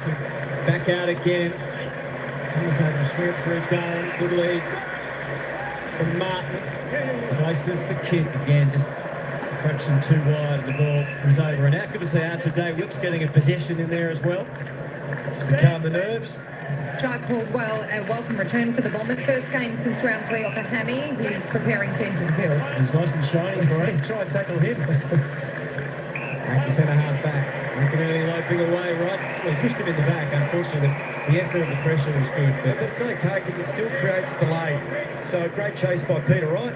Back out again. Comes over straight through Dane. Good lead from Martin. Places the kick again, just a fraction too wide. The ball was over and out. Good to see Archer Day-Wicks getting a possession in there as well, just to calm the nerves. Jai Caldwell, a welcome return for the Bombers. First game since round 3 off a hammy. He's preparing to enter the field. He's nice and shiny for it. Try and tackle him. Back to centre half back. Really loping away, right? Well, he pushed him in the back. Unfortunately, the effort of the pressure was good. But it's okay because it still creates delay. So great chase by Peter Wright.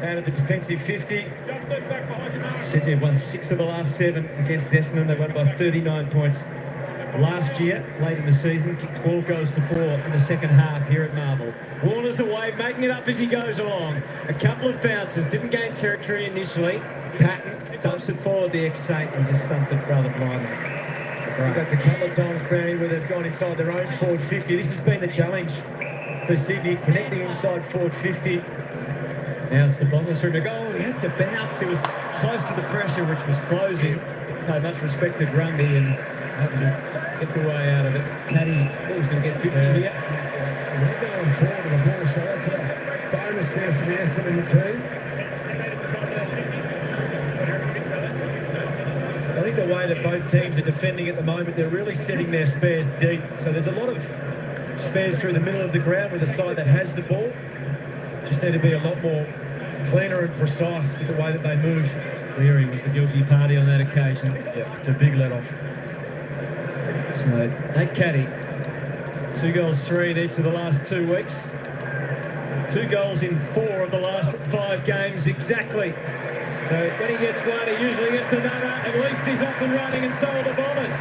Out of the defensive 50. Sydney have won 6 of the last 7 against Essendon. They won by 39 points last year, late in the season. Kicked 12 goals to 4 in the second half here at Marvel. Warner's away, making it up as he goes along. A couple of bounces, didn't gain territory initially. Patton dumps it forward, the X8, and just stumped it rather blindly. That's a couple of times, Brownie, where they've gone inside their own forward 50. This has been the challenge for Sydney, connecting inside forward 50. Now it's the Bombers through to goal. He had to bounce. He was close to the pressure, which was closing. No, much respect to Grundy and having to get the way out of it. Caddy, he's going to get 50 here. And they're going forward to the ball, so that's a bonus there for the Essendon team. I think the way that both teams are defending at the moment, they're really setting their spares deep. So there's a lot of spares through the middle of the ground with the side that has the ball. Just need to be a lot more cleaner and precise with the way that they move. Leary was the guilty party on that occasion. Yeah, it's a big let-off. So, Nate Caddy, 2 goals, 3 in each of the last 2 weeks. 2 goals in 4 of the last 5 games exactly. So when he gets one, he usually gets another. At least he's off and running, and so are the Bombers.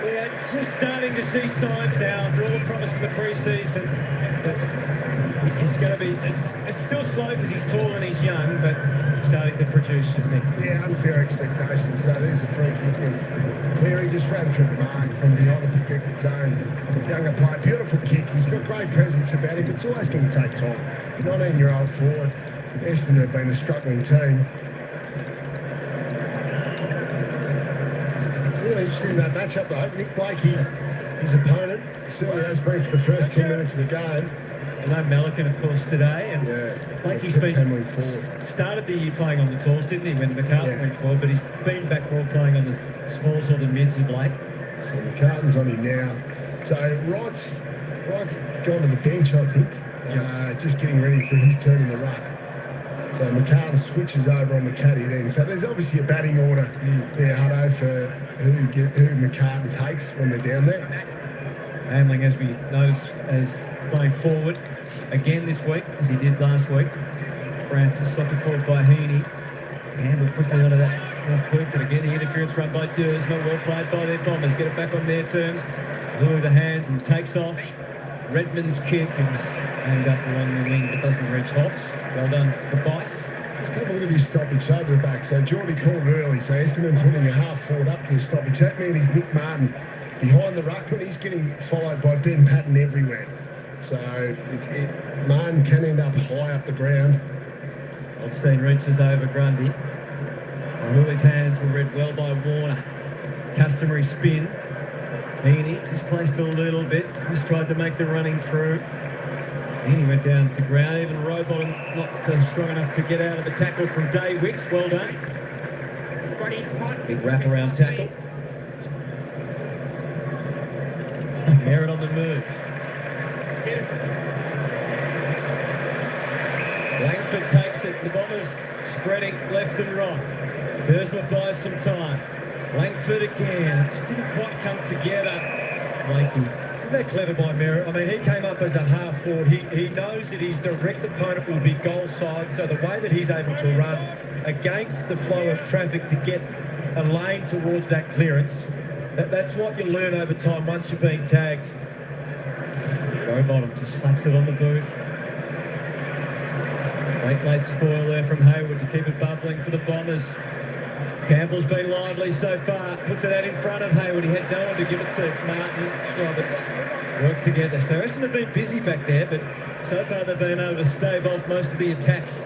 We are just starting to see signs now after all the promise in the pre-season. It's going to be, it's still slow because he's tall and he's young, but starting to produce, isn't he? Yeah, unfair expectations. So there's the free kick against Cleary, just ran through the mark from behind the protected zone. Younger player, beautiful kick. He's got great presence about him, but it's always going to take time. 19-year-old forward. Essendon have been a struggling team. Really interesting in that matchup though. Nick Blakey, his opponent, certainly has been for the first 10 minutes of the game. I know Melican, of course, today, and Blakey's been started the year playing on the talls, didn't he, when McCartan went forward, but he's been back more playing on the smalls or the mids of late. So McCartan's on him now. So Wright's gone to the bench, I think, just getting ready for his turn in the ruck. So McCartan switches over on the caddy then. So there's obviously a batting order there, Hutto, for who McCartan takes when they're down there. Hamling, as we noticed, as playing forward again this week, as he did last week. Francis soccer forward by Heaney. And we're quickly onto that left boot, but again the interference run by Dursma, well played by their Bombers. Get it back on their terms. Lure the hands and takes off. Redmond's kick is aimed up along the wing, but doesn't reach Hobbs. Well done for Bice. Just have a look at this stoppage over the back. So Geordie called early, so Essendon putting a half forward up to the stoppage. That man is Nick Martin behind the ruckman. He's getting followed by Ben Patton everywhere. So Martin can end up high up the ground. Goldstein reaches over Grundy. Willie's hands were read well by Warner. Customary spin. Heaney just placed a little bit. Just tried to make the running through. Heaney went down to ground. Even Rowbottom not strong enough to get out of the tackle from Day-Wicks. Well done. Big wraparound tackle. Merritt on the move. Langford takes it. The Bombers spreading left and right. Dursma buys some time. Langford again. It just didn't quite come together. Blakey. They're clever by Merritt. I mean, he came up as a half forward. He knows that his direct opponent will be goal side, so the way that he's able to run against the flow of traffic to get a lane towards that clearance, that's what you learn over time once you're being tagged. Rowbottom just slaps it on the boot. Late spoil there from Hayward to keep it bubbling for the Bombers. Campbell's been lively so far. Puts it out in front of Hayward. He had no one to give it to Martin. Roberts work together. So Essendon have been busy back there, but so far they've been able to stave off most of the attacks.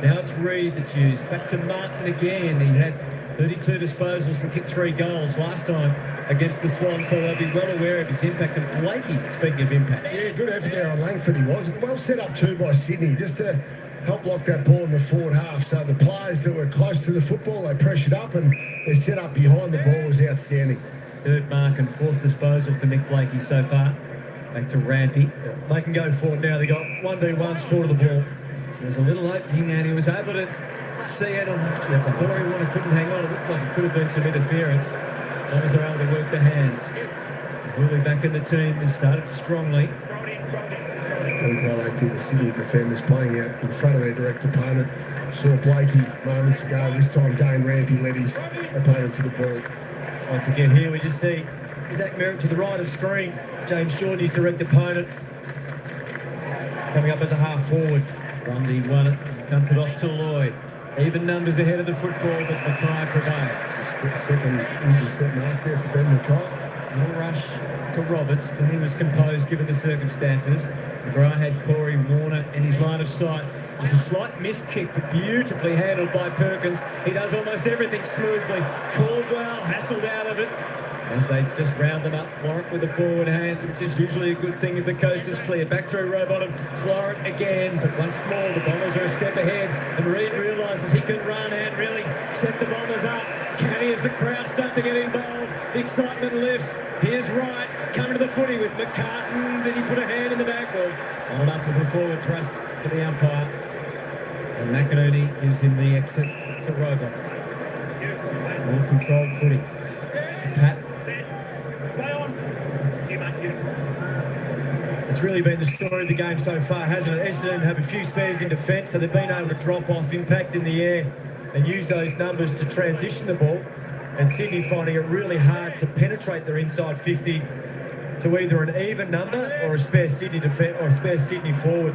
Now it's Reid that's used. Back to Martin again. He had 32 disposals and kicked 3 goals last time against the Swans, so they'll be well aware of his impact. And Blakey, speaking of impact. Yeah, good effort there on Langford, he was. Well set up too by Sydney, just to help lock that ball in the forward half. So the players that were close to the football, they pressured up, and their set up behind the ball was outstanding. Third mark and 4th disposal for Nick Blakey so far. Back to Rampy. They can go forward now. They got 1v1s forward of the ball. There's a little opening and he was able to see it. That's a Corey Warner couldn't hang on. It looked like it could have been some interference. Bombers are able to work the hands. Woolley back in the team and started strongly. Very proactive, the Sydney defenders playing out in front of their direct opponent. Saw Blakey moments ago. This time Dane Rampy led his opponent to the ball. So once again here we just see Zach Merritt to the right of screen. James Jordan, his direct opponent, coming up as a half forward. Grundy won it, dumped it off to Lloyd. Even numbers ahead of the football, but Mackay prevails. Just second intercept mark there for Ben Mackay. No rush to Roberts, but he was composed given the circumstances. McGrath had Corey Warner in his line of sight. It was a slight miss kick, but beautifully handled by Perkins. He does almost everything smoothly. Caldwell hassled out of it as they just round them up. Florent with the forward hands, which is usually a good thing if the coast is clear. Back through Rowbottom. Florent again, but once more the Bombers are a step ahead, and Reid realises he can run and really set the Bombers up. Canny as the crowd start to get involved. The excitement lifts. Here's Wright coming to the footy with McCartan. Did he put a hand in the back? Well, not enough of a forward thrust for the umpire. And McInerney gives him the exit to Rowbottom. More controlled footy to Pat. It's really been the story of the game so far, hasn't it? Essendon have a few spares in defence, so they've been able to drop off, impact in the air, and use those numbers to transition the ball. And Sydney finding it really hard to penetrate their inside 50 to either an even number or a spare Sydney defence or a spare Sydney forward.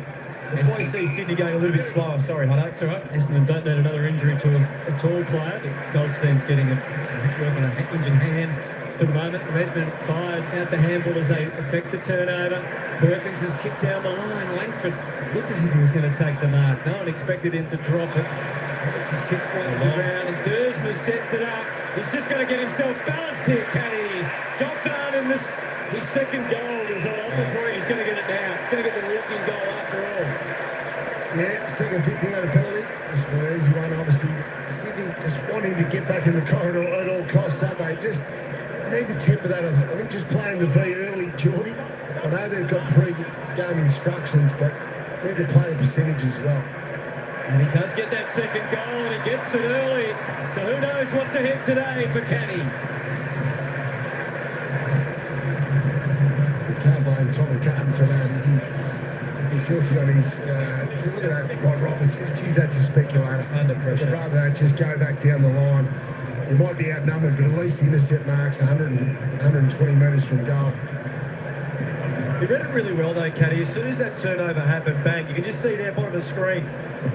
That's why you see Sydney going a little bit slower. Sorry, Hutto. It's all right. Essendon don't need another injury to a tall player. Goldstein's getting work on an injured hand for the moment. Redmond fired out the handball as they affect the turnover. Perkins has kicked down the line. Langford looked as if he was going to take the mark. No one expected him to drop it. Roberts has kicked runs around and Dersma sets it up. He's just going to get himself balanced here, can he? Job done in this. His second goal is on offer for him. He's going to get it now. He's going to get the walking goal after all. Yeah, second 50-metre penalty. This was an easy one, obviously. Sydney just wanting to get back in the corridor at all costs, don't they? Just need to temper that. I think just playing the V early, Geordie. I know they've got pre-game instructions, but need to play the percentage as well. And he does get that second goal, and he gets it early. So who knows what's ahead today for Kenny? You can't blame Tommy Carton for that. He'd be filthy on his... see, look at that, Rod Roberts. Geez, that's a speculator. Under pressure. I'd rather just go back down the line. He might be outnumbered, but at least the intercept mark's 120 metres from goal. He read it really well though, Caddy. As soon as that turnover happened, bang, you can just see there bottom of the screen.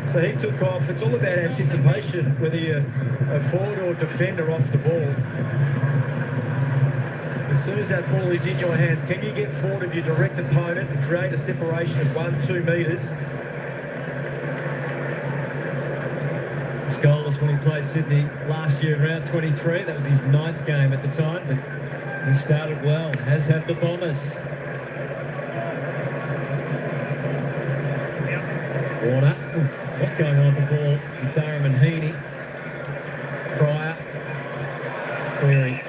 So he took off. It's all about anticipation, whether you're a forward or defender off the ball. As soon as that ball is in your hands, can you get forward of your direct opponent and create a separation of 1-2 metres? He was goalless when he played Sydney last year in round 23. That was his 9th game at the time, but he started well, has had the Bombers. Warner, what's going on with the ball with Durham and Heaney? Pryor, Query.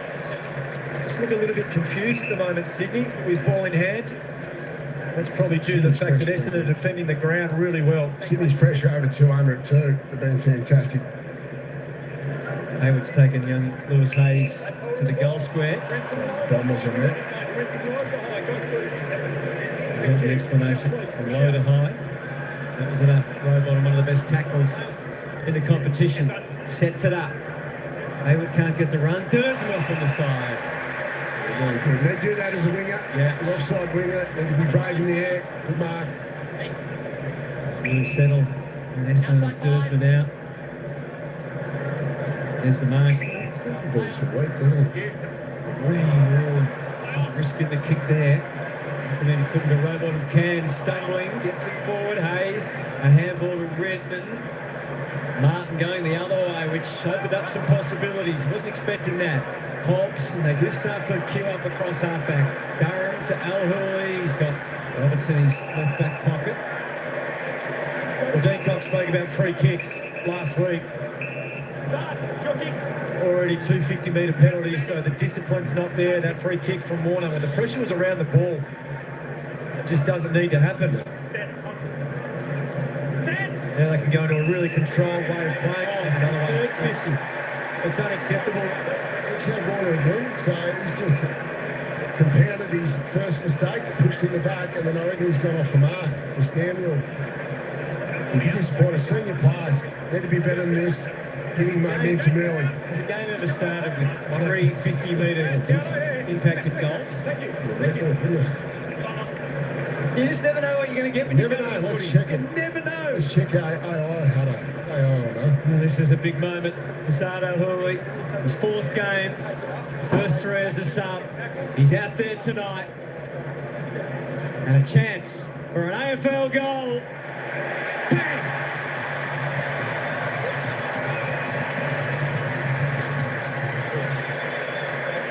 Just look a little bit confused at the moment, Sydney, with ball in hand. That's probably due to the fact that Essendon are defending the ground really well. Sydney's pressure over 200 too. They've been fantastic. Hayward's taken young Lewis Hayes to the goal square. Bombers on that. The explanation from low to high. That was enough. Rowbottom, one of the best tackles in the competition, sets it up. Hayward can't get the run. Dersma from the side. Very good. They do that as a winger. Yeah. An offside winger. Need to be brave in the air. Good mark. Really settled. And Essendon's Dersma now. There's the mark. It's very complete, doesn't it? He's risking the kick there. And then he couldn't go Rowbottom can, stumbling, gets it forward, Hayes, a handball to Redmond. Martin going the other way, which opened up some possibilities. Wasn't expecting that. Hobbs, and they do start to queue up across halfback. Durham to Al-Huli. He's got Robertson in his left back pocket. Well, Dean Cox spoke about free kicks last week. Already 2 50-metre penalties, so the discipline's not there. That free kick from Warner, when the pressure was around the ball, it just doesn't need to happen. Now they can go into a really controlled way of playing. Another way. It's unacceptable. Chad Warner again, so he's just compounded his first mistake, pushed in the back, and then I reckon he's gone off the mark. The stand wheel. He'd be disappointed. Senior players need to be better than this, giving momentum early. Has the game ever started with 3 50-metre impacted goals? You just never know what you're going to get when you Never get know. on the Let's footy. check it. You never know. Let's check AI. This is a big moment for Sardo Hurley. His 4th game, first 3 as a sub. He's out there tonight. And a chance for an AFL goal. Bang!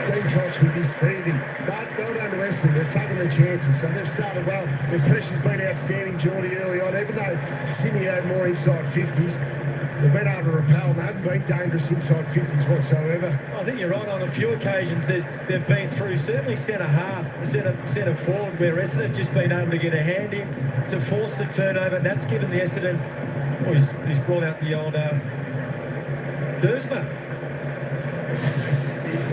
Dean Cox would be seething. But well done to Essendon. They've taken their chances, so they've started well. Their pressure's been outstanding, Geordie, early on. Even though Sydney had more inside 50s, they've been able to repel. They haven't been dangerous inside 50s whatsoever. I think you're right. On a few occasions, they've been through, certainly centre half, centre forward, where Essendon have just been able to get a hand in to force the turnover. And that's given the Essendon, well, he's brought out the old Dersma.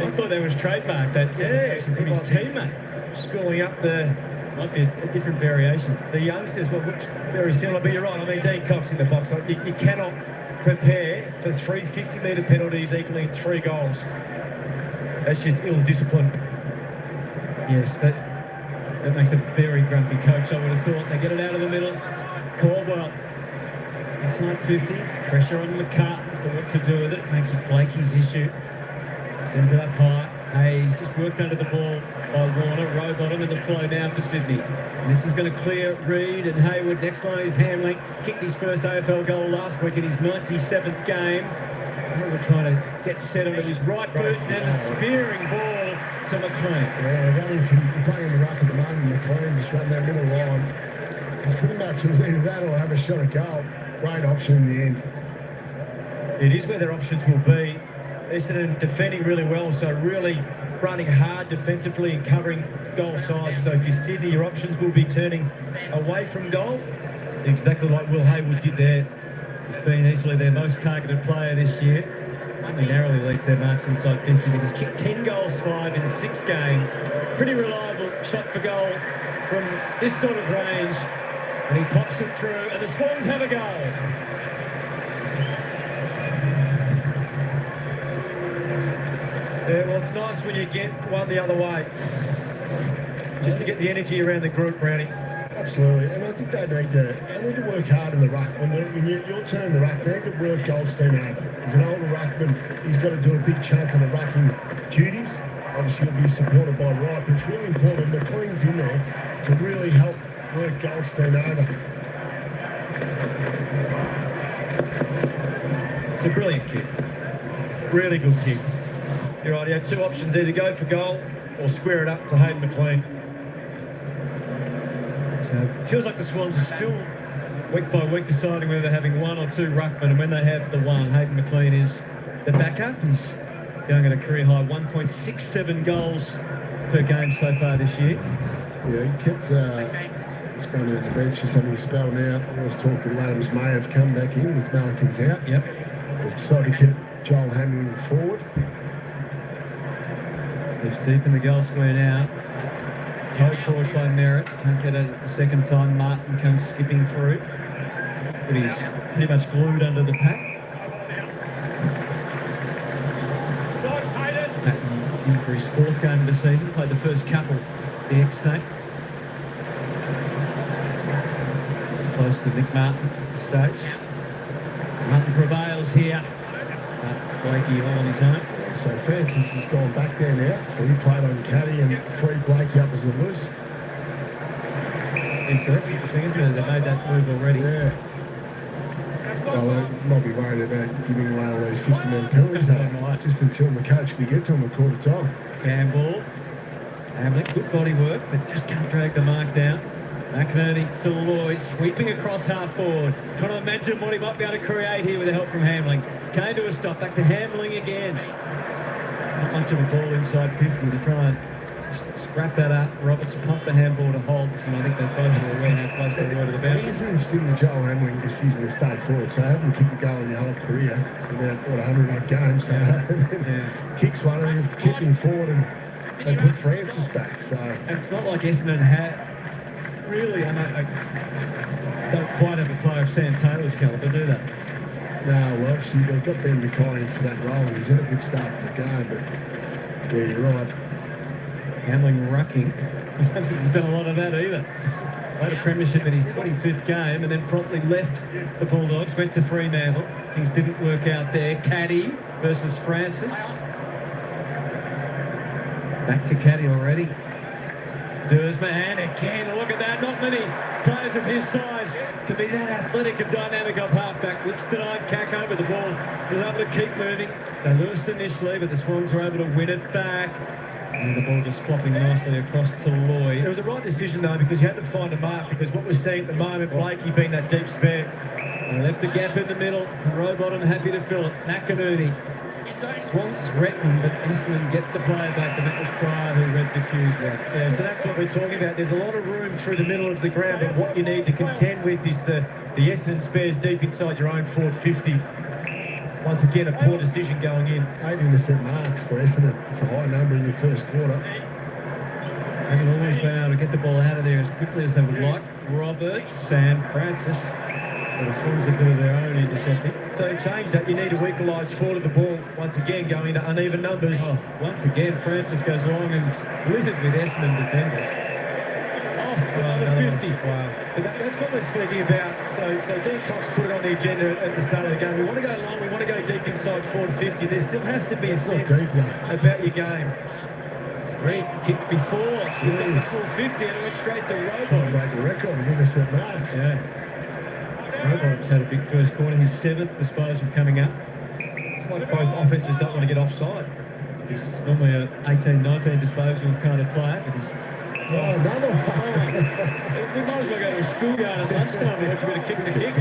I thought that was trademarked. That's from his teammate. Schooling up the... Might be a different variation. The youngsters will look very similar, but you're right. I mean, Dean Cox in the box. You cannot prepare for 3 50-metre penalties equaling 3 goals. That's just ill-discipline. Yes, that makes a very grumpy coach, I would have thought. They get it out of the middle. Caldwell, inside 50. Pressure on McCartan for what to do with it. Makes it Blakey's issue. Sends it up high. Hayes just worked under the ball by Warner. Rowbottom in the flow now for Sydney. And this is going to clear Reid and Hayward. Next line is Hamling. Kicked his first AFL goal last week in his 97th game. Hayward trying to get set onto his right boot and a spearing ball to McLean. Yeah, running from, you're playing in the ruck at the moment. McLean just running that middle line. It's pretty much, it was either that or have a shot at goal. Great option in the end. It is where their options will be. Essendon defending really well, so really running hard defensively and covering goal sides. So if you're Sydney, your options will be turning away from goal, exactly like Will Hayward did there. He's been easily their most targeted player this year. Only narrowly leads their marks inside 50, but he's kicked 10 goals, 5 in 6 games. Pretty reliable shot for goal from this sort of range. And he pops it through, and the Swans have a goal. Yeah, well, it's nice when you get one the other way, just to get the energy around the group, Brownie. Absolutely, and I think they need to work hard in the ruck. When you're turning the ruck, they need to work Goldstein over. He's an older ruckman. He's got to do a big chunk of the rucking duties. Obviously, he'll be supported by Wright, but it's really important. McLean's in there to really help work Goldstein over. It's a brilliant kick. Really good kick. You're right, he had 2 options, either go for goal or square it up to Hayden McLean. So it feels like the Swans are still week by week deciding whether they're having 1 or 2 ruckmen, and when they have the one, Hayden McLean is the backup. He's going at a career high 1.67 goals per game so far this year. Yeah, he kept he's gone down the bench, he's having a spell now. I always talked that Adams may have come back in with Malikins out. Yep. They've decided to keep Joel Hamilton forward. He's deep in the goal square now. Towed forward by Merritt. Can't get it the second time. Martin comes skipping through. But he's pretty much glued under the pack. Patton in for his 4th game of the season. Played the first couple, the ex-Saint. He's close to Nick Martin at the stage. Martin prevails here. Blakey all on his own. So Francis has gone back there now. So he played on Caddy and freed Blakey up as the loose. Yeah, so that's interesting, isn't it? They made that move already. Yeah. Well, they might be worried about giving away all those 50-metre penalties, just until the coach can get to them at quarter time. Campbell. Hamlet, good body work, but just can't drag the mark down. McInerney to Lloyd, sweeping across half forward. Trying to imagine what he might be able to create here with the help from Hamling. Came to a stop, back to Hamling again. Not much of a ball inside 50 to try and just scrap that up. Roberts pumped the handball to Hobbs, and I think they both were aware how close they were to the boundary. It's interesting the Joel Hamling decision to stay forward. So they haven't kicked a goal in their whole career, about, 100-odd games. So kicks one and they keep him forward and they put Francis back. So and it's not like Essendon had really, I don't quite have a player of Sam Taylor's calibre, do they? No, well, obviously they've got Ben BK15 for that role, and he's had a good start to the game. But yeah, you're right. Hamling rucking. I don't think he's done a lot of that either. Played a premiership in his 25th game and then promptly left the Bulldogs, went to Fremantle. Things didn't work out there. Caddy versus Francis. Back to Caddy already. Dersma, and again, look at that. Not many players of his size can be that athletic and dynamic of halfback. Wicks denied Cack over the ball. Was able to keep moving. They lost initially, but the Swans were able to win it back. And the ball just flopping nicely across to Lloyd. It was a right decision, though, because you had to find a mark, because what we're seeing at the moment, Blakey being that deep spare. They left a gap in the middle. Rowbottom happy to fill it. McInerney. Swans threatening, but Essendon get the player back, and that was Pryor who read the cues well. Yeah, so that's what we're talking about. There's a lot of room through the middle of the ground, but what you need to contend with is the Essendon spares deep inside your own forward 50. Once again, a poor decision going in. 8 intercept marks for Essendon. It's a high number in the first quarter. They haven't always been able to get the ball out of there as quickly as they would like. Roberts and Francis. But the Swans a bit of their own intercepting. So to change that, you need to equalise forward of the ball. Once again, going into uneven numbers. Oh, once again, Francis goes long and it's littered with Essendon defenders. Oh, it's another 50. Wow. But that's what we're speaking about. So Dean Cox put it on the agenda at the start of the game. We want to go long, we want to go deep inside forward 50. There still has to be a sense about your game. Reed kicked before. He went before 50 and it went straight to Rowbottom. Trying to break the record of intercept marks. Yeah. Rowbottom's had a big first quarter. His 7th disposal coming up. It's like both offences don't want to get offside. He's normally an 18-19 disposal kind of player, but he's... Oh, another one. We might as well go to a schoolyard at lunchtime and watch a bit of kick-to-kick.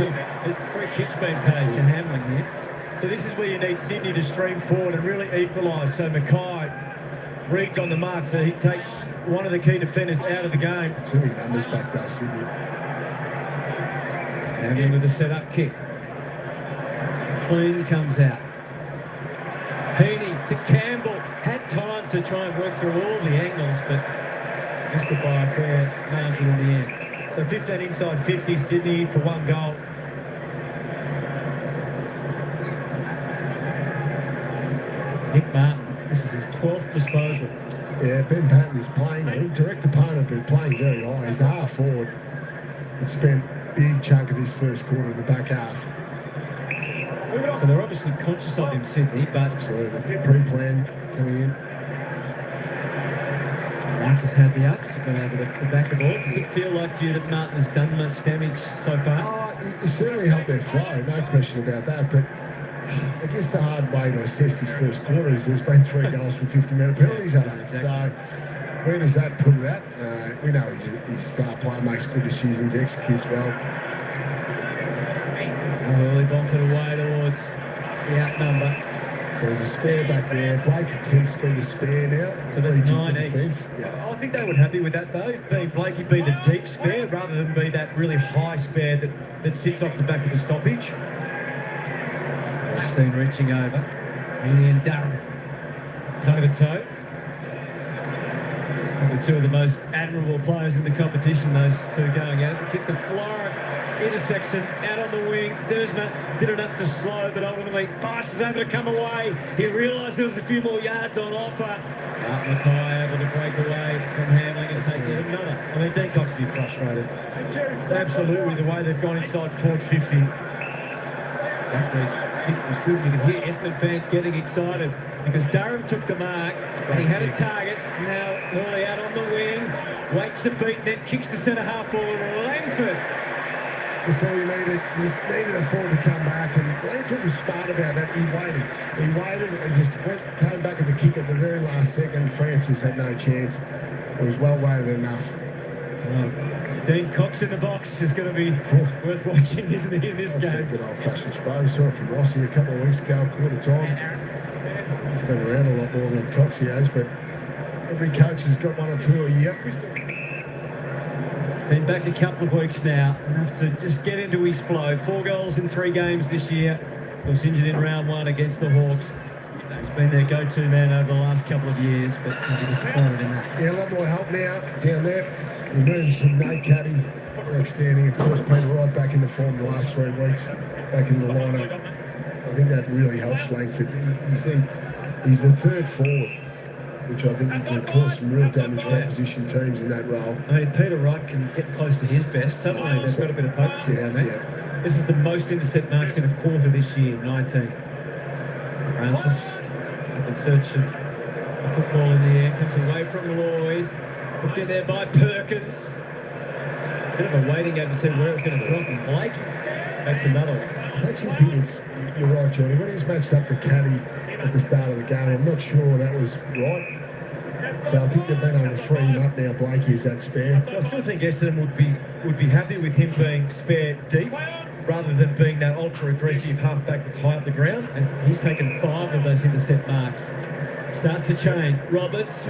Free kick's been paid to Hamling here. So this is where you need Sydney to stream forward and really equalise. So Mackay, Reed's on the mark, so he takes one of the key defenders out of the game. Too many numbers back there, Sydney. Hamling with a set-up kick. Clean comes out. Heaney to Campbell. Had time to try and work through all the angles, but missed it by a fair margin in the end. So 15 inside 50, Sydney for 1 goal. Nick Martin, this is his 12th disposal. Yeah, Ben Patton's playing a direct opponent, but playing very high. He's a half forward. He spent a big chunk of this first quarter in the back half. So they're obviously conscious of him, Sydney, but... Absolutely. Pre-plan coming in. Rice has had the ups, got over the back of all. Does it feel like to you that Martin has done much damage so far? He certainly helped their flow, no question about that, but I guess the hard way to assess this first quarter is there's been 3 goals from 50-metre penalties at it. Exactly. So where does that put it at? We know he's a star player, makes good decisions, executes well. Early bomb to the way towards the outnumber. So there's a spare back there. Blake tends to be the spare now. So that's 9 each. Yeah. I think they would happy with that, though, being Blakey be the deep spare rather than be that really high spare that sits off the back of the stoppage. Austin reaching over. Heaney and Durham. Toe-to-toe. Probably 2 of the most admirable players in the competition, those 2 going at it. The kick to Flora. Intersection, out on the wing. Dersma did enough to slow, but ultimately Bice is able to come away. He realised there was a few more yards on offer. Mackay able to break away from Hamling and take yet another. I mean, Dean Cox will be frustrated. Absolutely, the way they've gone inside forward 50. Exactly. The kick was good. You can hear Essendon fans getting excited because Durham took the mark and he had a target. Now Hurley out on the wing. Waits a beat, then kicks to centre half forward. Langford Just all you needed. You just needed a forward to come back, and Langford was smart about that. He waited and just came back at the kick at the very last second. Francis had no chance. It was well weighted enough. Dean Cox in the box is going to be worth watching, isn't he, in this game? Good old-fashioned spray. We saw it from Rossi a couple of weeks ago, quarter time. He's been around a lot more than Cox he has, but every coach has got one or two a year. Been back a couple of weeks now, enough to just get into his flow. 4 goals in 3 games this year. Was injured in round 1 against the Hawks. He's been their go-to man over the last couple of years, but he'll be disappointed in that. Yeah, a lot more help now down there. The emergence from Nate Caddy, outstanding. Of course, been right back into form the last 3 weeks, back into the lineup. I think that really helps Langford. He's the third forward, which I think he can cause some real damage for opposition teams in that role. I mean, Peter Wright can get close to his best. Suddenly, they've got a bit of potency down there. Yeah. This is the most intercept marks in a quarter this year, 19. Francis, in search of the football in the air, comes away from Lloyd. Looked in there by Perkins. Bit of a waiting game to see where it was going to drop. And Blake makes another one. I actually think you're right, Johnny. When he was matched up to Caddy at the start of the game, I'm not sure that was right. So I think they've been able to free him up now. Blakey is that spare. I still think Essendon would be happy with him being spare deep rather than being that ultra-aggressive halfback that's high up the ground. And he's taken 5 of those intercept marks. Starts a chain. Roberts.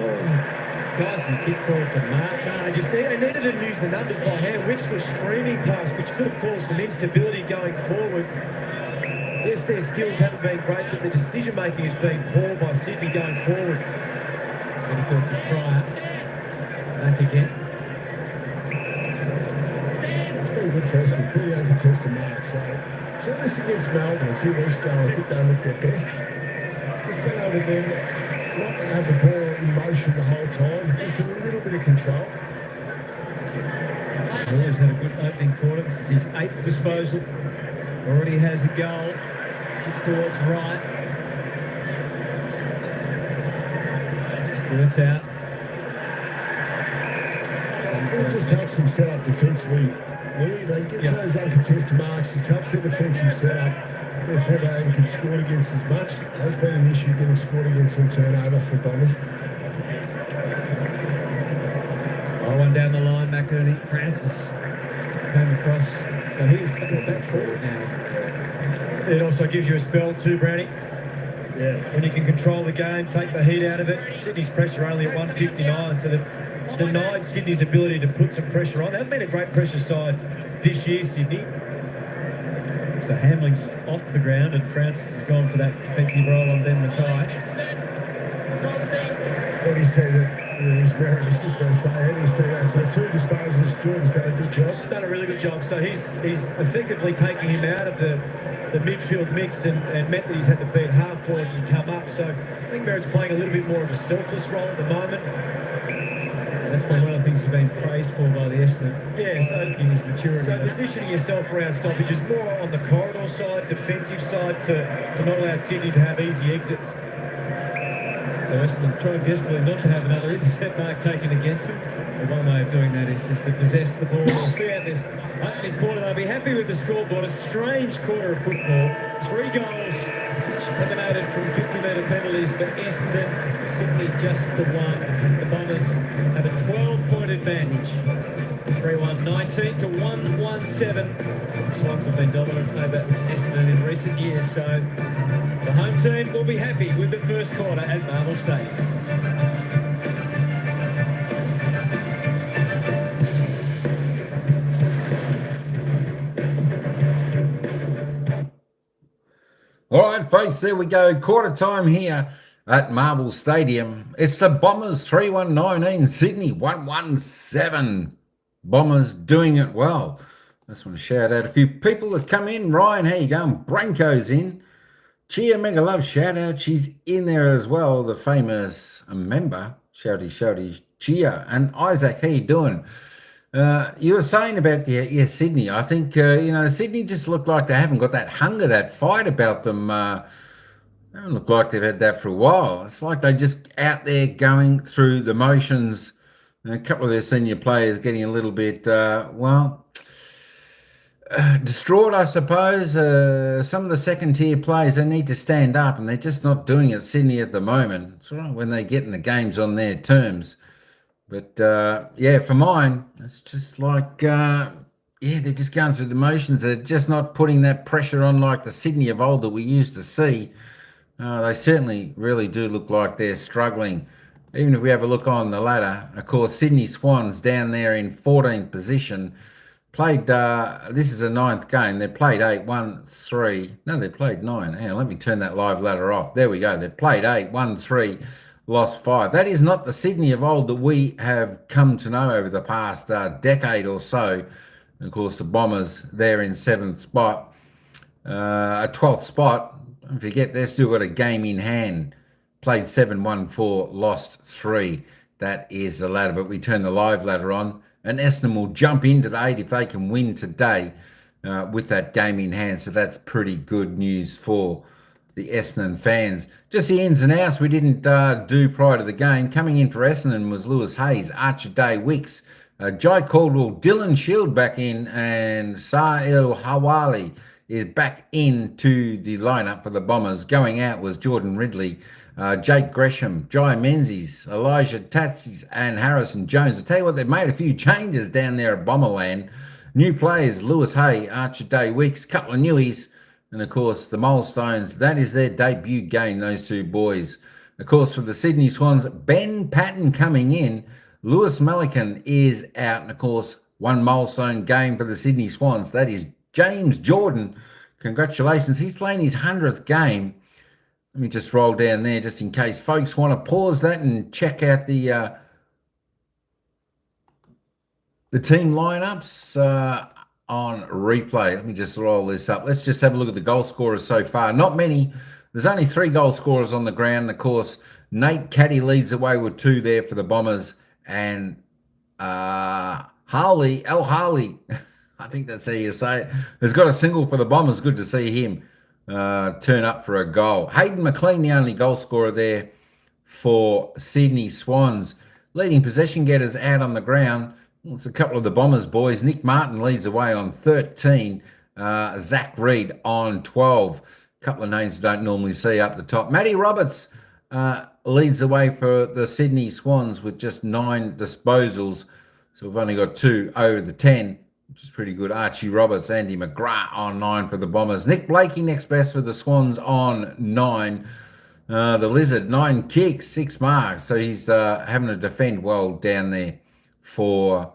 Dyson's kick forward to Mark. They needed to use the numbers by hand. Wicks was streaming past, which could have caused some instability going forward. Yes, their skills haven't been great, but the decision-making has been poor by Sydney going forward. Setterfield to Fryer. Back again. It's been good for Essendon. 30 uncontested marks. So saw this against Melbourne a few weeks ago. I think they looked their best. Just been able to then not have the ball in motion the whole time. Just a little bit of control. Miller's had a good opening quarter. This is his 8th disposal. Already has a goal. Kicks towards right. Squirts out. It just helps them set up defensively. Louis, they get to those uncontested marks, just helps their defensive setup. Therefore, they don't get scored against as much. That's been an issue getting scored against on turnover for Bombers. One down the line, McInerney. Francis came across. So he's back forward now. It also gives you a spell too, Brownie. Yeah. When you can control the game, take the heat out of it. Sydney's pressure only at 159, so that denied Sydney's ability to put some pressure on. They haven't been a great pressure side this year, Sydney. So Hamling's off the ground and Francis has gone for that defensive role on Ben Mackay. How do you say that? His merit was just going to say, how do you see that? So 2 disposals, Jordan's done a good job. Done a really good job. So he's effectively taking him out of the midfield mix and meant that he's had to beat half forward and come up. So I think Merritt's playing a little bit more of a selfless role at the moment. That's been one of the things he's been praised for by the Essendon. Yeah, so in his maturity. So positioning yourself around stoppages, more on the corridor side, defensive side, to not allow Sydney to have easy exits. So Essendon trying desperately not to have another intercept mark taken against them. And one way of doing that is just to possess the ball. We'll see out this opening quarter. They'll be happy with the scoreboard. A strange quarter of football. 3 goals eliminated from 50-metre penalties for Essendon. Sydney just the one. The Bombers have a 12-point advantage. 3-1, 19 to 1-1-7. Swans have been dominant over Essendon in recent years, so the home team will be happy with the first quarter at Marvel Stadium. All right, folks, there we go. Quarter time here at Marvel Stadium. It's the Bombers 3-1-19, Sydney 1-1-7. Bombers doing it well. I just want to shout out a few people that come in. Ryan, how you going? Branko's in. Chia Mega Love, shout out. She's in there as well, the famous member. Shouty, Chia. And Isaac, how you doing? You were saying about Sydney. I think, Sydney just look like they haven't got that hunger, that fight about them. They don't look like they've had that for a while. It's like they're just out there going through the motions. And a couple of their senior players getting a little bit, distraught, I suppose. Some of the second tier players, they need to stand up, and they're just not doing it. Sydney at the moment, it's all right when they get in the games on their terms. But yeah, for mine, it's just like, yeah, they're just going through the motions. They're just not putting that pressure on like the Sydney of old that we used to see. They certainly really do look like they're struggling. Even if we have a look on the ladder, of course, Sydney Swans down there in 14th position. Played, this is a 9th game. They played 8, 1, 3. No, they played 9. Hang on, let me turn that live ladder off. There we go. They played 8, 1, 3, lost 5. That is not the Sydney of old that we have come to know over the past decade or so. And of course, the Bombers, they're in 7th spot. A 12th spot. Don't forget, they've still got a game in hand. Played 7, 1, 4, lost 3. That is the ladder, but we turn the live ladder on. And Essendon will jump into the 8 if they can win today with that game in hand. So that's pretty good news for the Essendon fans. Just the ins and outs we didn't do prior to the game. Coming in for Essendon was Lewis Hayes, Archer Day Wicks, Jai Caldwell, Dylan Shield back in, and Sa'il Hawali is back into the lineup for the Bombers. Going out was Jordan Ridley, Jake Gresham, Jai Menzies, Elijah Tatsis, and Harrison Jones. I tell you what, they've made a few changes down there at Bomberland. New players, Lewis Hay, Archer Day Wicks, couple of newies, and of course the Milestones. That is their debut game, those two boys. Of course, for the Sydney Swans, Ben Patton coming in. Lewis Melican is out, and of course, one milestone game for the Sydney Swans. That is James Jordan. Congratulations, he's playing his 100th game. Let me just roll down there just in case folks want to pause that and check out the team lineups on replay. Let me just roll this up. Let's just have a look at the goal scorers so far. Not many. There's only 3 goal scorers on the ground. And of course, Nate Caddy leads the way with 2 there for the Bombers. And Harley, I think that's how you say it, has got a single for the Bombers. Good to see him turn up for a goal. Hayden McLean, the only goal scorer there for Sydney Swans. Leading possession getters out on the ground. Well, it's a couple of the Bombers boys. Nick Martin leads the way on 13. Zach Reed on 12. A couple of names you don't normally see up the top. Matty Roberts leads the way for the Sydney Swans with just 9 disposals. So we've only got 2 over the 10. Which is pretty good. Archie Roberts, Andy McGrath on 9 for the Bombers. Nick Blakey next best for the Swans on 9. The Lizard, 9 kicks, 6 marks. So he's having to defend well down there for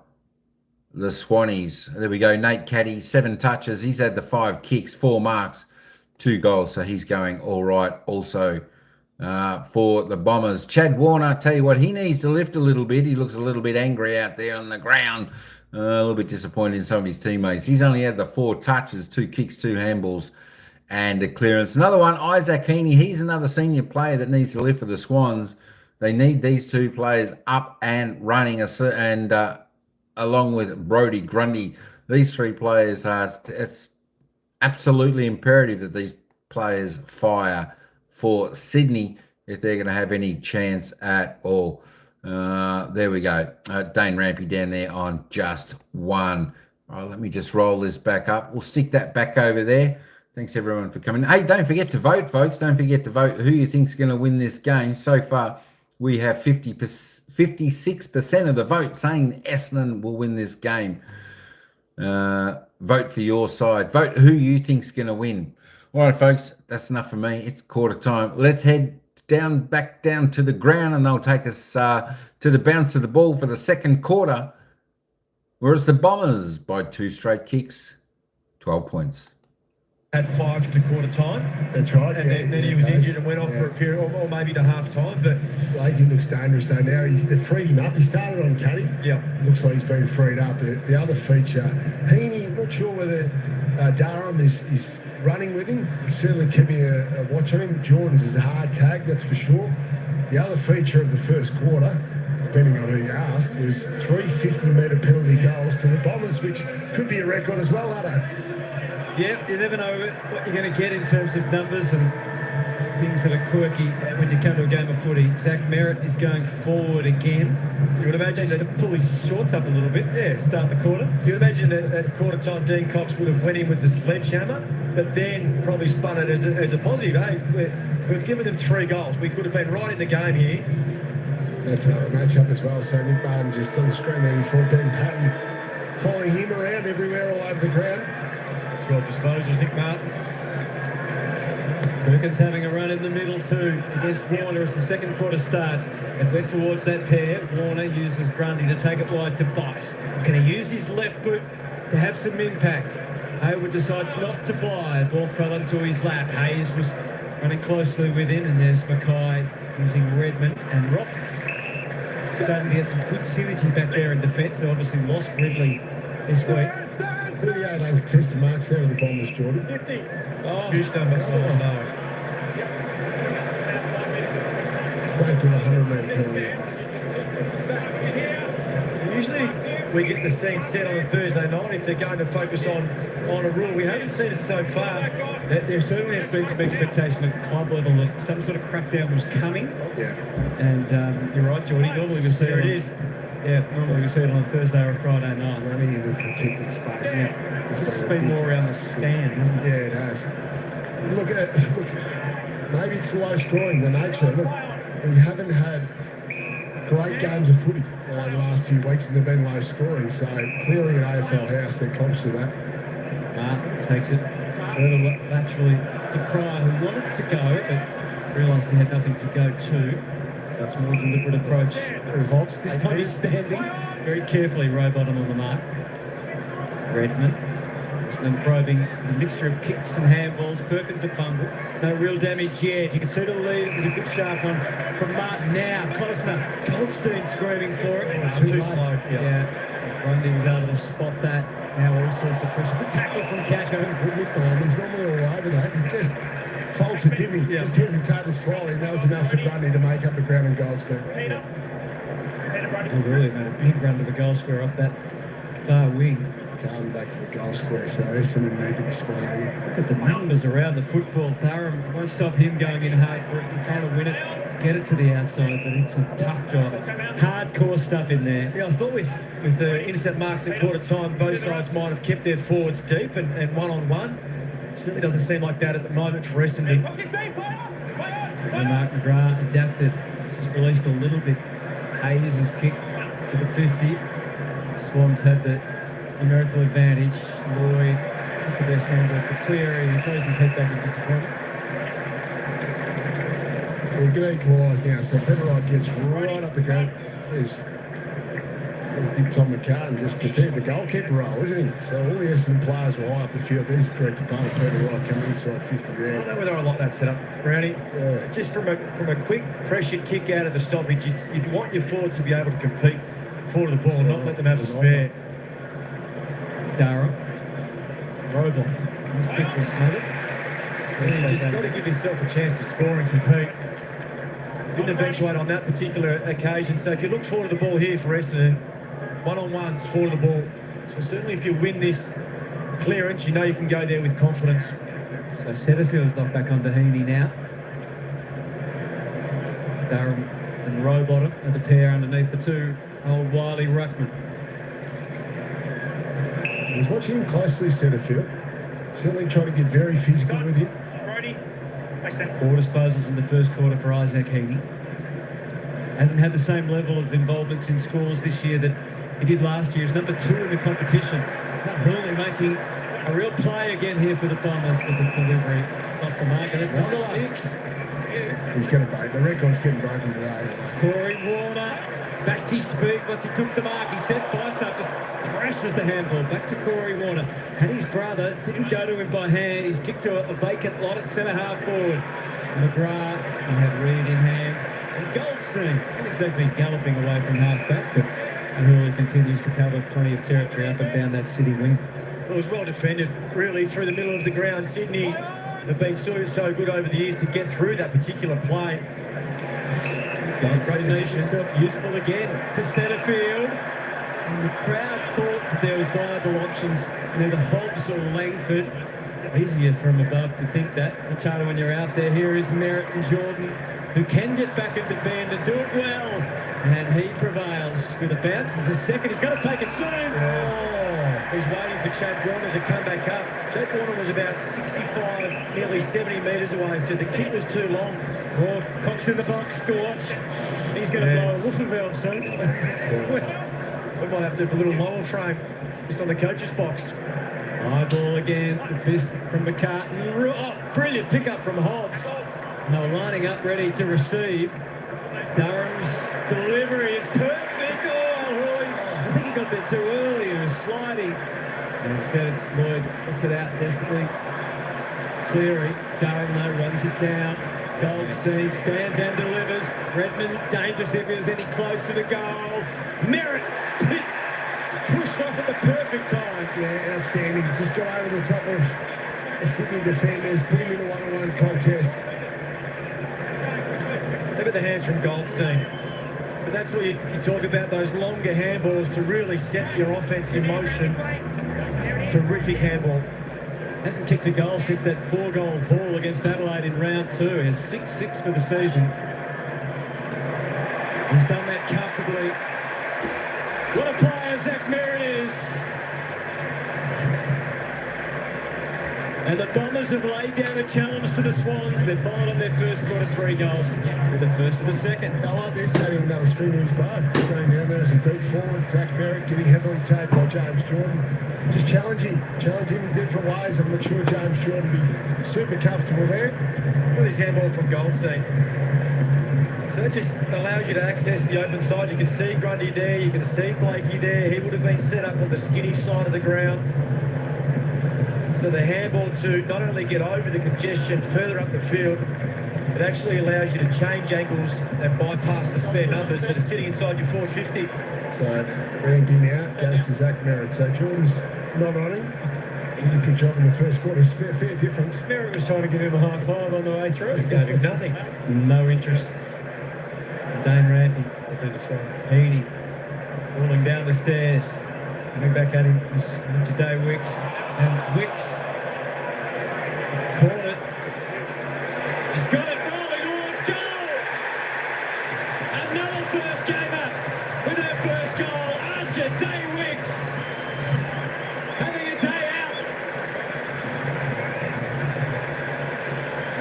the Swannies. There we go. Nate Caddy, 7 touches. He's had the 5 kicks, 4 marks, 2 goals. So he's going all right also for the Bombers. Chad Warner, I tell you what, he needs to lift a little bit. He looks a little bit angry out there on the ground. A little bit disappointed in some of his teammates. He's only had the 4 touches, 2 kicks, 2 handballs, and a clearance. Another one, Isaac Heaney. He's another senior player that needs to lift for the Swans. They need these 2 players up and running, and along with Brody Grundy. These 3 players it's absolutely imperative that these players fire for Sydney if they're going to have any chance at all. There we go. Dane Rampy down there on just 1. All right, let me just roll this back up. We'll stick that back over there. Thanks, everyone, for coming. Hey, don't forget to vote, folks. Don't forget to vote who you think's going to win this game. So far, we have 56% of the vote saying Essendon will win this game. Vote for your side. Vote who you think's going to win. All right, folks, that's enough for me. It's quarter time. Let's head back down to the ground, and they'll take us to the bounce of the ball for the second quarter, where it's the Bombers by 2 straight kicks, 12 points. At 5 to quarter time. That's right. And then he was injured and went off for a period, or maybe to half time. But Blakey looks dangerous though now. They've freed him up. He started on Caddy. Yeah. Looks like he's been freed up. The other feature, Heaney, I'm not sure whether Durham is running with him. He's certainly keeping a watch on him. Jordan's is a hard tag, that's for sure. The other feature of the first quarter, depending on who you ask, was 3 50-metre penalty goals to the Bombers, which could be a record as well, Hutto. yeah, you never know what you're going to get in terms of numbers, and things that are quirky when you come to a game of footy. Zach Merritt is going forward again. You would imagine Just to pull his shorts up a little bit. Yeah. Start the quarter. You would imagine that at quarter time, Dean Cox would have went in with the sledgehammer, but then probably spun it as a positive. Hey, we've given them 3 goals. We could have been right in the game here. That's another matchup as well. So Nick Barton just on the screen there before Ben Patton, following him around everywhere all over the ground. 12 disposals, Nick Martin. Perkins having a run in the middle too against Warner as the second quarter starts. And went towards that pair. Warner uses Grundy to take it wide to Bice. Can he use his left boot to have some impact? Hayward decides not to fly. Ball fell into his lap. Hayes was running closely with him, and there's Mackay using Redmond and Roberts. Starting to get some good synergy back there in defence. They obviously lost Ridley this week. 38 uncontested marks there of the Bombers, Jordan. Oh, Huge number. Oh, no. Stay to the 100-metre penalty. Usually we get the scene set on a Thursday night if they're going to focus on a rule. We haven't seen it so far. there certainly has been some expectation at club level that some sort of crackdown was coming. Yeah. And you're right, Geordie. Normally we see it is. Yeah, normally we see it on a Thursday or a Friday night. Running into protected space. Yeah. This has been more around the stand, isn't it? Yeah, it has. Look, maybe it's low scoring, the nature. Look, we haven't had great games of footy the last few weeks, and they've been low scoring. So clearly at AFL House, they're conscious of that. Takes it further laterally to Pryor, who wanted to go, but realised he had nothing to go to. So it's a more deliberate approach through Hobbs. This time he's standing very carefully, Rowbottom on the mark. Redmond. Essendon probing the mixture of kicks and handballs. Perkins a fumble. No real damage yet. You can see the lead. It was a good sharp one from Martin now. Close enough. Goldstein screaming for it. Too slow. Yeah. Grundy was able to spot that. Now all sorts of pressure. Good tackle from Cashman. He's normally all over that. He just faltered, didn't he? Just hesitated slightly, and that was enough for Grundy to make up the ground and Goldstein. He really made a big run to the goal square off that far wing. Going back to the goal square, so Essendon need to be smart here. Look at the numbers around the football. Durham won't stop him going in hard for it and trying to win it, get it to the outside, but it's a tough job. It's hardcore stuff in there. Yeah, I thought with the intercept marks at quarter time, both sides might have kept their forwards deep and one-on-one. It certainly doesn't seem like that at the moment for Essendon. And Mark McGrath adapted, just released a little bit. Hayes' kick to the 50. Swans had the numerical advantage. Lloyd, the best handle for Cleary. He throws his head back in disappointment. They're going to equalise now, so Everide gets right up the ground. There's Big Tom McCartan just protect the goalkeeper role, isn't he? So all the Essendon players were high up the field. There's the direct part of Peter Wright coming inside 50 there. I don't know whether I like that setup, Brownie. Yeah. Just from a quick pressure kick out of the stoppage, you'd want your forwards to be able to compete forward of the ball and not let them have a spare. Durham. Robot. His kick was smothered. You just got to give yourself a chance to score and compete. Didn't eventuate on that particular occasion. So if you look forward to the ball here for Essendon, one-on-ones forward of the ball. So certainly if you win this clearance, you know you can go there with confidence. So Setterfield's knocked back on Heaney now. Durham and Rowbottom are the pair underneath the two. Old Wiley Ruckman. I was watching him closely, Setterfield. Certainly trying to get very physical with him. 4 disposals in the first quarter for Isaac Heaney. Hasn't had the same level of involvements in scores this year that he did last year. He's number 2 in the competition. Hurley making a real play again here for the Bombers with the delivery off the mark. And it's number 6. He's going to break. The record's getting broken today. Corey Warner back to his speed once he took the mark. He set Bice up, just thrashes the handball. Back to Corey Warner. Had his brother, didn't go to him by hand. He's kicked to a vacant lot at centre half forward. McGrath, he had Reed in hand. And Goldstein, not exactly galloping away from half back, but Hurley continues to cover plenty of territory up and down that City wing. It was well defended, really, through the middle of the ground. Sydney have been so good over the years to get through that particular play. Goldstein makes himself useful again to centre field. And the crowd thought that there was viable options in either Hobbs or Langford. Easier from above to think that. Machado, when you're out there, here is Merritt and Jordan, who can get back and defend and do it well. And he prevails with a bounce. There's a second. He's got to take it soon. Oh, he's waiting for Chad Warner to come back up. Chad Warner was about 65, nearly 70 metres away, so the kick was too long. Oh, Cox in the box to watch. He's going to blow a woofer valve soon. We might have to have a little lower frame just on the coach's box. High ball again. The fist from McCartan. Oh, brilliant pickup from Hobbs. No, lining up ready to receive. Durham's delivery is perfect. Oh, Roy. I think he got there too early. He was sliding. And instead it's Lloyd gets it out desperately. Cleary. Durham, though, runs it down. Goldstein stands and delivers. Redmond, dangerous if he was any close to the goal. Merritt pushed off at the perfect time. Yeah, outstanding. Just got over the top of the Sydney defenders, put him in a one-on-one contest. Look at the hands from Goldstein. So that's what you talk about, those longer handballs to really set your offense in motion. Terrific handball. Hasn't kicked a goal since that 4-goal haul against Adelaide in round 2. He has 6-6 for the season. He's done that comfortably. What a player Zach Merritt is. And the Bombers have laid down a challenge to the Swans. They've followed on their first quarter 3 goals with the first of the second. I like this, adding another string to his bow. Going down there as a deep forward. Zach Merritt getting heavily tagged by James Jordan. Just challenge him in different ways. I'm not sure James Jordan will be super comfortable there. Well, his handball from Goldstein. So that just allows you to access the open side. You can see Grundy there, you can see Blakey there. He would have been set up on the skinny side of the ground. So the handball to not only get over the congestion further up the field, it actually allows you to change angles and bypass the spare numbers that are sitting inside your 450. So ramping out goes to Zach Merritt. So Jordan's not on him. Did a good job in the first quarter. Fair difference. Merritt was trying to give him a high five on the way through. Gave him nothing. No interest. Dane Rampy. Do the same. Heaney rolling down the stairs. Coming back at him is Jade Wicks. And Wicks caught it. He's got it rolling towards goal. Another first gamer with her first goal. Jade Wicks having a day out.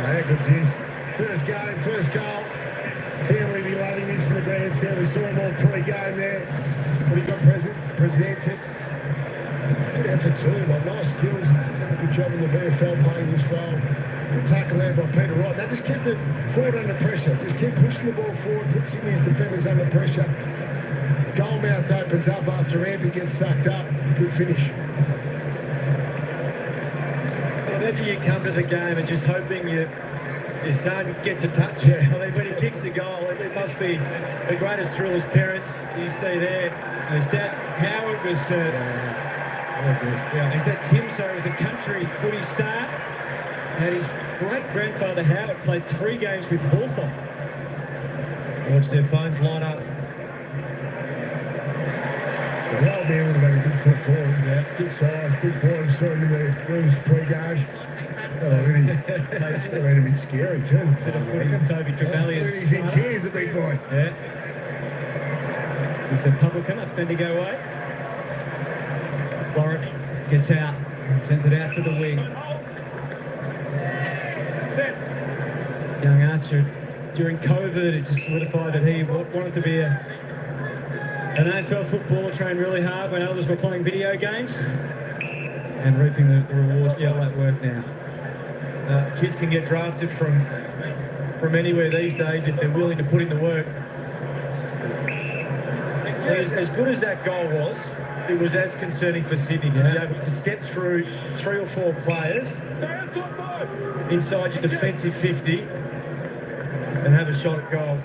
How good's this? First game, first goal. Family be loving this in the grandstand. We saw him all pre-game there. But he got presented. Good effort too, like nice skills. He's done a good job in the VFL playing this role. Good tackle there by Peter Wright. They just kept it forward under pressure. Just keep pushing the ball forward, put Sydney's defenders under pressure. Goalmouth opens up after Rampy gets sucked up. Good finish. Well, imagine you come to the game and just hoping your son gets a touch. Yeah. I mean, when he kicks the goal, it must be the greatest thrill as parents. You see there, His dad Howard was his dad Tim, sorry, was a country footy star. And his great-grandfather Howard played 3 games with Hawthorn. watch their phones line up. The old man would have been a good foot forward. Yeah. Good size, big boy. Saw him in the rooms pre-game. That made him a bit scary too. Toby Trevelyan. He's in tears, the big boy. Yeah. He said, Pubble, come up, Bendy, go away. Warren gets out and sends it out to the wing. Young Archer, during COVID, it just solidified that he wanted to be an AFL footballer, trained really hard when others were playing video games and reaping the rewards for all that work now. Kids can get drafted from anywhere these days if they're willing to put in the work. As good as that goal was, it was as concerning for Sydney to be able to step through 3 or 4 players inside your defensive 50 and have a shot at goal.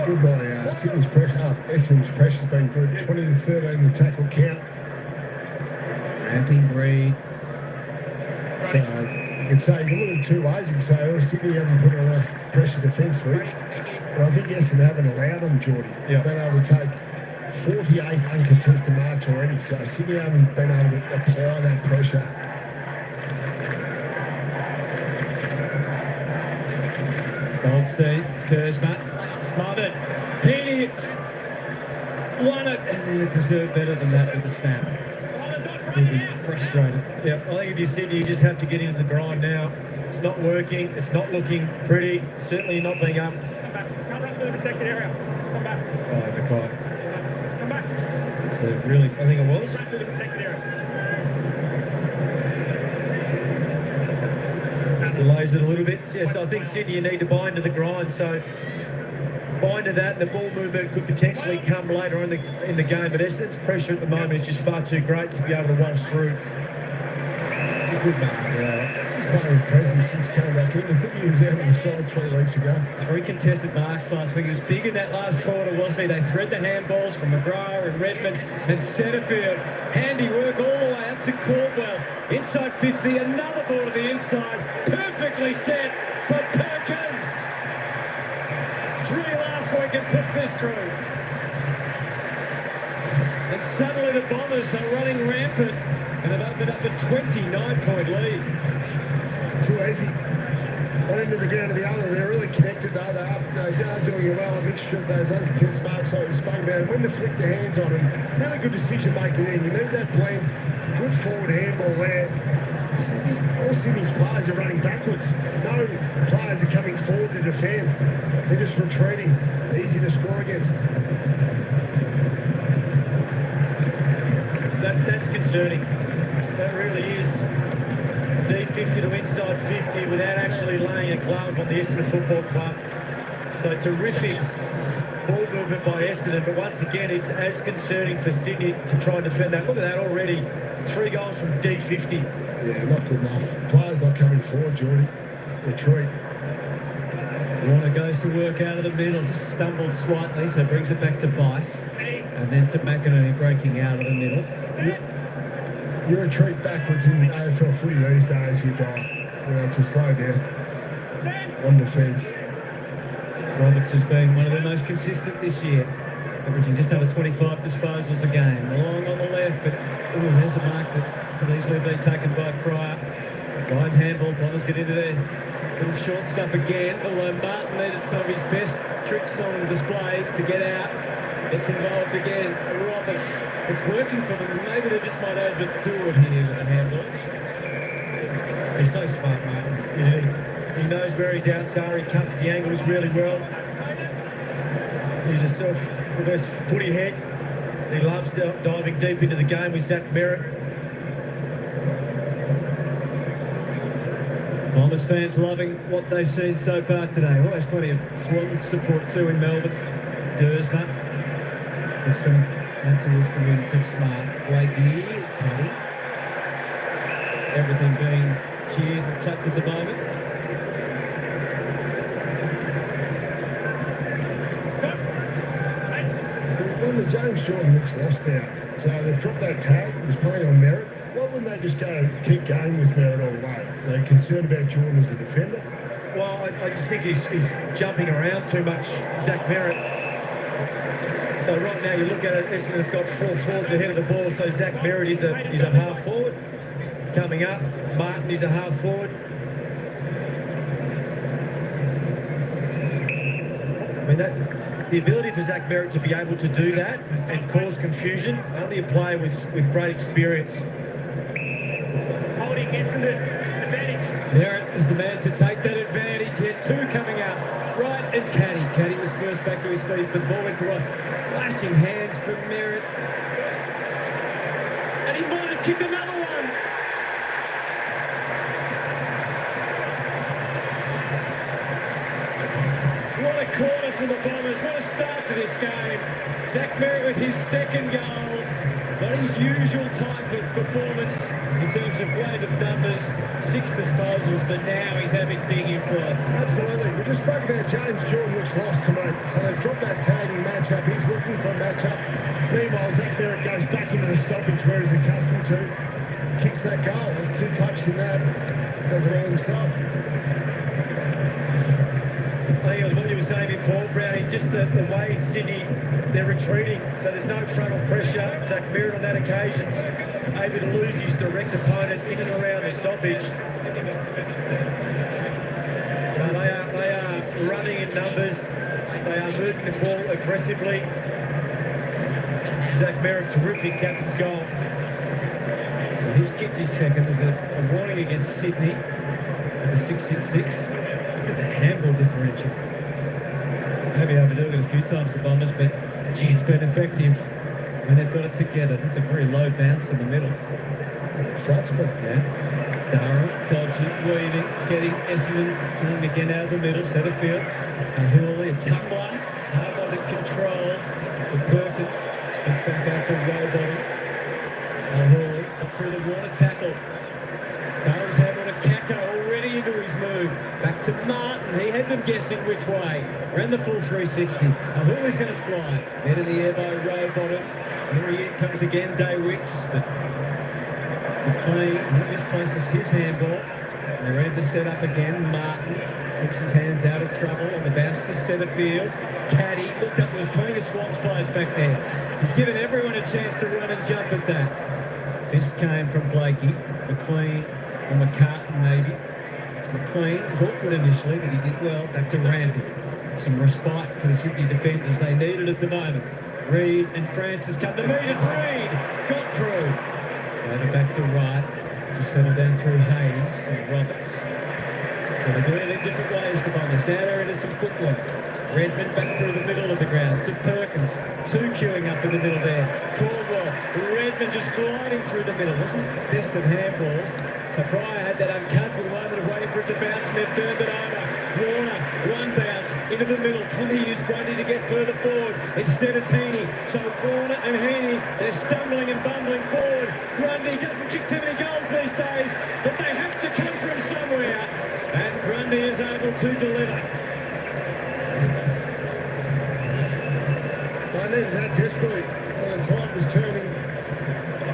Good by Sydney's pressure. Essendon's pressure's been good. 20 to 13 the tackle count. Ramping Reed. So you can say, you can look at it 2 ways. You can say, oh, Sydney haven't put on enough pressure defensively. But I think Essendon haven't allowed them, Geordie. Yeah. Been able to take 48 uncontested marks already, so Sydney haven't been able to apply that pressure. Goldstein, Dersma, smothered. He won it, and then it deserved better than that with the snap. He'll be frustrated. Yeah, I think if you're Sydney, you just have to get into the grind now. It's not working. It's not looking pretty. Certainly not being up. Come back to the protected area. Come back. Oh, Mackay. Come back. So really, I think it was. Come back to the protected area. Just delays it a little bit. Yes, I think Sydney, you need to buy into the grind. So buy into that. The ball movement could potentially come later in the game. But Essendon's pressure at the moment is just far too great to be able to waltz through. It's a good mark. Yeah. He's playing with presence since he came back in. I think he was out on the side 3 weeks ago. 3 contested marks last week. He was big in that last quarter, wasn't he? They thread the handballs from McGrath and Redmond and Setterfield. Handy work all the way up to Caldwell. Inside 50, another ball to the inside. Perfectly set for Perkins. 3 last week and puts this through. And suddenly the Bombers are running rampant and have opened up a 29-point lead. Too easy. One end of the ground to the other. They're really connected though. They are doing it well. A mixture of those uncontested marks like we spoke about. And when to flick the hands on them, really good decision making in. You need that blend. Good forward handball there. Sydney, all Sydney's players are running backwards. No players are coming forward to defend. They're just retreating. Easy to score against. That's concerning. That really is. D50 to inside 50 without actually laying a glove on the Essendon Football Club. So terrific ball movement by Essendon, but once again it's as concerning for Sydney to try and defend that. Look at that already. 3 goals from D50. Yeah, not good enough. Players not coming forward, Geordie. Retreat. Warner goes to work out of the middle, just stumbled slightly, so brings it back to Bice. And then to McInerney breaking out of the middle. You retreat backwards in AFL footy these days, you die. You know, it's a slow death. On defence. Roberts has been one of the most consistent this year, averaging just under 25 disposals a game. Long on the left, but there's a mark that could easily be taken by Pryor. Blind handball, Bombers get into their little short stuff again, although Martin needed some of his best tricks on display to get out. Gets involved again. Roberts, it's working for them. Maybe they just might overdo it here with the handballs. He's so smart, Martin, isn't he? He knows where his outs are. He cuts the angles really well. He's a self-professed footy head. He loves diving deep into the game with Zach Merritt. Bombers fans loving what they've seen so far today. Well, there's plenty of Swans support too in Melbourne. Dersma. Listen, out towards the wing, quick smart. Blakey, Caddy. Everything being cheered and clapped at the moment. When the James Jordan looks lost now, so they've dropped that tag. He was playing on Merritt. Why wouldn't they just keep going with Merritt all the way? They're concerned about Jordan as a defender. Well, I just think he's jumping around too much, Zach Merritt. So right now you look at it, Essendon have got 4 forwards ahead of the ball, so Zach Merritt is a half forward. Coming up, Martin is a half forward. I mean, the ability for Zach Merritt to be able to do that and cause confusion, only a player with great experience. Holding Essendon advantage. Merritt is the man to take that advantage. Here, 2 coming out. Right, and Caddy. Caddy was first back to his feet, but the ball went to one. Flashing hands from Merritt. And he might have kicked another one. What a quarter for the Bombers. What a start to this game. Zach Merritt with his 2nd goal. Not his usual type of performance in terms of weight of numbers, 6 disposals, but now he's having big influence. Absolutely. We just spoke about James Jordan looks lost tonight, so they've dropped that tagging matchup. He's looking for a matchup. Meanwhile, Zach Merritt goes back into the stoppage where he's accustomed to. Kicks that goal. There's 2 touches in that. Does it all himself. I think it was what you were saying before, Brownie. just the way Sydney, they're retreating, so there's no frontal pressure. Zach Merritt on that occasion able to lose his direct opponent in and around the stoppage. They are running in numbers. They are moving the ball aggressively. Zach Merritt, terrific captain's goal. So he's kicked his second. There's a warning against Sydney at the 666. Look at the handball differential. Maybe overdoing it a few times, the Bombers, but gee, it's been effective when they've got it together. That's a very low bounce in the middle. Flat spot. Yeah. Darrell, dodging, weaving, getting Essendon going again out of the middle, centre field. And Hurley, a tumbler, hard under control. For Perkins, spins back out to Rowbottom. Hurley up through the water tackle. Darrell's handled a Kako already into his move. Back to Martin. He had them guessing which way. Ran the full 360. Now Hurley's going to fly. Head in the air by Rowbottom. Here he comes again, Day Wicks, but McLean, he misplaces his handball. They're ready to set up again. Martin keeps his hands out of trouble on the bounce to centre field. Caddy looked up, was plenty of Swans players back there. He's given everyone a chance to run and jump at that. Fist came from Blakey. McLean or McCartan maybe. It's McLean. It was awkward initially, but he did well. Back to Randy. Some respite for the Sydney defenders. They need it at the moment. Reid and Francis come to meet it. Reid got through. Over back to Wright to settle down through Hayes and Roberts. So they're doing it in different ways, the Bombers. Now they're into some footwork. Redmond back through the middle of the ground to Perkins. Two queuing up in the middle there. Caldwell. Redmond just gliding through the middle. Wasn't best of handballs. So Pryor had that uncomfortable moment of waiting for it to bounce and they've turned it over. Warner, one bounce into the middle, trying to use Grundy to get further forward. Instead it's Heaney. So Warner and Heaney, they're stumbling and bumbling forward. Grundy doesn't kick too many goals these days, but they have to come from somewhere. And Grundy is able to deliver. I needed that desperately. The tide was turning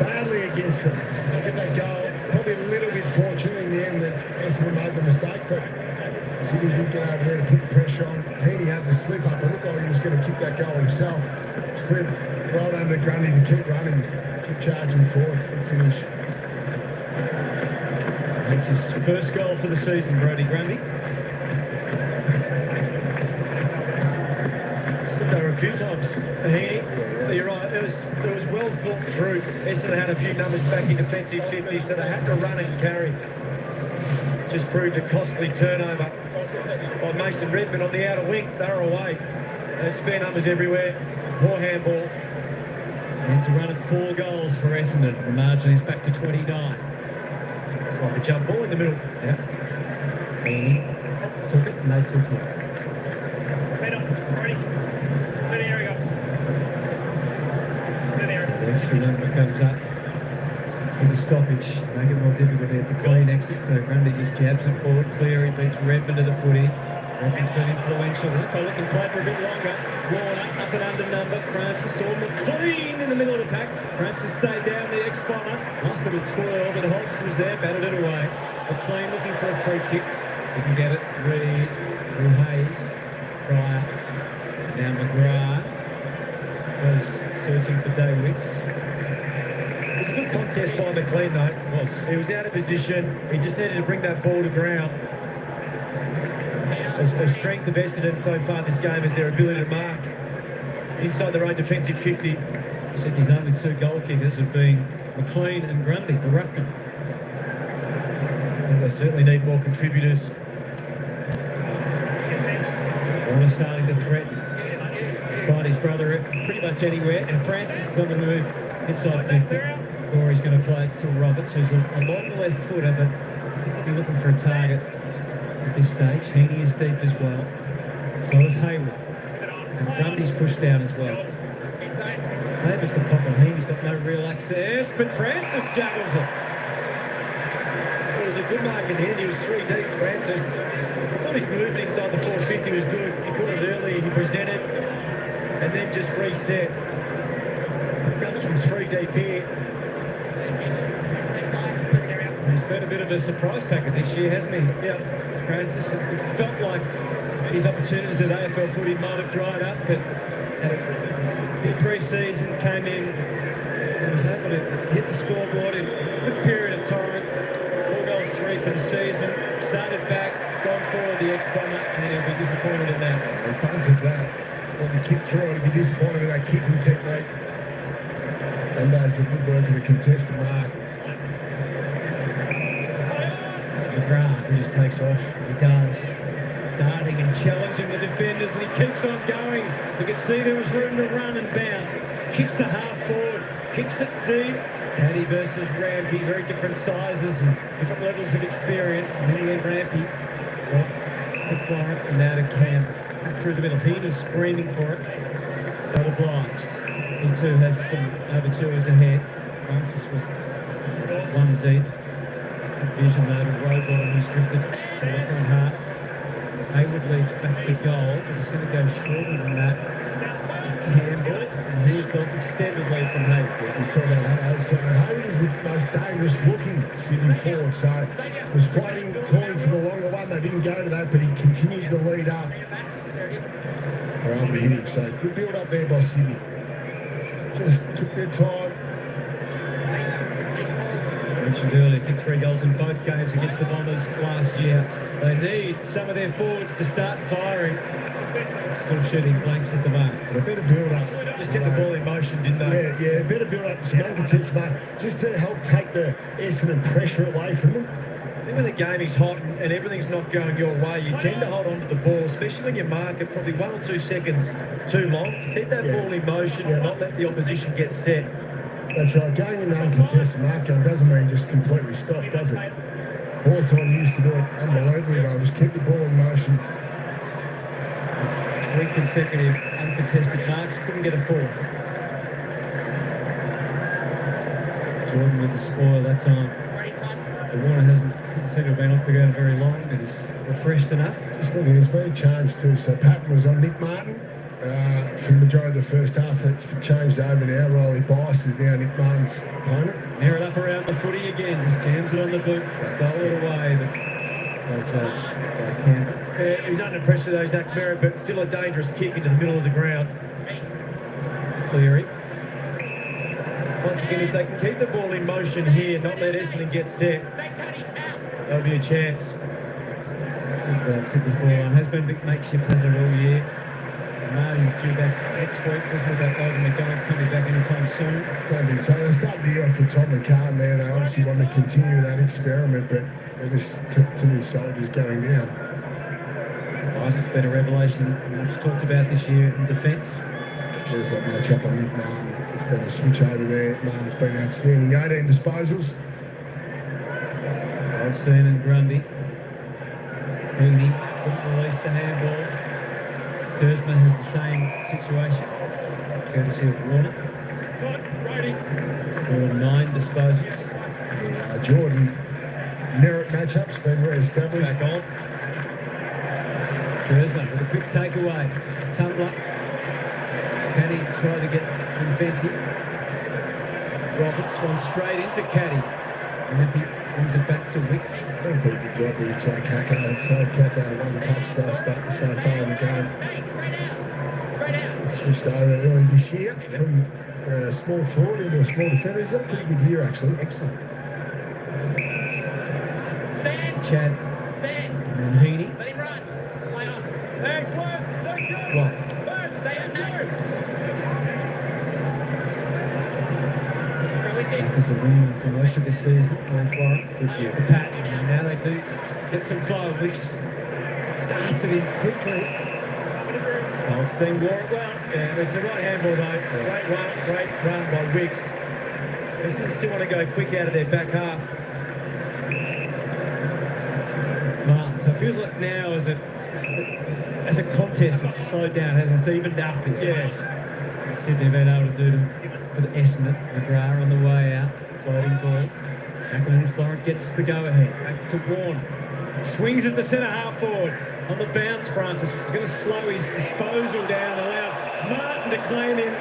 badly against them. They get that goal. Probably a little bit fortunate in the end that Essendon made the mistake, but Sydney did get over there to put the pressure on. Heaney had the slip up. It looked like he was going to kick that goal himself. Slip right under Grundy to keep running, keep charging forward. Good finish. That's his first goal for the season, Brody Grundy. Slipped over a few times. Heaney, you're right. It was well thought through. Essendon had a few numbers back in defensive 50, so they had to run and carry. Just proved a costly turnover by Mason Redmond on the outer wing. They're away. There's spare numbers everywhere. Poor handball. And it's a run of 4 goals for Essendon. The margin is back to 29. It's like a jump ball in the middle. Yeah. Heaney took it and they took it. Head up. Ready? Clear the area. Clear the area. The extra number comes up to the stoppage to make it more difficult here. The clean exit, so Grundy just jabs it forward. Cleary beats Redmond to the footy. Redmond's been influential. They can play for a bit longer. Warner up and under number. Francis or McLean in the middle of the pack. Francis stayed down the ex-bomber. Nice little twirl, but Hobbs was there, batted it away. McLean looking for a free kick. He can get it. Reid through Hayes. Pryor. Now McGrath. Was searching for Day Wicks. It was a good contest by McLean, though. He was out of position. He just needed to bring that ball to ground. The strength of Essendon so far this game is their ability to mark inside their own defensive 50. Sydney's only 2 goal kickers have been McLean and Grundy, the ruckman. And they certainly need more contributors. Warner starting to threaten. Find his brother at pretty much anywhere, and Francis is on the move inside 50. Corey's going to play it to Roberts, who's a long left footer, but he'll be looking for a target at this stage. Heaney is deep as well. So is Hayward. And Grundy's pushed down as well. Davis the pop on Heaney's got no real access, but Francis juggles it. It was a good mark in the end. He was 3 deep, Francis. I thought his movement inside the 450 was good. He caught it early, he presented, and then just reset. Comes from 3 deep here. He's been a bit of a surprise packet this year, hasn't he? Yeah. Francis, it felt like his opportunities at AFL footy might have dried up, but had a big pre-season, came in, and was able to hit the scoreboard in a quick period of time. 4 goals, 3 for the season. Started back, it's gone forward, the ex-Bomber, and he'll be disappointed in that. He bunted that. When the kick through, he'd be disappointed with that kicking technique. And does the good work of the contested mark. McGrath, he just takes off. He does. Darting and challenging the defenders, and he keeps on going. You can see there was room to run and bounce. Kicks to half forward, kicks it deep. Caddy versus Rampy, very different sizes and different levels of experience. And then Rampy to Florent and now to Cam. Back through the middle. Heaney screaming for it. Not obliged. He too has some overtures ahead. Francis was one deep. Vision though to Rowbottom, who's drifted to the front half. Hayward leads back to goal, but he's going to go shorter than that to Campbell. And here's the extended lead from Hayward. He called out Hayward. So Hayward was the most dangerous looking Sydney forward. So was fighting, calling for the longer one. They didn't go to that, but he continued the lead up. They're able to hit him. So good build up there by Sydney. Just took their time. Mentioned earlier, kicked 3 goals in both games against the Bombers last year. They need some of their forwards to start firing. Still shooting blanks at the moment. But a better build up. Just get the ball in motion, didn't they? Yeah, better build up some uncontested mark just to help take the Essendon pressure away from them. I think when the game is hot and everything's not going your way, you tend to hold on to the ball, especially when you mark it probably 1 or 2 seconds too long, to keep that ball in motion and not let the opposition get set. That's right. Going in uncontested mark gun doesn't mean just completely stop, does it? Hawthorn used to do it unbelievably well. Just keep the ball in motion. 3 consecutive uncontested marks, couldn't get a 4th. Jordan with the spoil that time. The Warner hasn't seemed to have been off the ground very long, but he's refreshed enough. Just looking, there's been a change too. So Patton was on Nick Martin for the majority of the first half. That's been changed over now. Riley Bice is now Nick Martin's opponent. Near it up around the footy again, just jams it on the boot, stole it away. But well judged by Campbell. He was under pressure though, Zach Merritt, but still a dangerous kick into the middle of the ground. Cleary. Once again, if they can keep the ball in motion here, not let Essendon get set, there'll be a chance. About Sydney forward has been a big makeshift as a all year. Martin's due back next week. There's no doubt Logan McDonald's coming back anytime soon. Don't think so. They started the year off with Tom McCartan there. They obviously want to continue that experiment, but they just took too many soldiers going down. Bice has been a revelation, much talked about this year in defence. There's that match-up on Nick Martin. There's been a switch over there. Martin's been outstanding. 18 disposals. Olsen and Grundy. Heaney couldn't release the handball. Dersman has the same situation. Courtesy of Warner. There were 9 disposals. The Jordan Merritt match-up's been re-established. Back on. Dersman with a quick takeaway. Tumbler. Caddy tried to get inventive. Roberts runs straight into Caddy. Limpy brings it back to Wicks. Done a pretty good job with inside Kako. So Kako one touch so far in the game. Switched over early this year from small forward into a small defender. He's had a pretty good year actually. Excellent. Chad. And then Heaney. Let him run. Play on. Next one. Drop. Because of winning for most of this season, playing Florent. Good year for Pat. And now they do get some flow. Wicks darts it in quickly. Goldstein wore it well. Yeah, it's a right handball though. Great run by Wicks. They still want to go quick out of their back half. Martin. So it feels like now as a contest, it's slowed down, hasn't it? It's evened up. Yes. Sydney have been able to do them with Essendon. McGrath on the way out. Floating ball. Back in Florent gets the go-ahead. Back to Warner. Swings at the centre half forward. On the bounce, Francis was going to slow his disposal down, allow Martin to claim him.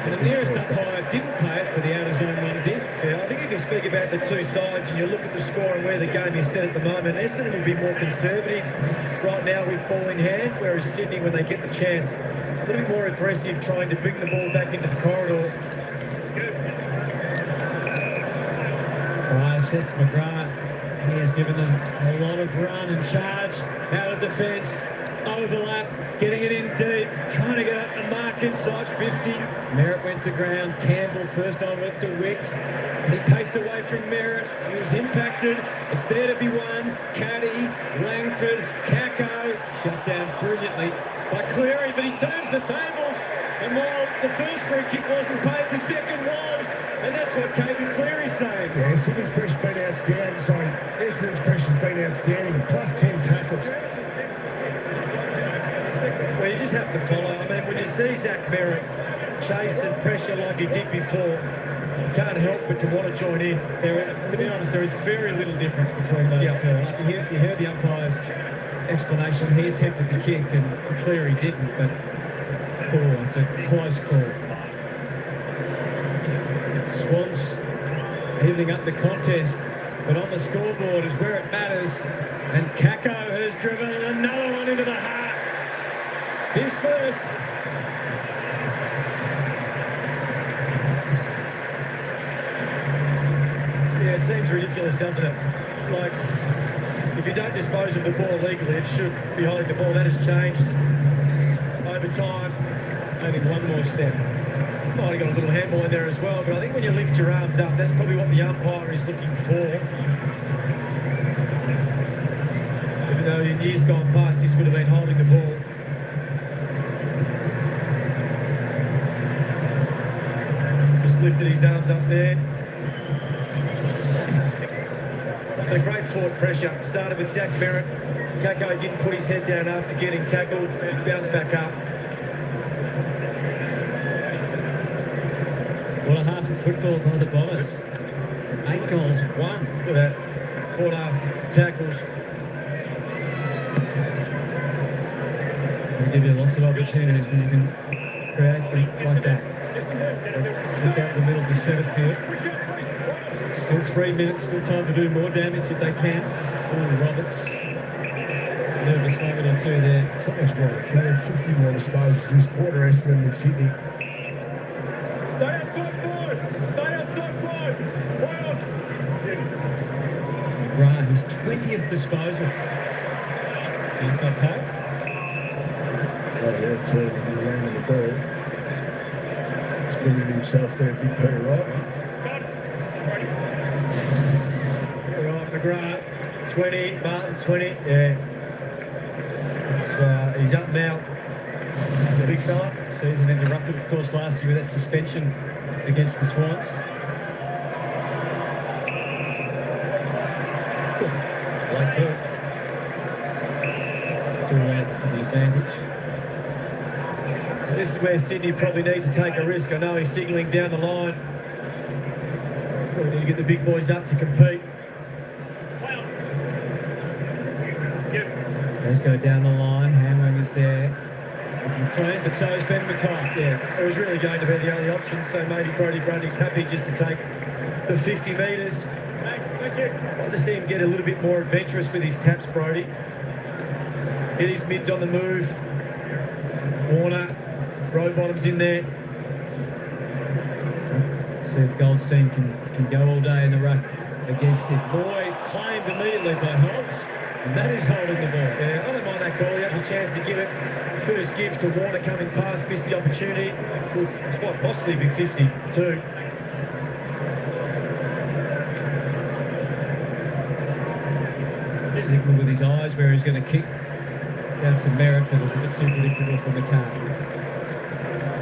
And the nearest umpire didn't pay it, but the outer zone one did. Yeah, I think if you speak about the two sides and you look at the score and where the game is set at the moment, Essendon will be more conservative right now with ball in hand, whereas Sydney, when they get the chance, a little bit more aggressive, trying to bring the ball back into the corridor. Sets McGrath. He has given them a lot of run and charge out of defence. Overlap, getting it in deep, trying to get up the mark inside 50. Merritt went to ground. Campbell first on it to Wicks. And he paced away from Merritt. He was impacted. It's there to be won. Caddy, Langford, Kako. Shut down brilliantly by Cleary, but he turns the tables. And while the first free kick wasn't paid, the second was. And that's what Caden Cleary's saying. Yeah, Sydney's pressure's been outstanding. Sorry, Essendon's pressure's been outstanding. Plus 10 tackles. Well, you just have to follow. I mean, when you see Zach Merritt chase and pressure like he did before, you can't help but to want to join in. To be honest, there is very little difference between those two. Like you heard the umpire's explanation. He attempted the kick and Cleary didn't, but it's a close call. Swans evening up the contest, but on the scoreboard is where it matters. And Kako has driven another one into the heart. His first. Yeah, it seems ridiculous, doesn't it? Like, if you don't dispose of the ball legally, it should be holding the ball. That has changed over time. Maybe one more step. Might have got a little handball in there as well, but I think when you lift your arms up, that's probably what the umpire is looking for. Even though in years gone past, this would have been holding the ball. Just lifted his arms up there. A great forward pressure. Started with Zach Merritt. Kako didn't put his head down after getting tackled. Bounced back up. What a half of football by the Bombers. 8 goals, 1. Look at that. 4.5 tackles. They give you lots of opportunities when you can create them like that. Look out the middle to centre field. Still 3 minutes, still time to do more damage if they can. Oh, Roberts. Nervous moment or two there. So much more. 50 more disposals this quarter, Essendon than Sydney. Stay outside forward. Stay outside forward. Wild. Right, his 20th disposal. He's got Pat. Oh, yeah, too, when he landed the ball. Spinning himself there, Big Peter, right? Right, McGrath, 20, Martin, 20, yeah. So he's up now. The big fella. Season interrupted, of course, last year with that suspension against the Swans. Like him. Too late for the advantage. So this is where Sydney probably need to take a risk. I know he's signalling down the line. We need to get the big boys up to compete. Let's go down the line. Hammering is there. Clean, but so is Ben McKay. Yeah, it was really going to be the only option, so maybe Brodie Grundy's happy just to take the 50 metres. Thank you. I'd like to see him get a little bit more adventurous with his taps, Brodie. Get his mids on the move. Warner, Rowbottom's in there. See if Goldstein can go all day in the ruck against it. Boyd claimed immediately by Hobbs, and that is holding the ball. Yeah, I don't mind that call. You have a chance to give it. First give to Warner coming past, missed the opportunity. Could quite possibly be 50 too. Signal with his eyes where he's going to kick out to Merritt, but it was a bit too predictable from the car.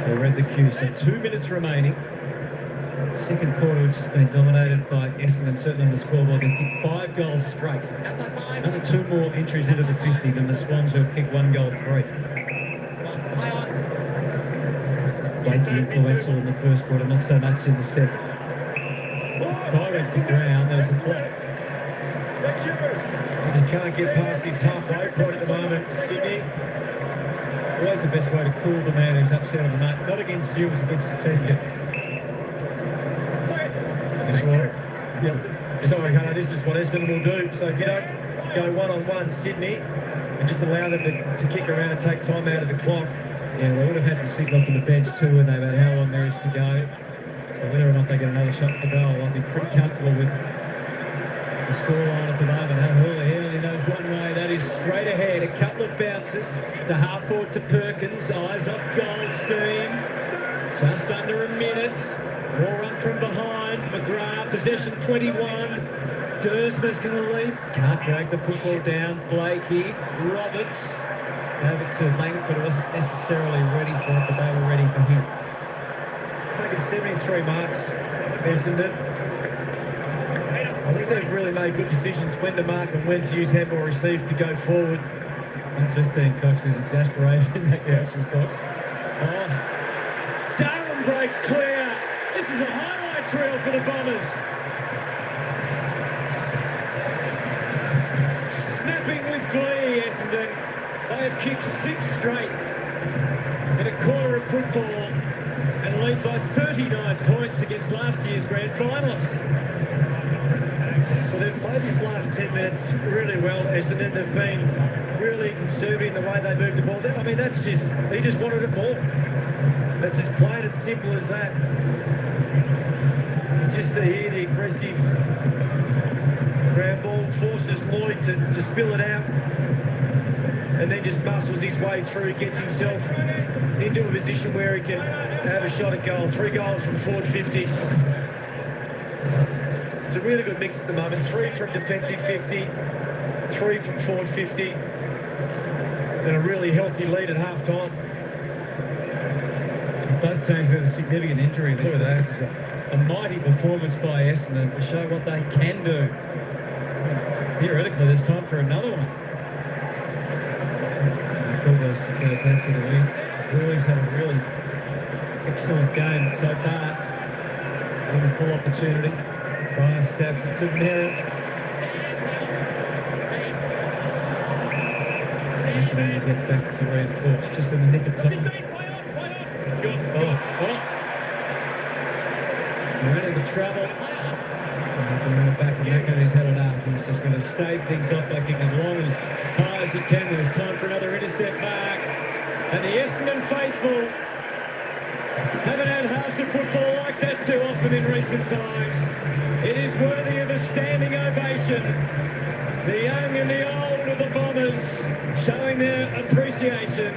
They read the cue, so 2 minutes remaining. Second quarter, which has been dominated by Essendon, certainly on the scoreboard. They've kicked 5 goals straight. Another 2 more entries into the 50 than the Swans, who have kicked 1 goal 3. Blakey influential in the first quarter, not so much in the second. Kye went to ground, there was a block. He just can't get past his halfway point at the moment. Sydney. Always the best way to cool the man who's upset on the mat. Not against you, it's against the team. This one. Yep. Sorry, Hunter, this is what Essendon will do. So if you don't go one-on-one, Sydney, and just allow them to kick around and take time out of the clock. Yeah, they would have had to signal from the bench too when they've had how long there is to go. So whether or not they get another shot for goal, I'll be pretty comfortable with the scoreline at the moment. He only knows one way, that is straight ahead. A couple of bounces to half forward to Perkins, eyes off Goldstein. Just under a minute. More run from behind. McGrath, possession 21. Dersma's going to lead. Can't drag the football down. Blakey, Roberts. Over to Langford, wasn't necessarily ready for it, but they were ready for him. Taking 73 marks, Essendon. I think they've really made good decisions when to mark and when to use handball receive to go forward. Not just Dean Cox's exasperation in that coach's box. Oh, Darren breaks clear. This is a highlight reel for the Bombers. Snapping with glee, Essendon. They have kicked 6 straight in a quarter of football and lead by 39 points against last year's grand finalists. Well, they've played this last 10 minutes really well, Essendon. They've been really conservative in the way they move the ball. I mean, that's just, he just wanted it more. It's as plain and simple as that. You just see here the aggressive ground ball forces Lloyd to spill it out. And then just muscles his way through, gets himself into a position where he can have a shot at goal. 3 goals from forward 50. It's a really good mix at the moment. 3 from defensive 50, 3 from forward 50, and a really healthy lead at half time. Both teams with a significant injury. This Look at that. is a mighty performance by Essendon to show what they can do. Theoretically, there's time for another one. Pull those out to the wing. Boys have a really excellent game so far. With a full opportunity. Pryor stabs it to Merritt. McInerney gets back to reinforce just in the nick of time. Ready to travel. And the back of McInerney's had enough. He's just going to stave things up by kicking as long as high as he can. There's time for another intercept mark. And the Essendon faithful haven't had halves of football like that too often in recent times. It is worthy of a standing ovation. The young and the old of the Bombers showing their appreciation.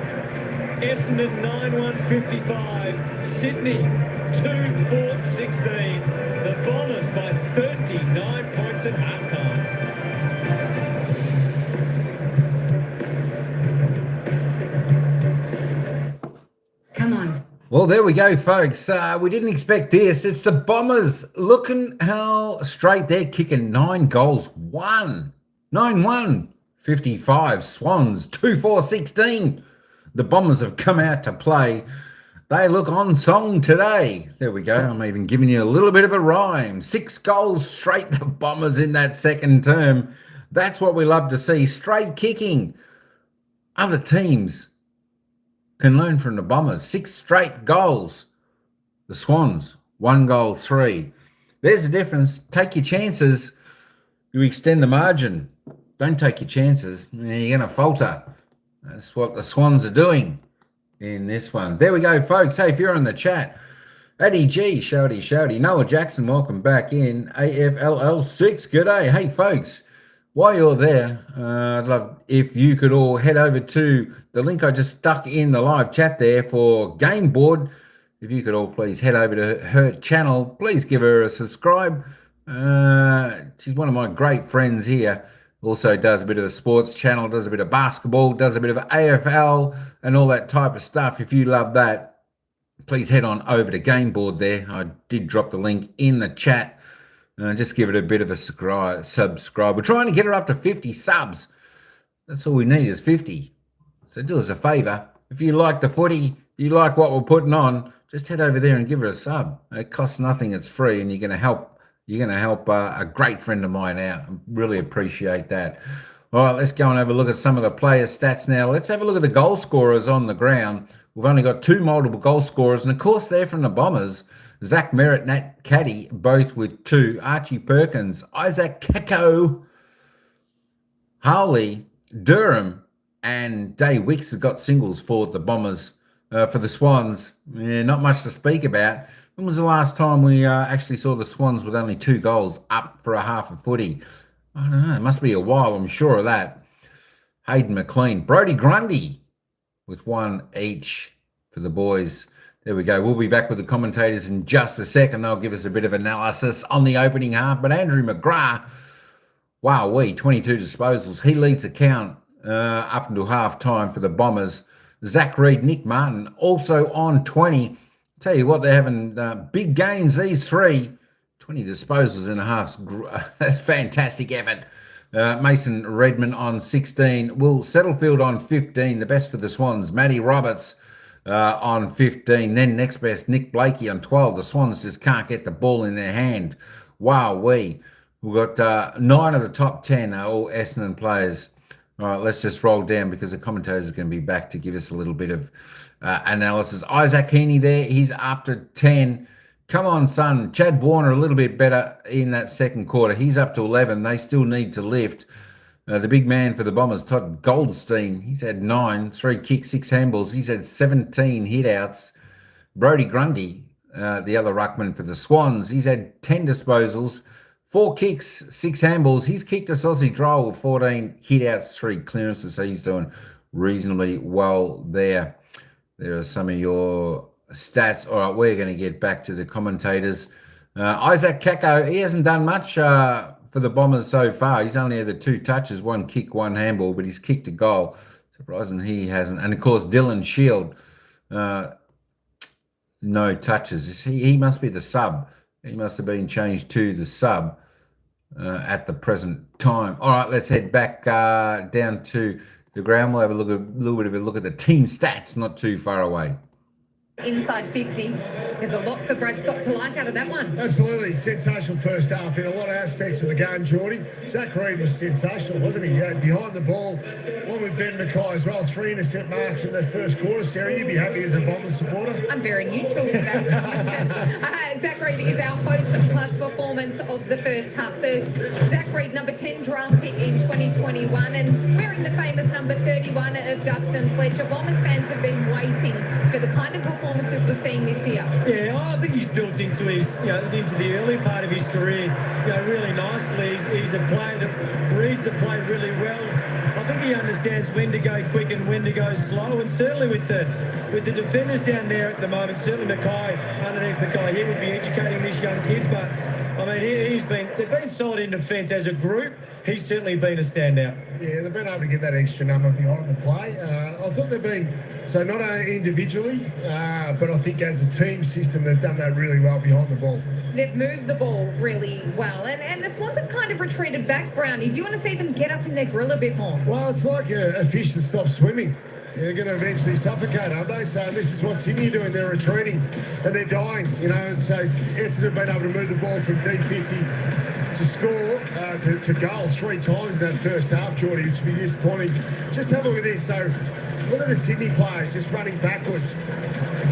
Essendon 9-1-55. Sydney 2-4-16. The Bombers by 39 points at halftime. Come on. Well, there we go, folks. We didn't expect this. It's the Bombers. Looking how straight they're kicking. 9 goals. 9-1-55. Swans 2-4-16. The Bombers have come out to play. They look on song today. There we go. I'm even giving you a little bit of a rhyme. 6 goals straight, the Bombers in that second term. That's what we love to see. Straight kicking. Other teams can learn from the Bombers. 6 straight goals. The Swans, 1 goal, 3. There's the difference. Take your chances. You extend the margin. Don't take your chances. You're going to falter. That's what the Swans are doing in this one. There we go, folks. Hey, if you're in the chat, Eddie G, shouty. Noah Jackson, welcome back in. AFLL6, g'day. Hey, folks, while you're there, I'd love if you could all head over to the link I just stuck in the live chat there for Game Board. If you could all please head over to her channel. Please give her a subscribe. She's one of my great friends here. Also does a bit of a sports channel, does a bit of basketball, does a bit of AFL and all that type of stuff. If you love that, please head on over to Game Board there. I did drop the link in the chat. Just give it a bit of a subscribe. We're trying to get her up to 50 subs. That's all we need is 50. So do us a favour. If you like the footy, if you like what we're putting on, just head over there and give her a sub. It costs nothing. It's free, and you're going to help. You're going to help a great friend of mine out. I really appreciate that. All right, let's go and have a look at some of the players' stats now. Let's have a look at the goal scorers on the ground. We've only got 2 multiple goal scorers, and of course they're from the Bombers. Zach Merritt, Nat Caddy, both with 2. Archie Perkins, Isaac Keko, Harley, Durham, and Day Wicks has got singles for the Bombers. For the Swans, not much to speak about. When was the last time we actually saw the Swans with only 2 goals up for a half a footy? I don't know. It must be a while, I'm sure of that. Hayden McLean, Brody Grundy with 1 each for the boys. There we go. We'll be back with the commentators in just a second. They'll give us a bit of analysis on the opening half. But Andrew McGrath, wow, 22 disposals. He leads the count up until half time for the Bombers. Zach Reed, Nick Martin also on 20. Tell you what, they're having big games, these 3. 20 disposals in a half. That's fantastic effort. Mason Redmond on 16. Will Settlefield on 15. The best for the Swans. Matty Roberts on 15. Then next best, Nick Blakey on 12. The Swans just can't get the ball in their hand. We've got 9 of the top 10 are all Essendon players. All right, let's just roll down because the commentators are going to be back to give us a little bit of analysis. Isaac Heaney there, he's up to 10. Come on, son. Chad Warner a little bit better in that second quarter. He's up to 11. They still need to lift. The big man for the Bombers, Todd Goldstein, he's had 9, 3 kicks, 6 handballs. He's had 17 hit-outs. Brody Grundy, the other ruckman for the Swans, he's had 10 disposals. 4 kicks, 6 handballs. He's kicked a sausage roll with 14 hit-outs, 3 clearances, so he's doing reasonably well there. There are some of your stats. All right, we're going to get back to the commentators. Isaac Kako, he hasn't done much for the Bombers so far. He's only had the 2 touches, 1 kick, 1 handball, but he's kicked a goal. Surprising he hasn't. And, of course, Dylan Shield, no touches. He must be the sub. He must have been changed to the sub at the present time. All right, let's head back down to the ground. We'll have a little bit of a look at the team stats not too far away. Inside 50. There's a lot for Brad Scott to like out of that one. Absolutely. Sensational first half in a lot of aspects of the game, Geordie. Zach Reed was sensational, wasn't he? Behind the ball, one with Ben Mackay as well. 3 intercept marks in that first quarter. Sarah, you'd be happy as a Bombers supporter? I'm very neutral with that. Zach Reed is our host plus performance of the first half. So Zach Reed, number 10 draft pick in 2021 and wearing the famous number 31 of Dustin Fletcher. Bombers fans have been waiting for the kind of performances we're seeing this year. Yeah, I think he's built into his, into the early part of his career, really nicely. He's a player that reads the play really well. I think he understands when to go quick and when to go slow, and certainly with the defenders down there at the moment, certainly Mackay, underneath Mackay, he would be educating this young kid, but I mean, they've been solid in defence as a group. He's certainly been a standout. Yeah, they've been able to get that extra number behind the play. I thought they've been, so not only individually, but I think as a team system, they've done that really well behind the ball. They've moved the ball really well. And the Swans have kind of retreated back, Brownie. Do you want to see them get up in their grill a bit more? Well, it's like a fish that stops swimming. They're going to eventually suffocate, aren't they? So this is what Sydney are doing. They're retreating and they're dying, And so Essendon have been able to move the ball from deep 50 to score to goal 3 times in that first half, Geordie, which would be disappointing. Just have a look at this. So look at the Sydney players just running backwards.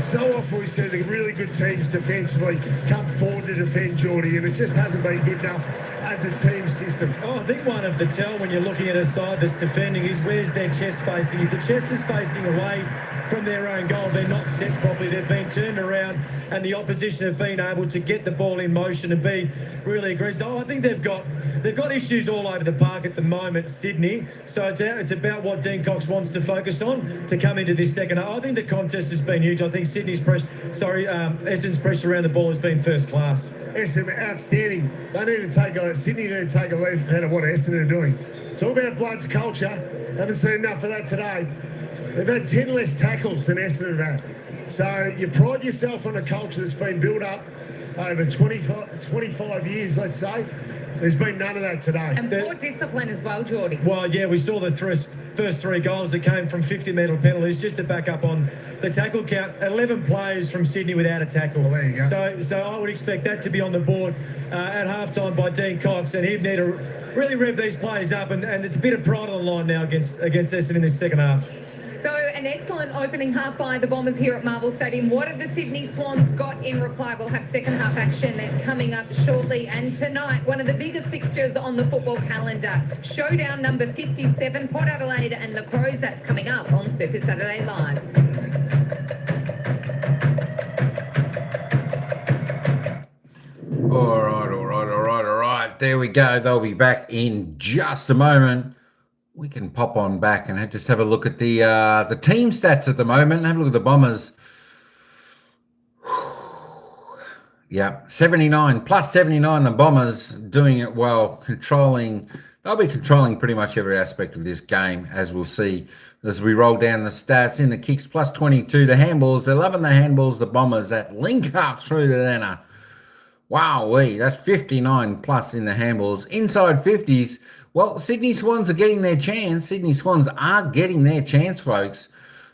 So often we see the really good teams defensively come forward to defend, Geordie, and it just hasn't been good enough as a team system. I think one of the tell when you're looking at a side that's defending is where's their chest facing. If the chest is facing away from their own goal, they're not set properly. They've been turned around and the opposition have been able to get the ball in motion and be really aggressive. I think they've got issues all over the park at the moment, Sydney. So it's about what Dean Cox wants to focus on to come into this second half. I think the contest has been huge. I think Essendon's pressure around the ball has been first class. Essendon, outstanding. Sydney need to take a leaf out of what Essendon are doing. Talk about Bloods culture. Haven't seen enough of that today. They've had 10 less tackles than Essendon have had. So you pride yourself on a culture that's been built up over 25 years, let's say. There's been none of that today. And poor discipline as well, Geordie. Well, yeah, we saw the first 3 goals that came from 50-metre penalties. Just to back up on the tackle count, 11 players from Sydney without a tackle. Well, there you go. So I would expect that to be on the board at halftime by Dean Cox, and he'd need to really rev these players up, and it's a bit of pride on the line now against Essendon in this second half. So an excellent opening half by the Bombers here at Marvel Stadium. What have the Sydney Swans got in reply? We'll have second half action coming up shortly. And tonight, one of the biggest fixtures on the football calendar, showdown number 57, Port Adelaide and the Crows. That's coming up on Super Saturday Live. All right. There we go. They'll be back in just a moment. We can pop on back and just have a look at the team stats at the moment. Have a look at the Bombers. Yeah, 79 plus 79. The Bombers doing it well, controlling. They'll be controlling pretty much every aspect of this game, as we'll see as we roll down the stats. In the kicks, plus 22. The handballs, they're loving the handballs. The Bombers that link up through the center. Wowee, that's 59 plus in the handballs. Inside 50s. Well, Sydney Swans are getting their chance. Sydney Swans are getting their chance, folks.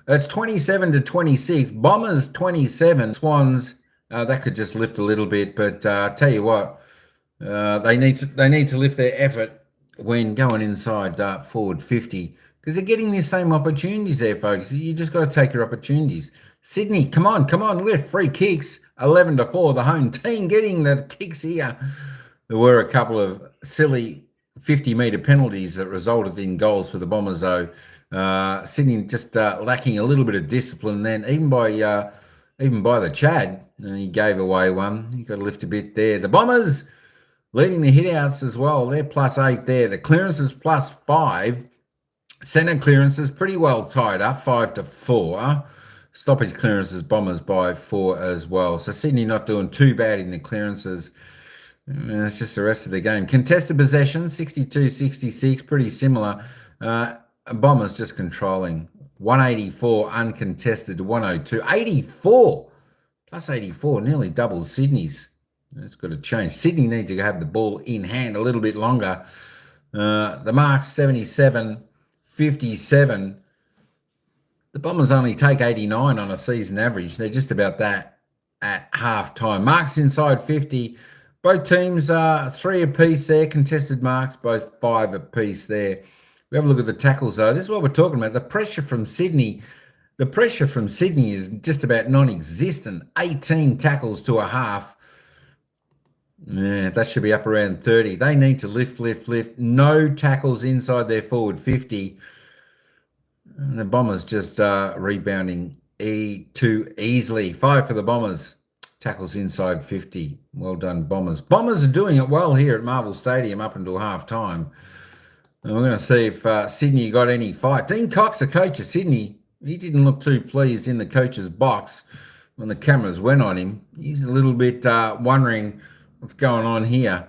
It's 27-26. Bombers 27. Swans, that could just lift a little bit, but tell you what, they need to lift their effort when going inside forward 50, because they're getting the same opportunities there, folks. You just got to take your opportunities. Sydney, come on, lift. Free kicks, 11-4. The home team getting the kicks here. There were a couple of silly 50-metre penalties that resulted in goals for the Bombers, though. Sydney just lacking a little bit of discipline. Then even by the Chad, he gave away one. You got to lift a bit there. The Bombers leading the hit-outs as well. They're +8 there. The clearances +5. Centre clearances pretty well tied up, 5-4. Stoppage clearances, Bombers by 4 as well. So Sydney not doing too bad in the clearances. It's just the rest of the game. Contested possession, 62-66, pretty similar. Bombers just controlling. 184 uncontested to 102. 84 plus 84, nearly double Sydney's. That's got to change. Sydney need to have the ball in hand a little bit longer. The marks 77, 57. The Bombers only take 89 on a season average. They're just about that at half time. Marks inside 50. Both teams are 3 apiece there. Contested marks, both 5 apiece there. We have a look at the tackles, though. This is what we're talking about. The pressure from Sydney. The pressure from Sydney is just about non-existent. 18 tackles to a half. Yeah, that should be up around 30. They need to lift. No tackles inside their forward 50. And the Bombers just rebounding too easily. 5 for the Bombers. Tackles inside 50. Well done, Bombers. Bombers are doing it well here at Marvel Stadium up until half time. And we're going to see if Sydney got any fight. Dean Cox, the coach of Sydney, he didn't look too pleased in the coach's box when the cameras went on him. He's a little bit wondering what's going on here.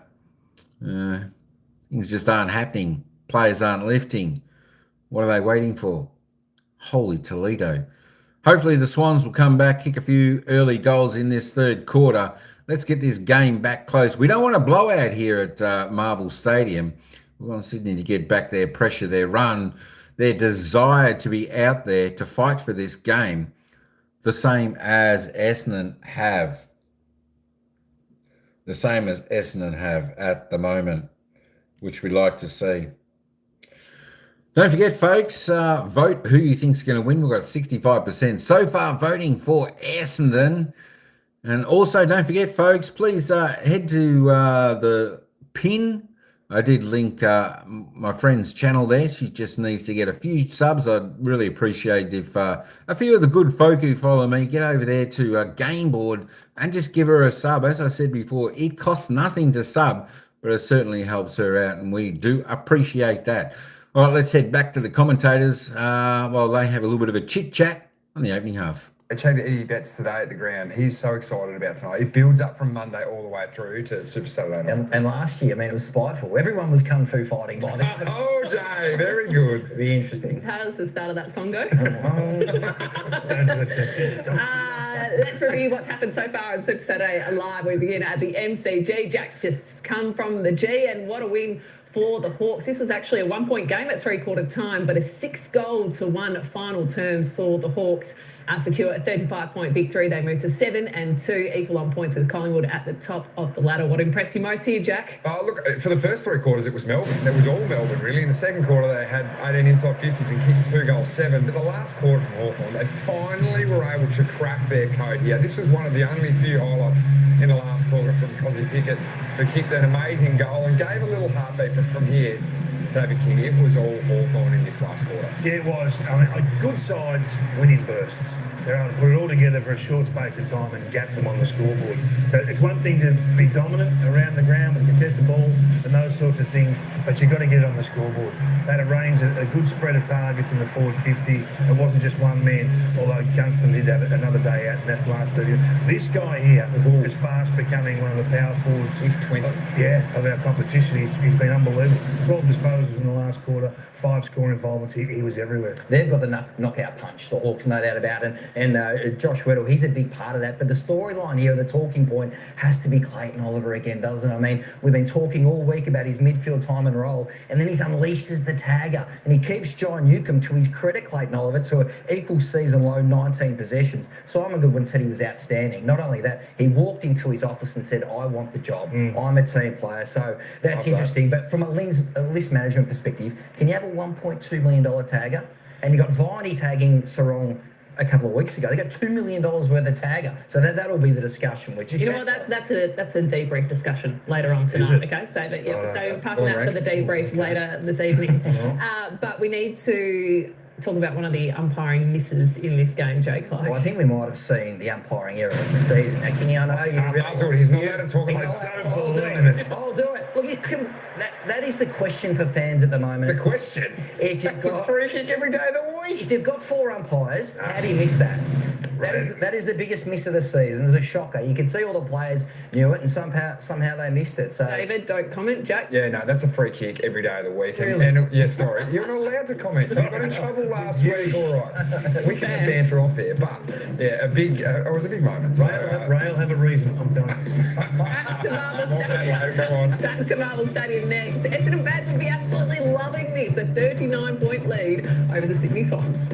Things just aren't happening. Players aren't lifting. What are they waiting for? Holy Toledo. Hopefully the Swans will come back, kick a few early goals in this third quarter. Let's get this game back close. We don't want a blowout here at Marvel Stadium. We want Sydney to get back their pressure, their run, their desire to be out there to fight for this game, the same as Essendon have. The same as Essendon have at the moment, which we like to see. Don't forget, folks, vote who you think is going to win. We've got 65% so far voting for Essendon. And also, don't forget, folks, please head to the pin. I did link my friend's channel there. She just needs to get a few subs. I'd really appreciate if a few of the good folk who follow me get over there to Game Board and just give her a sub. As I said before, it costs nothing to sub, but it certainly helps her out, and we do appreciate that. All right, let's head back to the commentators while they have a little bit of a chit-chat on the opening half. I chatted to Eddie Betts today at the ground. He's so excited about tonight. It builds up from Monday all the way through to Super Saturday night. And last year, I mean, it was spiteful. Everyone was kung fu fighting by the Oh, Jay, very good. It'd be interesting. How does the start of that song go? Don't do it, Tessie. Let's review what's happened so far on Super Saturday Live. We begin at the MCG. Jack's just come from the G, and what a win for the Hawks. This was actually a 1-point game at three-quarter time, but a 6-goal-to-1 final term saw the Hawks secure a 35-point victory. They moved to 7 and 2, equal on points with Collingwood at the top of the ladder. What impressed you most here, Jack? Oh, look, for the first three quarters, it was Melbourne. It was all Melbourne, really. In the second quarter, they had 18 inside 50s and kicked 2 goals, 7. But the last quarter from Hawthorn, they finally were able to crack their code here. This was one of the only few highlights in the last quarter from Cozzy Pickett, who kicked an amazing goal and gave a little heartbeat. But from here, David King, it was all Hawthorn in this last quarter. Yeah, it was. I mean, good sides win in bursts. They're able to put it all together for a short space of time and gap them on the scoreboard. So it's one thing to be dominant around the ground with contested ball and those sorts of things, but you've got to get it on the scoreboard. That arranged a good spread of targets in the forward 50. It wasn't just one man, although Gunston did have another day out in that last 30. This guy here is fast becoming one of the power forwards. He's 20. Of our competition. He's been unbelievable. 12 disposals in the last quarter, 5 scoring involvements. He was everywhere. They've got the knockout punch, the Hawks, no doubt about it. And Josh Weddle, he's a big part of that. But the storyline here, the talking point, has to be Clayton Oliver again, doesn't it? I mean, we've been talking all week about his midfield time and role, and then he's unleashed as the tagger. And he keeps John Newcomb, to his credit, Clayton Oliver, to an equal season low 19 possessions. Simon Goodwin said he was outstanding. Not only that, he walked into his office and said, I want the job. I'm a team player. So that's interesting. But from a list management perspective, can you have a $1.2 million tagger? And you got Viney tagging Sarong a couple of weeks ago. They got $2 million worth of tagger. So that'll be the discussion. Which You know what? That's a debrief discussion later on tonight. Okay, save it. Yeah. So parking that for the debrief later this evening. But we need to talk about one of the umpiring misses in this game, Joe Clark. Well, I think we might have seen the umpiring error of the season. Now, Kenny, I know He's not allowed to talk about it. I'll do it. Look, that is the question for fans at the moment. The question? That's a free kick every day of the week. If you've got 4 umpires, how do you miss that? That is the biggest miss of the season. It's a shocker. You can see all the players knew it, and somehow they missed it. So David, don't comment. Jack? Yeah, no, that's a free kick every day of the week. Really? Yeah, sorry. You're not allowed to comment. So you got in trouble last week, all right. We can have banter off there, but yeah, it was a big moment. Rail have a reason, I'm telling you. Back to Marvel Stadium. Back to Marvel Stadium next. Essendon fans will be absolutely loving this. A 39-point lead over the Sydney Swans.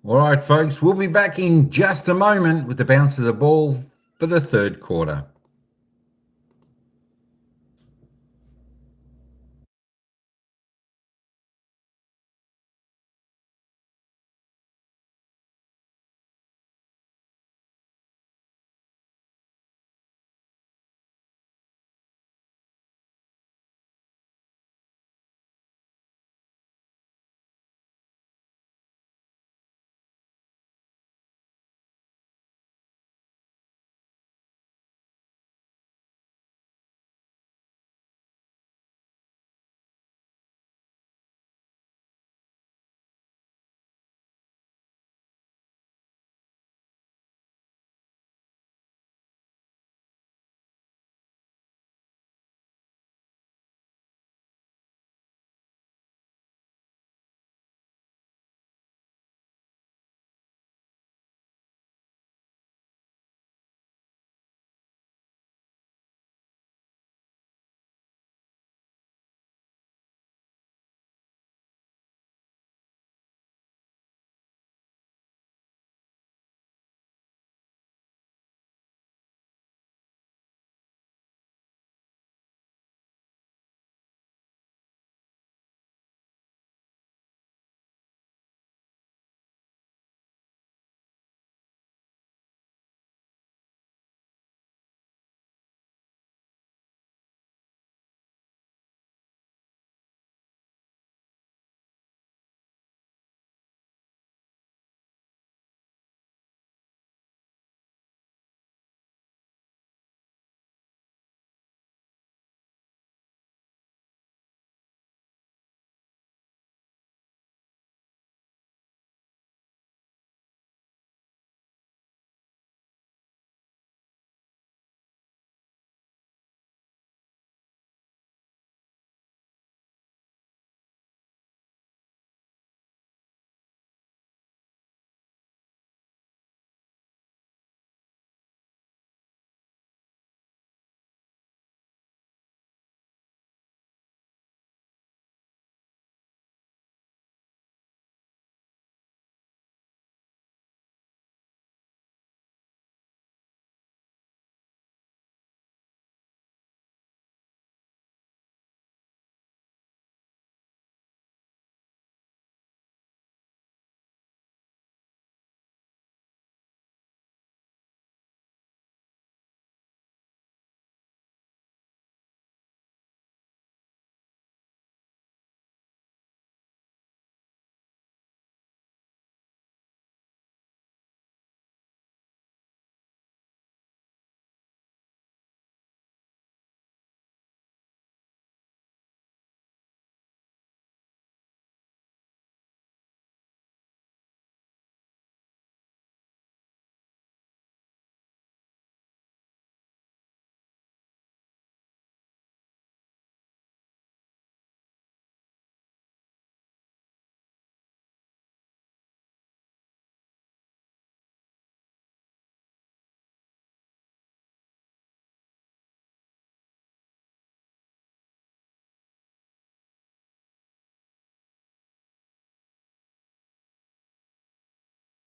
All right, folks, we'll be back in just a moment with the bounce of the ball for the third quarter.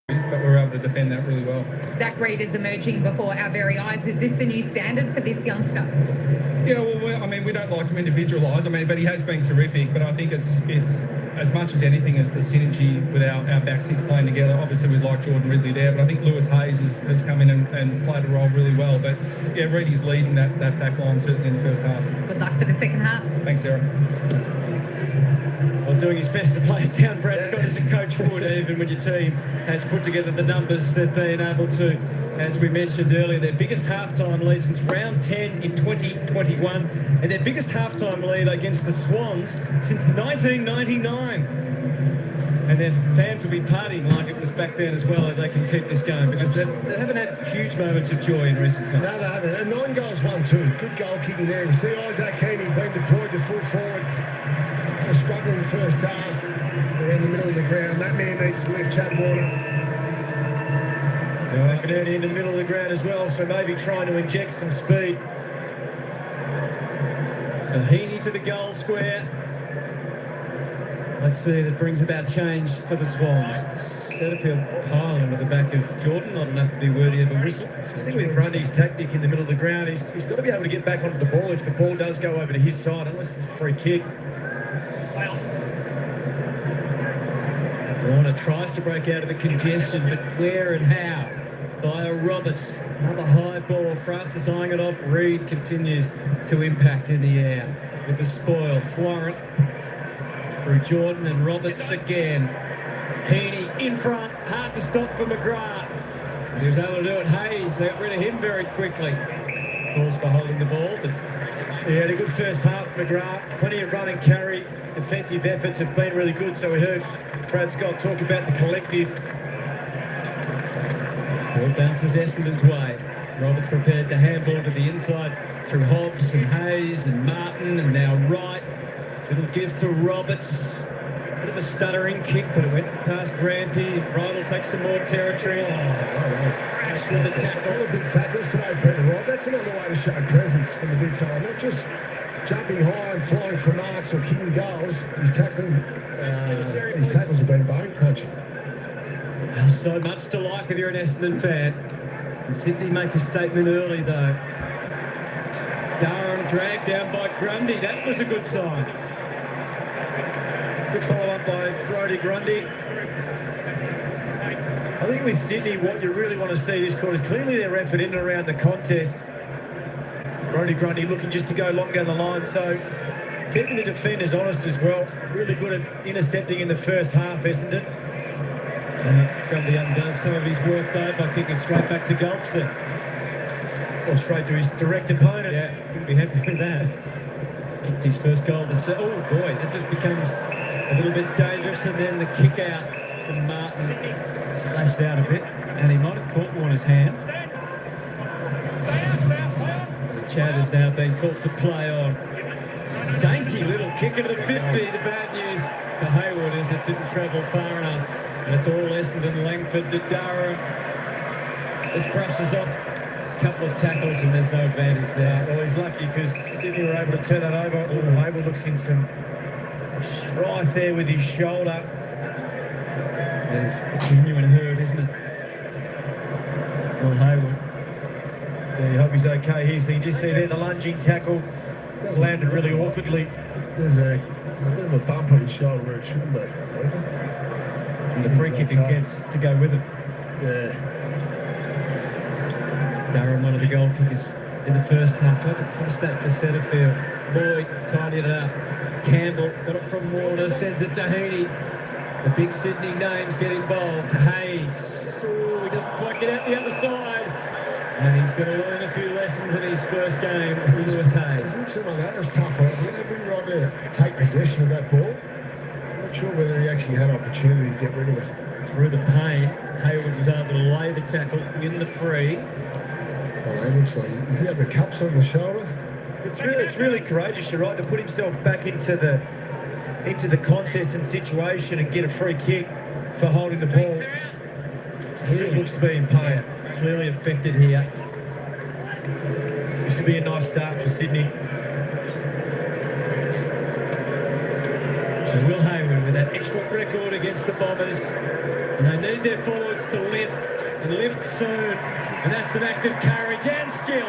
but we were able to defend that really well. Zach Reid is emerging before our very eyes. Is this the new standard for this youngster? Yeah, well, I mean, we don't like to individualise. I mean, but he has been terrific. But I think it's as much as anything as the synergy with our back six playing together. Obviously, we'd like Jordan Ridley there, but I think Lewis Hayes has come in and played a role really well. But yeah, Reedy's leading that back line certainly in the first half. Good luck for the second half. Thanks, Sarah. Well, doing his best to play it down, Brad Scott, as a coach would, even when your team has put together the numbers they've been able to. As we mentioned earlier, their biggest halftime lead since round 10 in 2021, and their biggest halftime lead against the Swans since 1999. And their fans will be partying like it was back then as well if they can keep this going, because they haven't had huge moments of joy in recent times. No, they haven't. And 9 goals, 1-2. Good goal kicking there. You see Isaac Heaney being deployed to full forward. A struggling first half around the middle of the ground. That man needs to lift Chad Warner. McInerney in the middle of the ground as well, so maybe trying to inject some speed. So Heaney to the goal square. Let's see if it brings about change for the Swans. Setterfield piling at the back of Jordan, not enough to be worthy of a whistle. It's the thing with Grundy's tactic in the middle of the ground. He's got to be able to get back onto the ball if the ball does go over to his side, unless it's a free kick. Warner tries to break out of the congestion, but where and how? Via Roberts. Another high ball. Francis eyeing it off. Reid continues to impact in the air with the spoil. Florent through Jordan and Roberts again. Heaney in front. Hard to stop for McGrath. He was able to do it. Hayes, they got rid of him very quickly. Calls for holding the ball, but He had a good first half, McGrath. Plenty of run and carry. Defensive efforts have been really good, so we heard Brad Scott talk about the collective. Ball bounces Essendon's way. Roberts prepared to handball to the inside through Hobbs and Hayes and Martin, and now Wright. Little give to Roberts. Bit of a stuttering kick, but it went past Rampy. Wright will take some more territory. Crash with the tackle. All the big tackles today, Peter Wright. That's another way to show presence from the big fella. Not just jumping high and flying for marks or kicking goals. His tackles have been bone crunching. So much to like if you're an Essendon fan. Can Sydney make a statement early though? Durham dragged down by Grundy. That was a good sign. Good follow-up by Brodie Grundy. I think with Sydney, what you really want to see this quarter is clearly their effort in and around the contest. Brodie Grundy looking just to go long down the line, so keeping the defenders honest as well. Really good at intercepting in the first half, Essendon. Grundy undoes some of his work though by kicking straight back to Goldston. Or straight to his direct opponent. Yeah, he'll be happy with that. Kicked his first goal. Oh boy, that just becomes a little bit dangerous, and then the kick out from Martin slashed out a bit, and he might have caught Warner's hand. The Chad has now been caught to play on. Dainty little kick into the 50. The bad news for Hayward is it didn't travel far enough, and it's all Essendon. Langford to Durham. This brushes off a couple of tackles, and there's no advantage there. Well, he's lucky because Sydney were able to turn that over. Oh, Hayward looks in some strife there with his shoulder. There's a genuine hurt, isn't it? Well, Hayward. Yeah, you hope he's okay here. So you just see there the lunging tackle landed really awkwardly. There's a bit of a bump on his shoulder where it shouldn't be. And the free kick gets to go with it. Yeah. Durham, one of the goal kickers in the first half. Tried to press that for Setterfield. Boyd tidied it up. Campbell got it from Warner, sends it to Heaney. The big Sydney names get involved. Hayes. Oh, he doesn't quite get out the other side. And he's going to learn a few lessons in his first game, Lewis Hayes. That was tough. He had every right to take possession of that ball. I'm not sure whether he actually had opportunity to get rid of it. Through the paint, Hayward was able to lay the tackle, win the free. Oh, it looks like he's had the cups on the shoulder. It's really courageous, you're right, to put himself back into the contest and situation and get a free kick for holding the ball. Still looks to be in pain. Clearly affected here. This will be a nice start for Sydney. So Will Hayward with that excellent record against the Bombers. And they need their forwards to lift, and lift soon. And that's an act of courage and skill.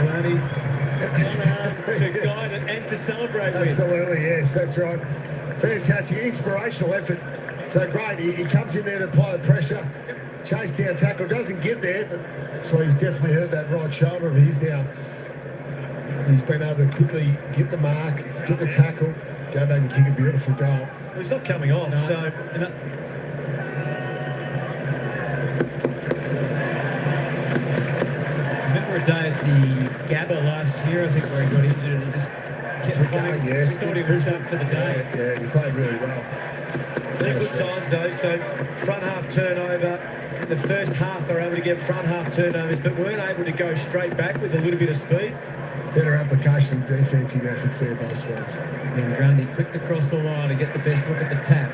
Only one arm to guide it and to celebrate with. Absolutely, yes, that's right. Fantastic, inspirational effort. So great, he comes in there to apply the pressure, chase down tackle, doesn't get there, but so he's definitely hurt that right shoulder of his now. He's been able to quickly get the mark, get the tackle, go back and kick a beautiful goal. Well, he's not coming off, so... Remember a day at the Gabba last year, I think, where he got injured and he just kept playing. Yes, He thought he was done for the day. Yeah, he played really well. They're good signs though, so front half turnover. In the first half they were able to get front half turnovers, but weren't able to go straight back with a little bit of speed. Better application of defensive efforts there by Swans. And Grundy quick to cross the line to get the best look at the tap.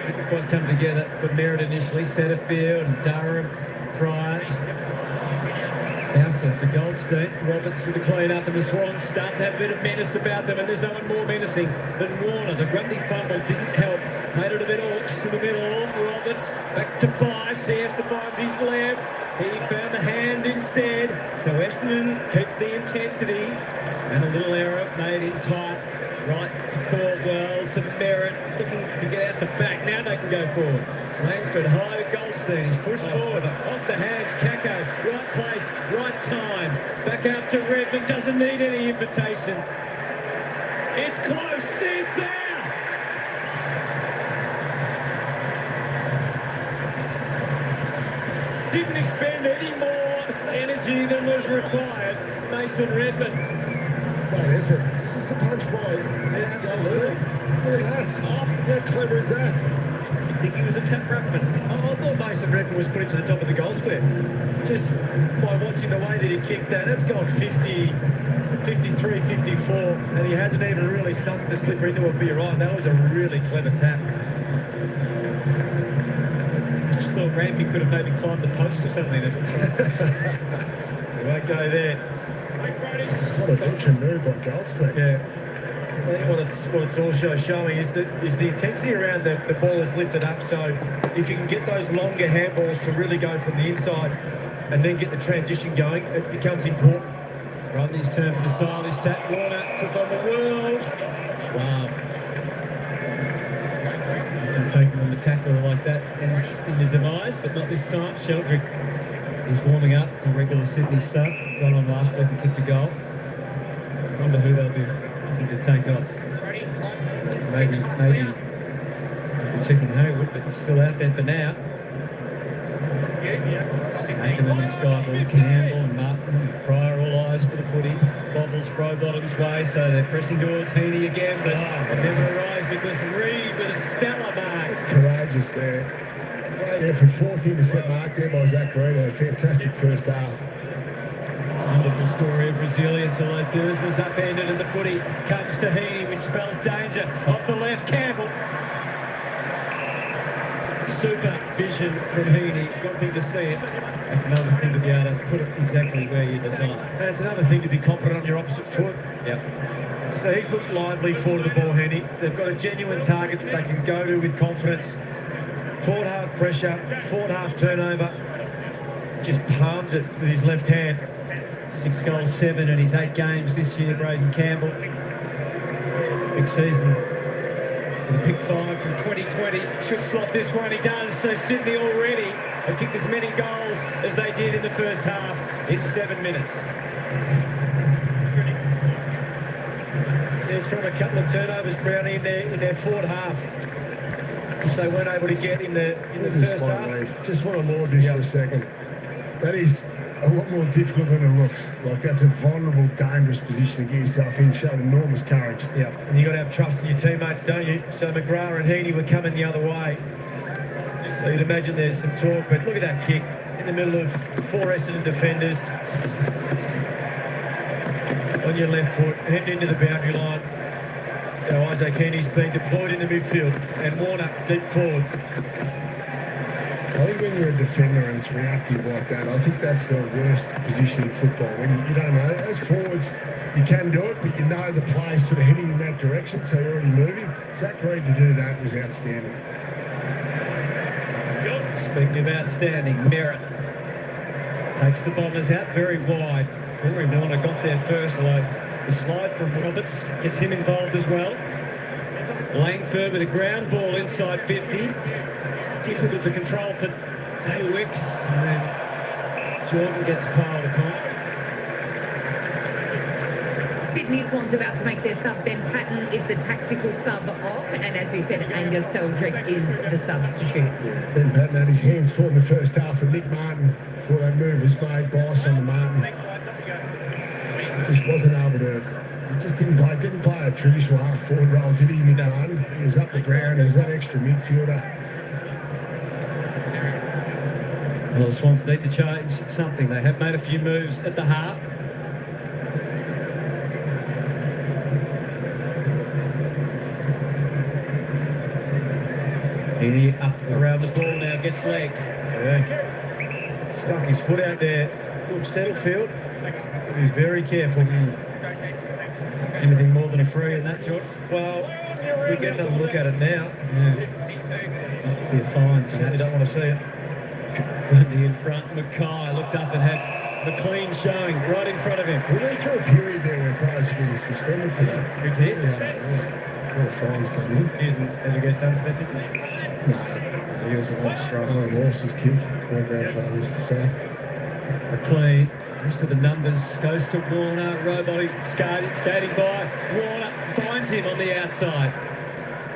Didn't quite come together for Merritt initially. Setterfield and Durham, Pryor. Just bouncer for Goldstein. Roberts with the clean up, and the Swans start to have a bit of menace about them, and there's no one more menacing than Warner. The Grundy fumble didn't help. Made it a bit Hawks to the middle. Roberts back to Bice. He has to find his left. He found the hand instead. So Essendon keep the intensity. And a little error made in tight. Right to Caldwell, to Merritt. Looking to get out the back. Now they can go forward. Langford high to Goldstein. He's pushed forward. Off the hands. Kako. Right place, right time. Back out to Redmond. Doesn't need any invitation. It's close. It's there. Didn't expend any more energy than was required. Mason Redmond. Great effort. This is a punch by absolutely. Look at that. How clever is that? You think he was a tap ruckman? Oh, I thought Mason Redmond was put him to the top of the goal square. Just by watching the way that he kicked that, that's gone 50, 53, 54, and he hasn't even really sunk the slipper into it, but you're right, that was a really clever tap. Just thought Rampy could have maybe climbed the post or something. We won't go there. What a veteran move by Goldstein. Yeah. I think what it's also showing is the intensity around the ball is lifted up. So if you can get those longer handballs to really go from the inside and then get the transition going, it becomes important. Rodney's turn for the stylish tap. Warner took on the world. Wow. Often taken on the tackler like that ends in the demise, but not this time. Sheldrick is warming up, a regular Sydney sub. Got on last week and kicked a goal. Wonder who they'll be looking to take off. Maybe checking Haywood, but he's still out there for now. Aiken in the sky ball, Campbell and Martin and Pryor all eyes for the footy. Bobbles throw bottom's way, so they're pressing towards Heaney again, but it never arrives because Reed with a stellar mark. It's courageous there. Great effort, fourth intercept mark there by Zach Reed. A fantastic first half. Wonderful story of resilience, although Durs was upended and the footy comes to Heaney, which spells danger. Off the left, Campbell. Super vision from Heaney. It's one thing to see it. That's another thing to be able to put it exactly where you design. And it's another thing to be confident on your opposite foot. Yep. So he's looked lively forward of the ball, Heaney. They've got a genuine target that they can go to with confidence. Forward half pressure, forward half turnover. Just palms it with his left hand. 6 goals, 7 in his 8 games this year, Braden Campbell. Big season. And a pick 5 from 2020. Should slot this one, he does. So Sydney already have kicked as many goals as they did in the first half in 7 minutes. It's from a couple of turnovers, Brownie, in their forward half, which they weren't able to get in the first half. Just want to laud this for a second. That is a lot more difficult than it looks. Like, that's a vulnerable, dangerous position to get yourself in. Showed enormous courage. Yeah, and you've got to have trust in your teammates, don't you? So McGrath and Heaney were coming the other way. So you'd imagine there's some talk, but look at that kick in the middle of 4 Essendon defenders. On your left foot, heading into the boundary line. Now Isaac Heaney's been deployed in the midfield, and Warner deep forward. I think when you're a defender and it's reactive like that, I think that's the worst position in football. When you don't know, as forwards, you can do it, but you know the play's sort of heading in that direction, so you're already moving. Zach Reid to do that was outstanding. Speaking of outstanding, Merritt takes the Bombers out very wide. Corey Warner got there first, although the slide from Roberts gets him involved as well. Langford with a ground ball inside 50. Difficult to control for Daywicks, and then Jordan gets piled upon. Sydney Swans about to make their sub. Ben Patton is the tactical sub off, and as you said, Angus Seldrick is the substitute. Yeah, Ben Patton had his hands full in the first half with Nick Martin before that move was made. Bias on the Martin. Just wasn't able to. He just didn't play a traditional half forward role, did he, Nick Martin? He was up the ground. He was that extra midfielder. Well, the Swans need to change something. They have made a few moves at the half. He up around the ball now, gets legged. Yeah. Stuck his foot out there. Look, Settlefield. He's very careful. Anything more than a free in that, George? Well, we're getting a look at it now. Yeah. Be a fine. Certainly don't want to see it. Grundy in front. Mackay looked up and had McLean showing right in front of him. We went through a period there where players were getting suspended for that. We did? Yeah. Before the fines came in. He didn't ever get done for that, did he? No. He was one strong. Oh, the horse's kick, my grandfather used to say. McLean goes to the numbers, goes to Warner, Roboty skating by. Warner finds him on the outside.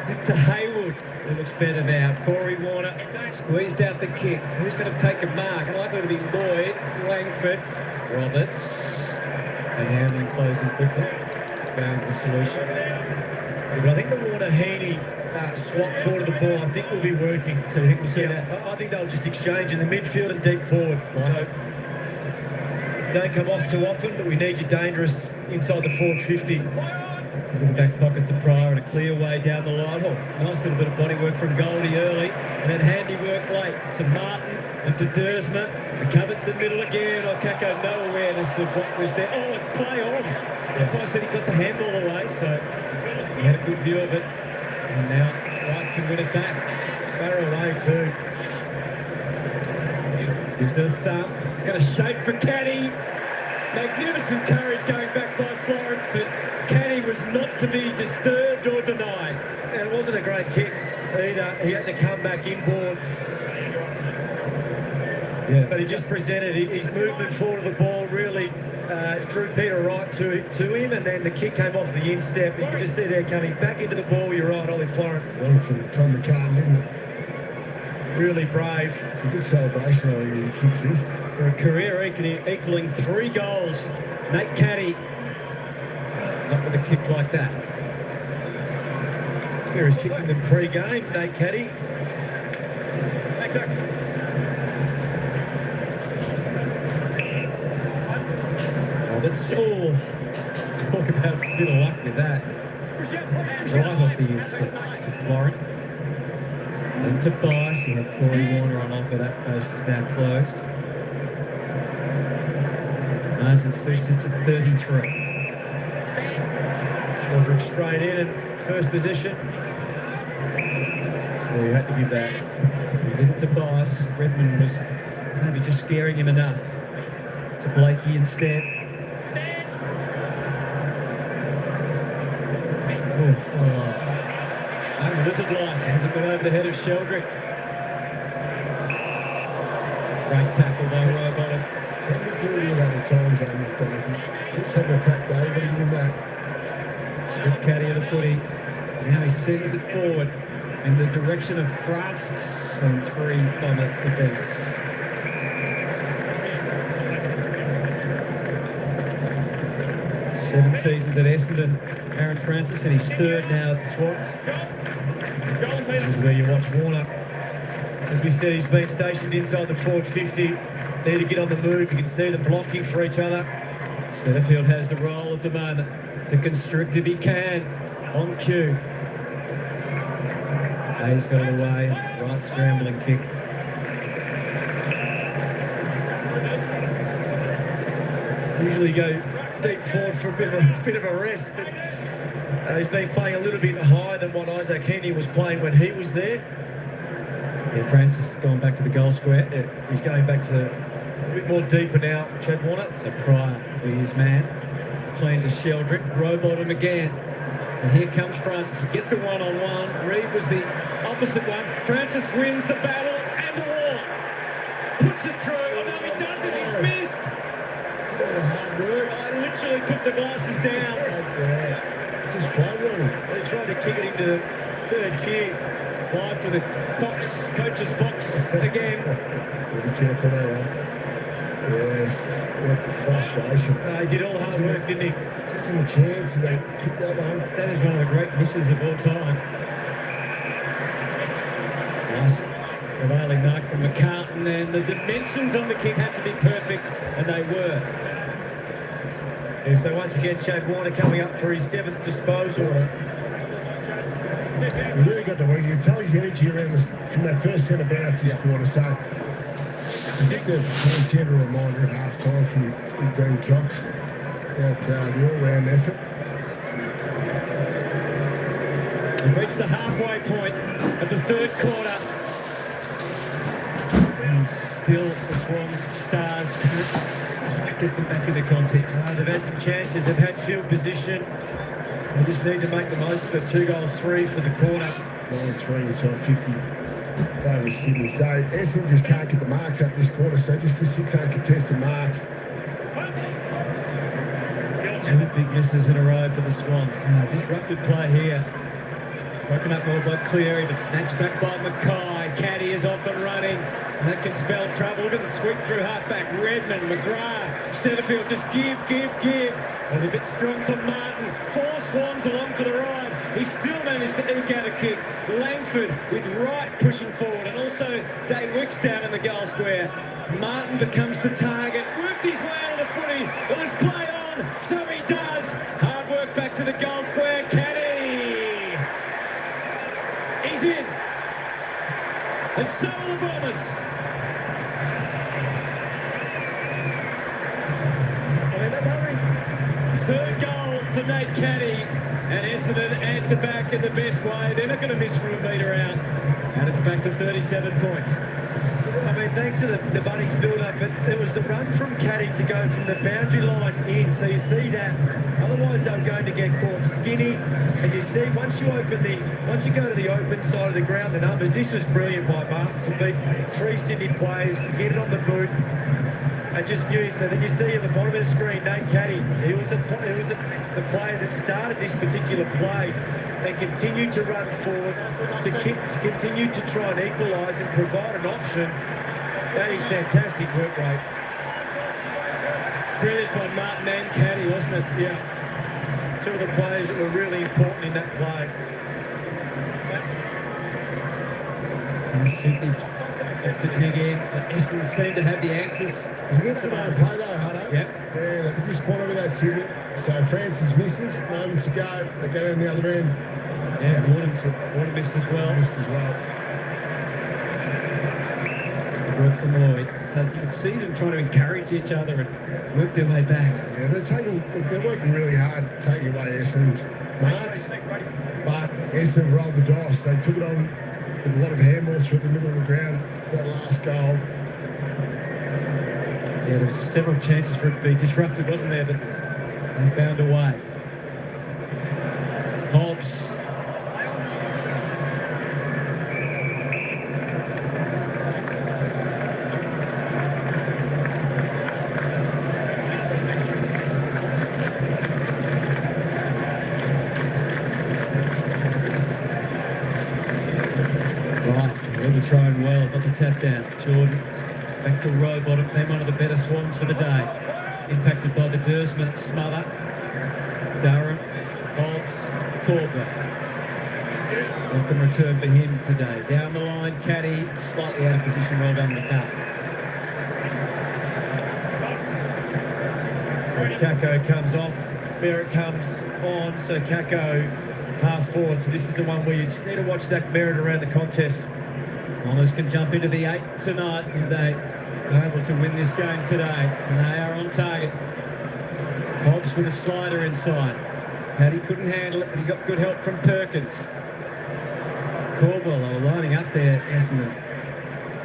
Back to Haywood, who looks better now. Corey Warner squeezed out the kick. Who's going to take a mark? Likely to be Lloyd, Langford, Roberts. And handling closing quickly. Found the solution. But I think the Warner-Heaney swap forward of the ball, I think will be working. So I think we'll see that. I think they'll just exchange in the midfield and deep forward. So don't come off too often, but we need you dangerous inside the forward 50. Little back pocket to Pryor and a clear way down the line. Oh, nice little bit of body work from Goldie early, and then handy work late to Martin and to Dersma. And covered the middle again. Okako, no awareness of what was there. Oh, it's play on. I said he got the handball away, so he had a good view of it. And now Wright can win it back. Barrow away too. Gives it a thump. It's going to shape for Caddy. Magnificent courage going back by Florent, but Caddy was not to be disturbed or denied. And it wasn't a great kick either. He had to come back inboard. Yeah. But he just presented his movement forward of the ball, really drew Peter Wright to him, and then the kick came off the instep. You can just see there coming back into the ball. You're right, Ollie Florent. One for Tom McCartan, didn't it? Really brave. A good celebration, I think, he kicks this. For a career equaling 3 goals, Nate Caddy, not with a kick like that. Here he's kicking them pre-game, Nate Caddy. Roberts, talk about a bit of luck with that. Right off the instep to Florent. And to Bice, he had Corey Warner on offer. That base is now closed. Margin still sits at 33. Sheldrick straight in and first position. Well, you had to give that. He didn't to Bice. Redmond was maybe just scaring him enough. To Blakey instead. Lizard-like as it got over the head of Sheldrick. Great tackle by Rowbottom. Can be guilty of that at times, though, Nick Blakey. Keeps having a crack day, but even that. Good caddy of the footy. Now he sends it forward in the direction of Francis and 3 Bomber defenders. Seven seasons at Essendon, Aaron Francis, and he's 3rd now at the Swans. This is where you watch Warner. As we said, he's been stationed inside the forward 50. Need to get on the move. You can see them blocking for each other. Setterfield has the role at the moment to constrict if he can on cue. Hayes got it away. Right scrambling kick. Usually go deep forward for a bit of a rest. But he's been playing a little bit higher than what Isaac Heaney was playing when he was there. Yeah, Francis has gone back to the goal square. Yeah, he's going back to a bit more deeper now, Chad Warner. So Pryor, his man, clean to Sheldrick, robot him again. And here comes Francis, he gets a one-on-one. Reed was the opposite one. Francis wins the battle and the war. Puts it through. Oh no, he doesn't, he's missed. Did all the hard work. I literally put the glasses down. Yeah, just floated on him. They tried to kick it into the third tier. Live to the Cox coach's box again. Be careful that one. Yes, what the frustration. He did all the hard work, didn't he? Gives him a chance and they kick that one. That is one of the great misses of all time. Nice prevailing mark from McCartan, and the dimensions on the kick had to be perfect, and they were. Yeah, so once again, Chad Warner coming up for his 7th disposal. He really got the work. You can tell his energy around from that first centre bounce this quarter. So I think they've had a gentle reminder at half time from Big Dean Cox about the all-round effort. We've reached the halfway point of the third quarter. And still the Swans stars can't quite get them back into context. They've had some chances, they've had field position. They just need to make the most of it. 2 goals, 3 for the quarter. 9-3 inside 50 favour Sydney. So Essendon just can't get the marks up this quarter. So just the 6 uncontested marks. 2 big misses in a row for the Swans. Disrupted play here. Broken up more by Cleary, but snatched back by Mackay. Caddy is off and running. And that can spell trouble. Look at the sweep through halfback. Redmond, McGrath, Setterfield just give. And a bit strong for Martin. 4 Swans along for the ride. He still managed to eke out a kick. Langford with Wright pushing forward. And also Day Wicks down in the goal square. Martin becomes the target. Worked his way out of the footy. Well, let's play on. So he does. Hard work back to the goal square. Caddy. He's in. And so are the Bombers. Third goal for Nate Caddy, and Essendon answer back in the best way. They're not going to miss from a metre out, and it's back to 37 points. I mean, thanks to the Bunnings build-up, but there was the run from Caddy to go from the boundary line in, so you see that. Otherwise, they're going to get caught skinny, and you see once you go to the open side of the ground, the numbers. This was brilliant by Martin to beat 3 Sydney players, get it on the boot. I just knew. So then you see at the bottom of the screen, Nate Caddy. He was the player that started this particular play and continued to run forward to continue to try and equalise and provide an option. That is fantastic work rate. Brilliant by Martin and Caddy, wasn't it? Yeah. 2 of the players that were really important in that play. And Sydney to dig in, but Essendon seemed to have the answers. It was against the main play though, Hutto. Yep. Yeah, they were disappointed with that Sydney. So Francis misses, moments ago, they go down the other end. Yeah, Warner missed as well. Work from Lloyd. So you can see them trying to encourage each other and work their way back. Yeah, they're working really hard taking away Essendon's marks. But Essendon rolled the dice. They took it on with a lot of handballs through the middle of the ground for that last goal. Yeah, there was several chances for it to be disrupted, wasn't there? But they found a way. Hobbs. Throwing well, got the tap down. Jordan back to Rowbottom, been one of the better Swans for the day. Impacted by the Dersman smother. Durham, Hobbs, Corbett. Welcome return for him today. Down the line, Caddy, slightly out of position, well done, McCartan. Kako comes off, Merritt comes on, so Kako half forward. So this is the one where you just need to watch Zach Merritt around the contest. Bombers can jump into the 8 tonight if they are able to win this game today, and they are on target. Hobbs with a slider inside. Paddy couldn't handle it, but he got good help from Perkins. Caldwell, they were lining up there, Essendon.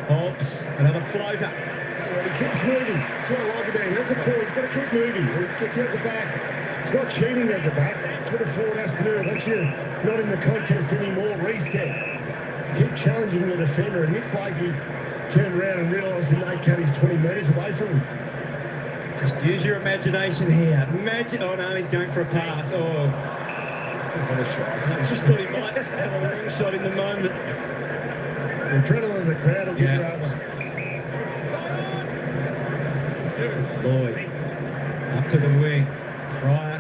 Hobbs, another floater. Well, he keeps moving. That's what I like about him. As a forward, you've got to keep moving. He gets out the back. It's not cheating at the back. It's what a forward has to do. Once you're not in the contest anymore, reset. Keep challenging the defender. And Nick Blakey turned around and realised that Nate Caddy's 20 metres away from him. Just use your imagination here. Imagine, oh no, he's going for a pass. Oh, Another shot. I just thought he might have a long shot in the moment. The adrenaline of the crowd will get you over. Lloyd, up to the wing. Pryor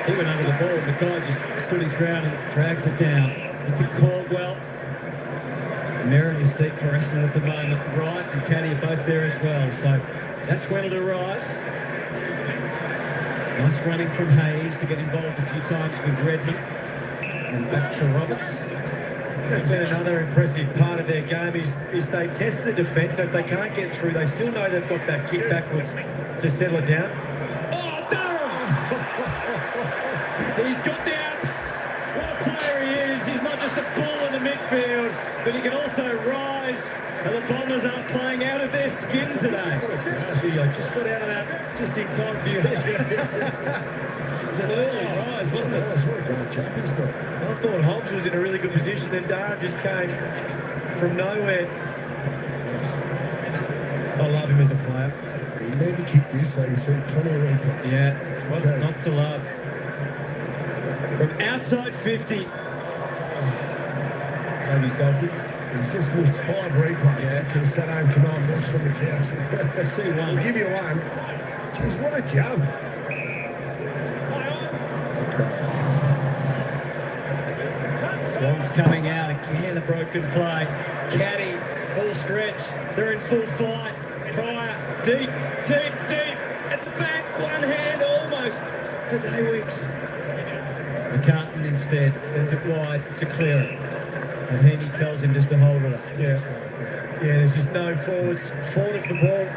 he went under the ball, and the guy just stood his ground and drags it down. Into Caldwell. Merritt is deep for Essendon at the moment. Wright and Caddy are both there as well. So that's when it arrives. Nice running from Hayes to get involved a few times with Redmond. And back to Roberts. That's been another impressive part of their game is they test the defence. If they can't get through, they still know they've got that kick backwards to settle it down. Oh, Durham! He's got the apps. What a player he is. He's not just a bull in the midfield, but he can also rise. And the Bombers aren't playing out of their skin today. Gee, I just got out of that just in time for you. It was an early rise, wasn't it? What a great jump he's got. I thought Hobbs was in a really good position, then Durham just came from nowhere. I love him as a player. You need to kick this so you can see plenty of replays. Yeah, what's not to love? From outside 50. Maybe he's goalkeeper. He's just missed 5 replays. Yeah. He could have sat home tonight and watched on the couch. See one. I'll give you one. Jeez, what a jump. Swans coming out again, a broken play. Caddy, full stretch. They're in full flight. Pryor, deep at the back. One hand almost for Daywicks. McCartan instead sends it wide to clear it. And Heaney tells him just to hold it up. Yeah, there's just no forwards. Forward of the ball.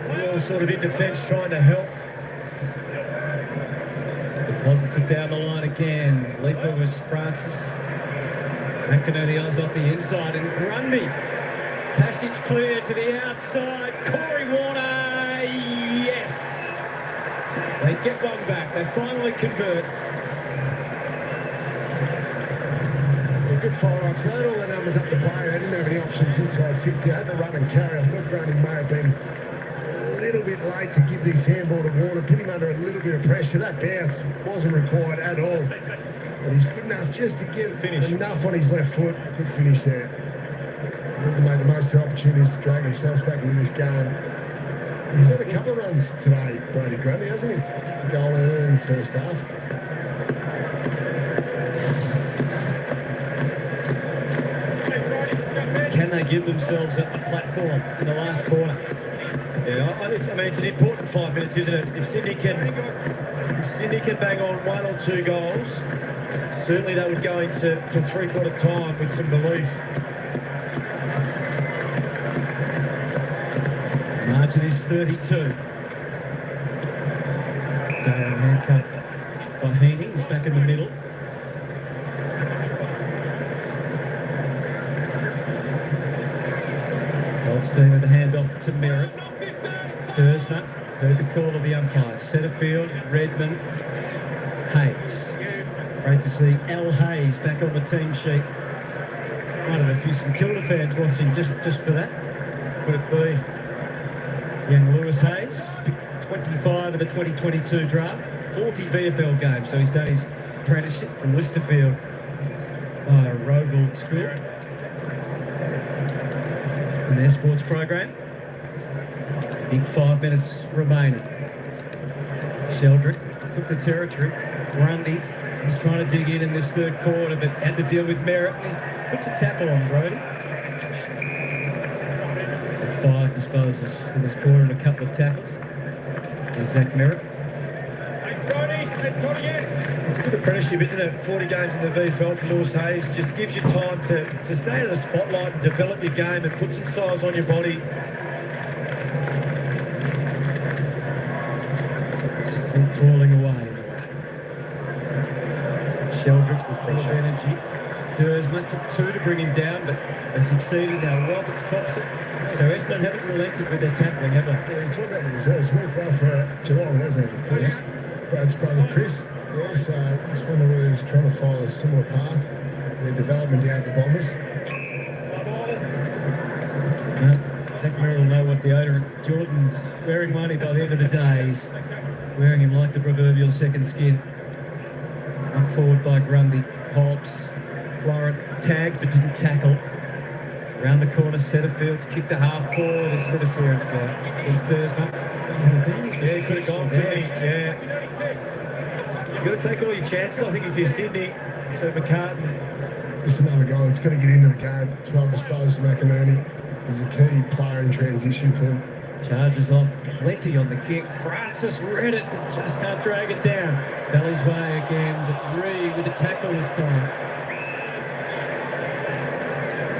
We're all sort of in defence trying to help. Deposits it down the line again. Leaper was Francis. McInerney Oz off the inside, and Grundy. Passage clear to the outside. Corey Warner, yes. They get one back. They finally convert. Good follow-ups. They had all the numbers up the play. They didn't have any options inside 50. They had to run and carry. I thought Grundy may have been a little bit late to give this handball to Warner, put him under a little bit of pressure. That bounce wasn't required at all. But he's good enough just to get enough on his left foot. Good finish there. They made the most of the opportunities to drag themselves back into this game. He's had a couple of runs today, Brady Grundy, hasn't he? A goal earlier in the first half. Can they give themselves a platform in the last quarter? Yeah, I mean, it's an important 5 minutes, isn't it? If Sydney can bang on 1 or 2 goals, certainly they would go into three-quarter time with some belief. Margin is 32. Darren handcuffed by Heaney. He's back in the middle. Goldstein with the handoff to Merritt. Thursman heard the call of the umpire. Setterfield, Redmond, Hayes. Great to see L. Hayes back on the team sheet. Might have a few St Kilda fans watching just for that. Could it be? Young Lewis Hayes, 25 in the 2022 draft, 40 VFL games, so he's done his apprenticeship from Listerfield Roval School in their sports program. Big 5 minutes remaining. Sheldrick took the territory. Grundy is trying to dig in this third quarter, but had to deal with Merritt. He puts a tackle on Brody. 5 disposals in this quarter and a couple of tackles. There's Zach Merritt. It's good apprenticeship, isn't it? 40 games in the VFL for Lewis Hayes just gives you time to stay in the spotlight and develop your game and put some size on your body. crawling away. Sheldrick's got full of energy. Dersma took 2 to bring him down, but they succeeded. Now Roberts cops it. So Essendon haven't relented with their tackling, have they? Yeah, you talk about the reserves. Worked well for Geelong, hasn't it, of course? Brad's brother Chris. Yeah, so just wonder whether he's trying to follow a similar path. Their development down at the Bombers. Zach Merrill will know what the odor. Jordan's wearing money by the end of the day. He's wearing him like the proverbial second skin. Up forward by Grundy. Hobbs. Florent tagged but didn't tackle. Around the corner, Setterfield's kicked a half forward. There's good appearance there. It's Dersma. Yeah, he could have gone, couldn't he? Yeah. You've got to take all your chances, I think, if you're Sydney. So McCartan. This is another guy that's got to get into the game. 12 disposals to McInerney. He's a key player in transition for them. Charges off, plenty on the kick. Francis read it, but just can't drag it down. Fell his way again, but Reed with a tackle this time.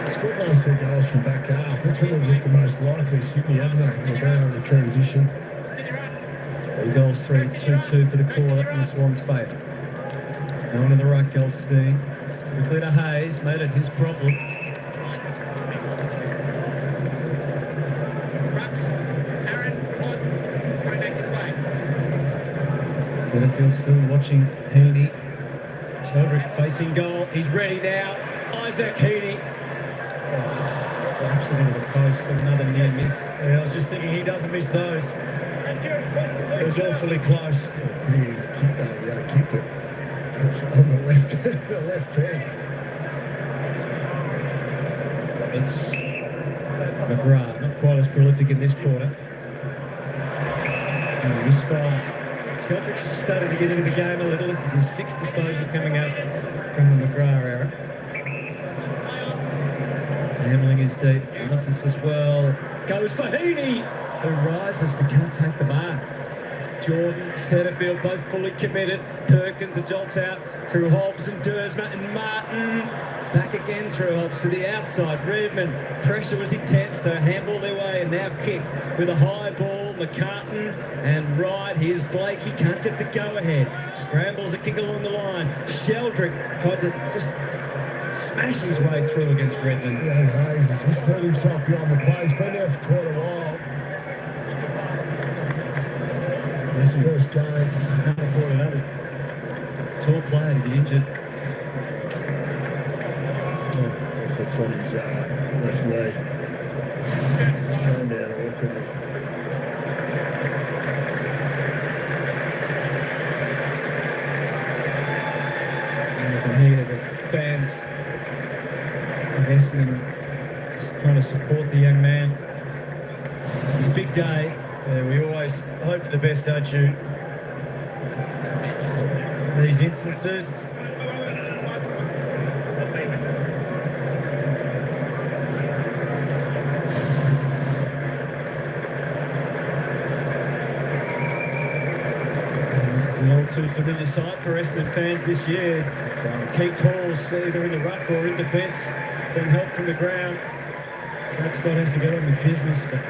Scored most of their goals from back half. That's when they've looked the most likely, Sydney, haven't they? They've been able to transition. 3 goals, 3, 2-2 for the quarter in the Swans' favour. Going to the right, Goldstein. Quickly to Hayes, made it his problem. Setterfield still watching Heaney. Sheldrick facing goal. He's ready now. Isaac Heaney. Laps it into the post. Another near miss. Yeah, I was just thinking he doesn't miss those. It was awfully close. Pretty easy to kick though. He had to kick it on the left, the left peg. It's McGrath, not quite as prolific in this quarter. Misfire. Celtic started to get into the game a little. This is his 6th disposal coming up from the McGrath era. Handling is deep. Francis as well. Goes for Heaney, who rises but can't take the mark. Jordan, Setterfield, both fully committed. Perkins, a jolts out through Hobbs and Dersma and Martin. Back again through Hobbs to the outside. Redmond, pressure was intense, so handball their way and now kick with a high ball. McCartan and right. Here's Blake. He can't get the go-ahead. Scrambles a kick along the line. Sheldrick tried to just smash his way through against Redmond. Yeah, Hayes has just hurt himself behind the play. He's been there for quite a while. This first game. Can't afford another tall player to be injured. If it's on his left knee. He's going down awkwardly. Here, the fans of Essendon just trying to support the young man. It's a big day. Yeah, we always hope for the best, don't you? These instances. An all too familiar sight for Essendon fans this year. Keith Hall's either in the ruck or in defence, being helped from the ground. That Scott has to get on with business. But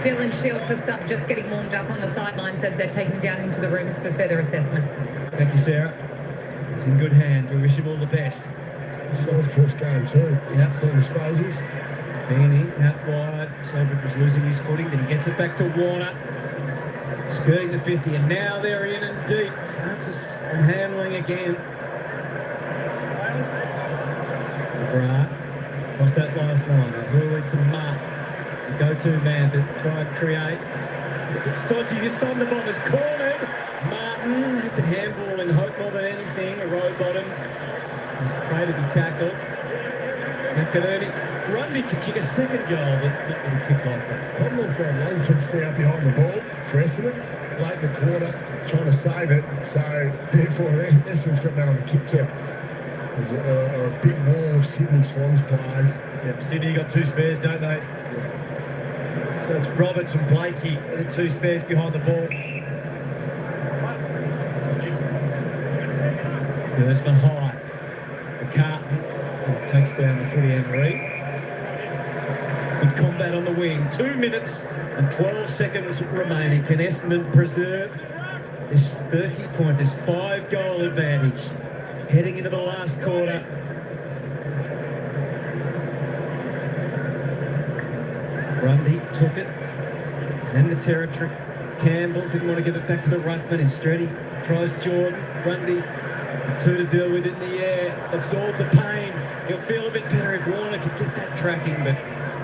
Dylan Shields, the sub, just getting warmed up on the sidelines as they're taking him down into the rooms for further assessment. Thank you, Sarah. He's in good hands. We wish him all the best. Solid first game too. 16 disposals. Beanie out wide. Sheldrick was losing his footing, but he gets it back to Warner. Skirting the 50, and now they're in and deep. Francis and Hamling again. McGrath across that last line. Hurley to Mark, the go-to man to try and create. A bit stodgy this time. The Bombers cornered. Martin had the handball in hope more than anything. A row bottom. Was prey to be tackled. McInerney. Grundy could kick a second goal, but not with a kick like that. Problem they've got Langford's now behind the ball for Essendon, late in the quarter, trying to save it. So therefore, Essendon's got no one to kick to. There's a big wall of Sydney Swans players. Yep, Sydney got 2 spares, don't they? Yeah. So it's Roberts and Blakey, the 2 spares behind the ball. Dersma high. McCartan takes down the footy and Reed. Good combat on the wing. 2 minutes and 12 seconds remaining. Can Essendon preserve this 30-point, this 5-goal advantage heading into the last quarter? Grundy took it, then the territory. Campbell didn't want to give it back to the ruckman. Instead, he tries Jordan. Grundy, the two to deal with in the air, absorb the pain. He'll feel a bit better if Warner could get that tracking, but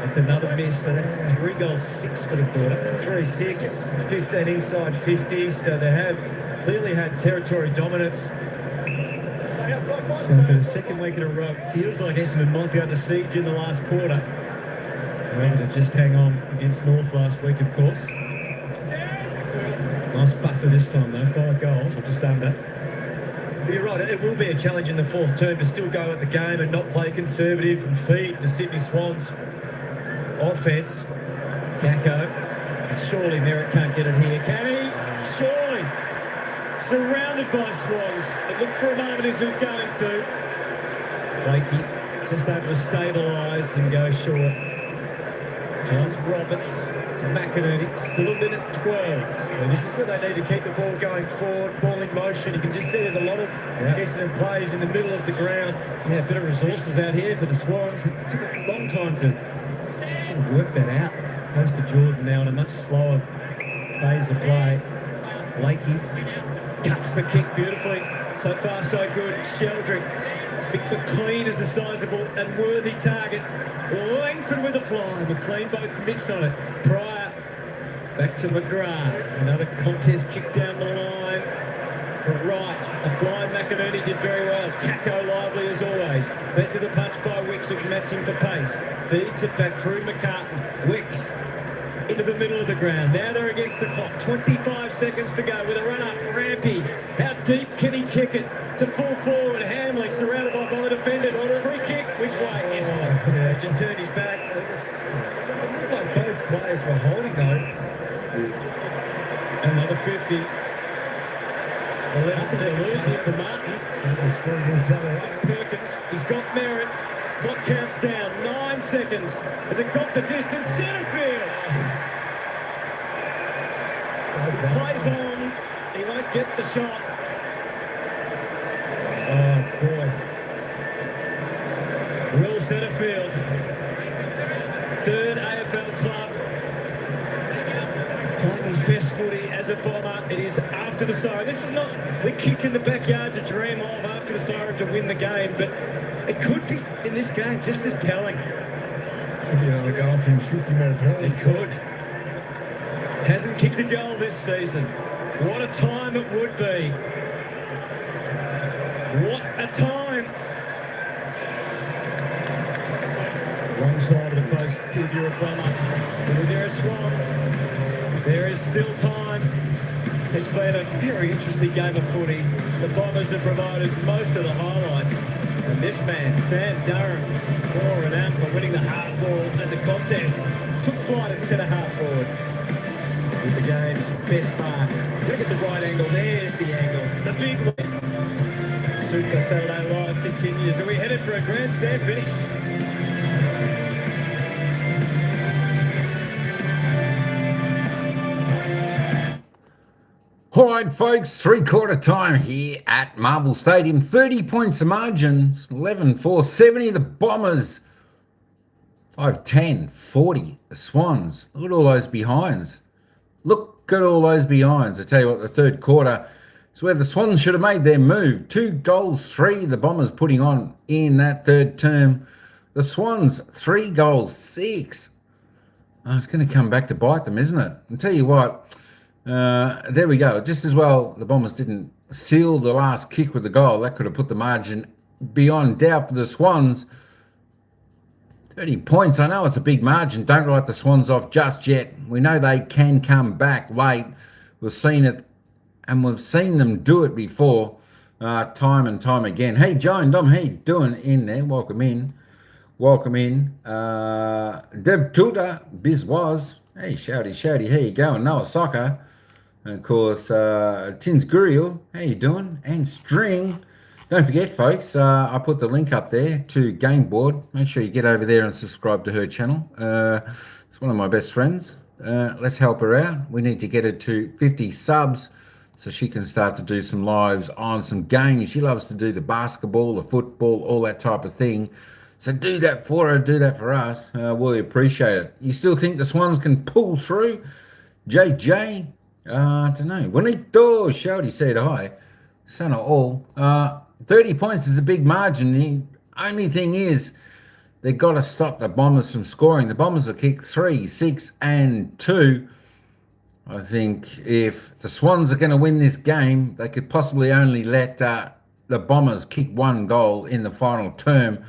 it's another miss. So that's 3 goals, 6 for the quarter. 3-6, 15 inside 50, so they have clearly had territory dominance. So for the second week in a row, it feels like Essendon might be under siege in the last quarter. Able to just hang on against North last week, of course. Nice buffer this time, though. 5 goals, or just under. You're right, it will be a challenge in the fourth term to still go at the game and not play conservative and feed the Sydney Swans offence. Gacko. And surely Merritt can't get it here, can he? Surely. Surrounded by Swans. It looked for a moment as he was going to. Blakey just able to stabilise and go short. Jones Roberts to McInerney, still a minute 12. Well, this is where they need to keep the ball going forward, ball in motion. You can just see there's a lot of Essendon players in the middle of the ground. Yeah, a bit of resources out here for the Swans. It took a long time to sort of work that out. Goes to Jordan now in a much slower phase of play. Blakey cuts the kick beautifully. So far, so good. Sheldrick. McLean is a sizable and worthy target. Langford with a fly. McLean both mitts on it. Pryor back to McGrath. Another contest kick down the line. Right. A blind McInerney did very well. Kako lively as always. Bent to the punch by Wicks, who can match him for pace. Feeds it back through McCartan. Wicks into the middle of the ground. Now they're against the clock. 25 seconds to go with a run up. Rampy. How deep can he kick it? To full forward. Hamling surrounded by fellow defenders. Free kick. Which way? Yes. Yeah, just turned his back. It looked like both players were holding though. Another 50. 11 seconds lose here for Martin. Perkins. He's got Merritt. Clock counts down. 9 seconds. Has it got the distance? Centre field. Plays on. He won't get the shot. Oh, boy. Will centre field. Third AFL club. Playing his best footy as a Bomber. It is after the siren. This is not the kick in the backyard to dream of after the siren to win the game, but it could be in this game just as telling. Could be another goal from 50-metre penalty. It could. Hasn't kicked a goal this season. What a time it would be. What a time. Wrong side of the post. Give you a Bomber. There is Swan. There is still time. It's been a very interesting game of footy. The Bombers have provided most of the highlights. And this man, Sam Durham, more renowned for winning the hard ball at the contest, took flight at centre half forward. With the game's best mark. Look at the right angle. There's the angle. The big one. Super Saturday Live continues. Are we headed for a grandstand finish? All right, folks, three-quarter time here at Marvel Stadium. 30 points the margin, 11-4, 70 the Bombers, 5-10, 40 the Swans. Look at all those behinds. Look at all those behinds. I tell you what, the third quarter is where the Swans should have made their move. 2 goals, 3 the Bombers putting on in that third term. The Swans, 3 goals, 6. Oh, it's going to come back to bite them, isn't it? I'll tell you what. There we go. Just as well the Bombers didn't seal the last kick with the goal. That could have put the margin beyond doubt for the Swans. 30 points. I know it's a big margin. Don't write the Swans off just yet. We know they can come back late. We've seen it, and we've seen them do it before, time and time again. Hey, Joe and Dom, how you doing in there? Welcome in. Welcome in. Dev Tudor, Bizwaz. Hey, shouty, how you going? Noah Soccer. And of course, Tins Guriel, how you doing? And String, Don't forget, folks, I put the link up there to Game Board. Make sure you get over there and subscribe to her channel. It's one of my best friends. Let's help her out. We need to get her to 50 subs so she can start to do some lives on some games. She loves to do the basketball, the football, all that type of thing. So do that for her, do that for us. We appreciate it. You still think the Swans can pull through? JJ? I don't know. Bonito Shouty said hi. Son of all. 30 points is a big margin. The only thing is, they've got to stop the Bombers from scoring. The Bombers will kick 3, 6, and 2. I think if the Swans are going to win this game, they could possibly only let the Bombers kick 1 goal in the final term.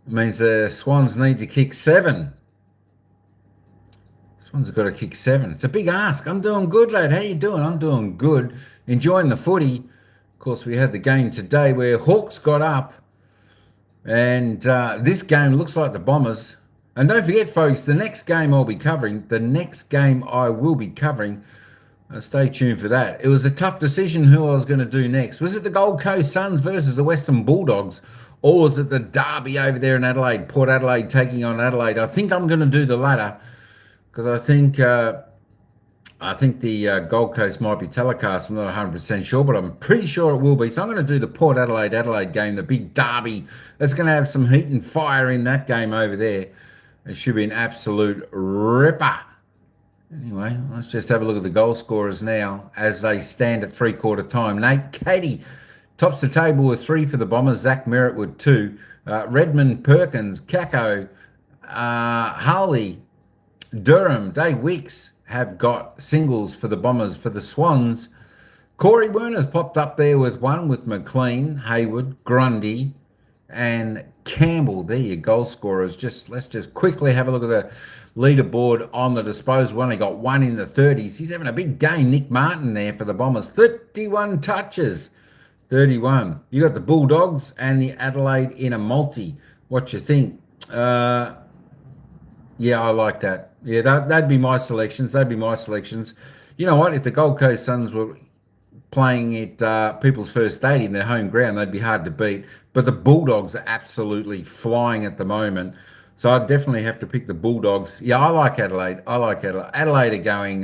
It means the Swans need to kick 7. Swans have got to kick 7. It's a big ask. I'm doing good, lad. How you doing? I'm doing good. Enjoying the footy. Of course, we had the game today where Hawks got up. And this game looks like the Bombers. And don't forget, folks, the next game I'll be covering, stay tuned for that. It was a tough decision who I was going to do next. Was it the Gold Coast Suns versus the Western Bulldogs? Or was it the derby over there in Adelaide, Port Adelaide taking on Adelaide? I think I'm going to do the latter because I think the Gold Coast might be telecast. I'm not 100% sure, but I'm pretty sure it will be. So I'm going to do the Port Adelaide game, the big derby. That's going to have some heat and fire in that game over there. It should be an absolute ripper. Anyway, let's just have a look at the goal scorers now as they stand at three-quarter time. Nate Cady tops the table with 3 for the Bombers. Zach Merritt with 2. Redmond, Perkins, Kako, Harley, Durham, Dave Wicks have got singles for the Bombers. For the Swans, Corey Werner's popped up there with 1 with McLean, Hayward, Grundy, and Campbell. There you goal scorers. Let's just quickly have a look at the leaderboard on the disposal. Only got 1 in the 30s. He's having a big game. Nick Martin there for the Bombers. 31 touches. 31. You got the Bulldogs and the Adelaide in a multi. What you think? Yeah, I like that. Yeah, that'd be my selections. You know what? If the Gold Coast Suns were playing at People's First Stadium, their home ground, they'd be hard to beat. But the Bulldogs are absolutely flying at the moment. So I'd definitely have to pick the Bulldogs. Yeah, I like Adelaide. Adelaide are going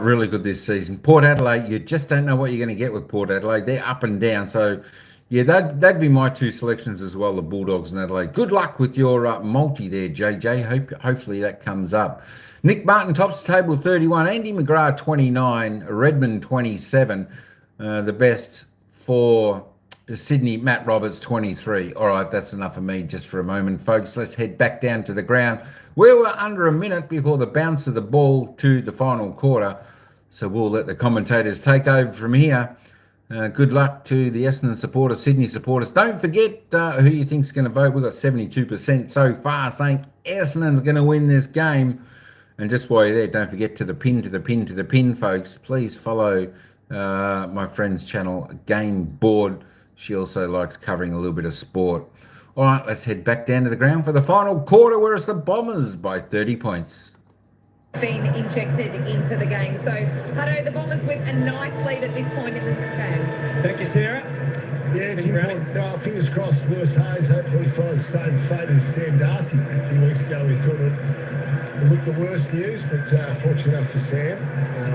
really good this season. Port Adelaide, you just don't know what you're going to get with Port Adelaide. They're up and down. So, yeah, that'd be my 2 selections as well, the Bulldogs and Adelaide. Good luck with your multi there, JJ. Hopefully that comes up. Nick Martin tops the table 31. Andy McGrath 29. Redmond 27. The best for Sydney, Matt Roberts 23. All right, that's enough of me just for a moment, folks. Let's head back down to the ground where we're under a minute before the bounce of the ball to the final quarter. So we'll let the commentators take over from here. Good luck to the Essendon supporters, Sydney supporters. Don't forget who you think's going to vote. We've got 72% so far saying Essendon's going to win this game. And just while you're there, don't forget to the pin, folks. Please follow my friend's channel, Game Board. She also likes covering a little bit of sport. All right, let's head back down to the ground for the final quarter, where it's the Bombers by 30 points. Been injected into the game. So, Hutto, the Bombers with a nice lead at this point in this game. Thank you, Sarah. Yeah, it's important. Fingers crossed, Lewis Hayes hopefully follows the same fate as Sam Darcy. A few weeks ago, we thought it looked the worst news, but fortunate enough for Sam,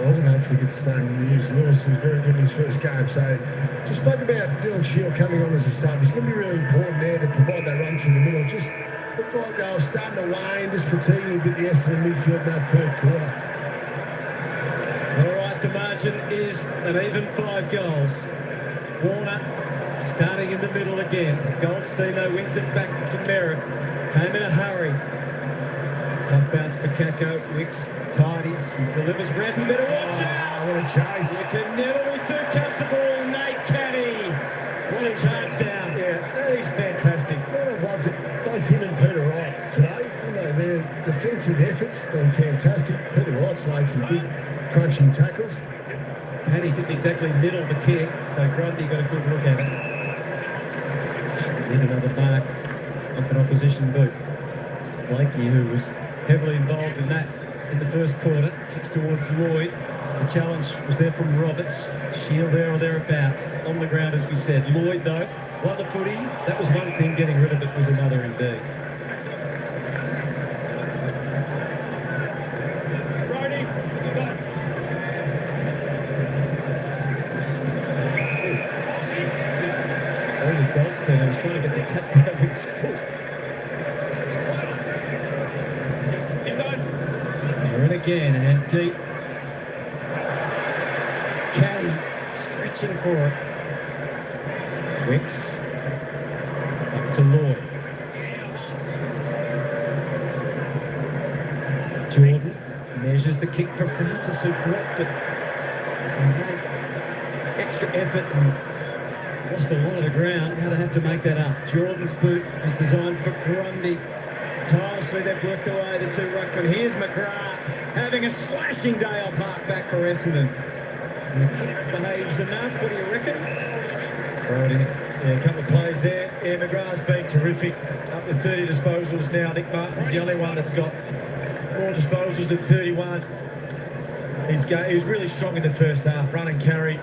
wasn't. Hopefully gets the same news. Lewis was very good in his first game. So, just spoke about Dylan Shield coming on as a sub. It's going to be really important there to provide that run through the middle. Just looked like they were starting to wane, just fatiguing a bit the Essendon midfield in that third quarter. All right, the margin is an even 5 goals. Warner starting in the middle again. Goldsteino wins it back to Merritt. Came in a hurry. Tough bounce for Kako. Wicks tidies and delivers. Rampy better watch out. What a chase. You can never be too comfortable. Nate Caddy. What a charge down. Yeah, that is fantastic. I've loved it. Both him and Peter Wright today. You know, their defensive efforts have been fantastic. Peter Wright's laid some big crunching tackles. Caddy didn't exactly middle the kick, so Grundy got a good look at it. Then another mark off an opposition boot. Blakey, who was heavily involved in that in the first quarter, kicks towards Lloyd. The challenge was there from Roberts. Shield there or thereabouts. On the ground, as we said. Lloyd, though, won the footy. That was one thing. Getting rid of it was another indeed. Goldstein, I was trying to get the tap down with his foot. They're in again and deep. Caddy stretching for it. Wicks up to Lloyd. Jordan measures the kick for Francis, who dropped it. So he made extra effort and lost a lot of the ground. Now they have to make that up. Jordan's boot is designed for Grundy. Tirelessly they've worked away the two ruckmen. Here's McGrath having a slashing day off half-back for Essendon. And the kick behaves enough. What do you reckon? Yeah, a couple of plays there. Yeah, McGrath's been terrific. Up to 30 disposals now. Nick Martin's the only one that's got more disposals than 31. He was really strong in the first half. Run and carry.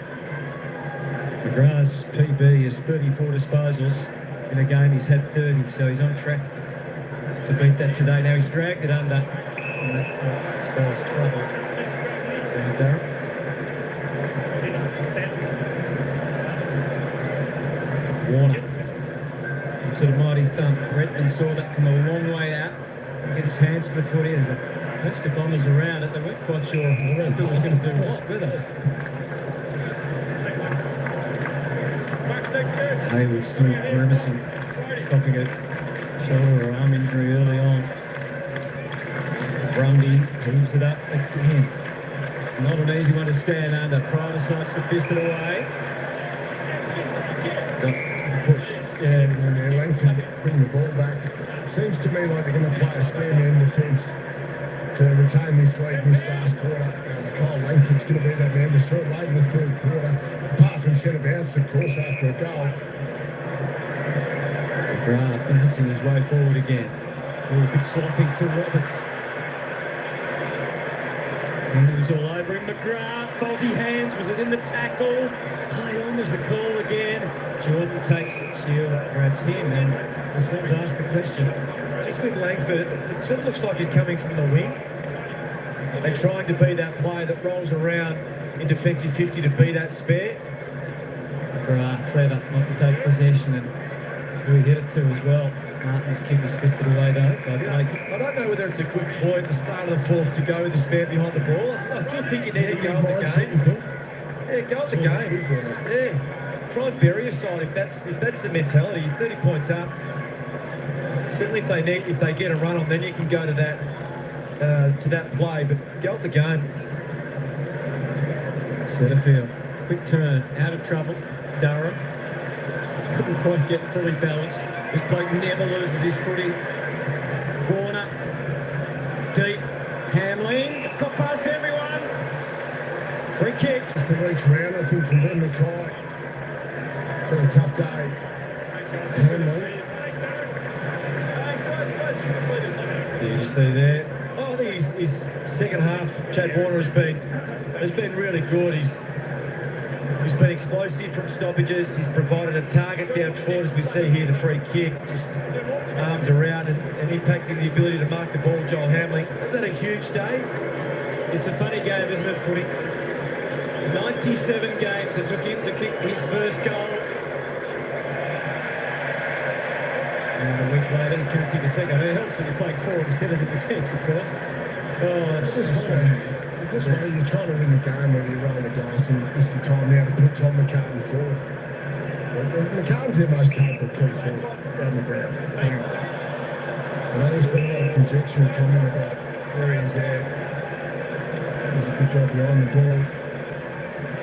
McGrath's PB is 34 disposals in a game. He's had 30, so he's on track to beat that today. Now he's dragged it under, and that spells trouble. So Darren. Warner to the mighty thump. Redmond saw that from a long way out. Get his hands to the footy. There's a host of Bombers around it. They weren't quite sure who was going to do what, were they? Hayward still grimacing, copying a shoulder or arm injury early on. Grundy heaves it up again. Not an easy one to stand under. Pryor decides to fist it away. The push. Yeah, and their length and bring the ball back. It seems to me like they're going to play a spare man defence to retain this lead in this last quarter. Kyle Langford's going to be that man. We saw it late in the third quarter. Apart from centre bounce, of course, after a goal. McGrath bouncing his way forward again. A bit sloppy to Roberts. And he was all over him. McGrath, faulty hands. Was it in the tackle? Play on was the call again. Jordan takes it. Shield grabs him, and the Swans asked the question. Just with Langford, it sort of looks like he's coming from the wing. They're trying to be that player that rolls around in defensive 50 to be that spare. McGrath, clever not to take possession, and who he hit it to as well. Martin's kick is fisted away though. I don't know whether it's a good ploy at the start of the fourth to go with the spare behind the ball. I still think you need to go in the game. Yeah, go at the game. Yeah, try and bury a side if that's the mentality. 30 points up. Certainly, if they get a run on, then you can go to that play. But go at the game. Setterfield, quick turn, out of trouble. Durham couldn't quite get fully balanced. This bloke never loses his footy. Warner, deep, Hamling. It's got past everyone. Free kick. Just a reach round, I think, from Ben Mackay. It's had a tough day. Hamling. Yeah, you see there. Oh, I think his second half, Chad Warner has been really good. He's been explosive from stoppages. He's provided a target down forward, as we see here, the free kick. Just arms around and impacting the ability to mark the ball, Joel Hamling. Is that a huge day? It's a funny game, isn't it, footy? 97 games it took him to kick his first goal. And a week later, he couldn't kick a second. I mean, it helps when you're playing forward instead of the defence, of course. Oh, that's just You're trying to win the game whether you roll the dice, and this is the time now to put Tom McCartan forward. McCartan's their most capable key forward out on the ground, apparently. I know there's been a lot of conjecture and comment about where he is there. Does a good job behind the ball.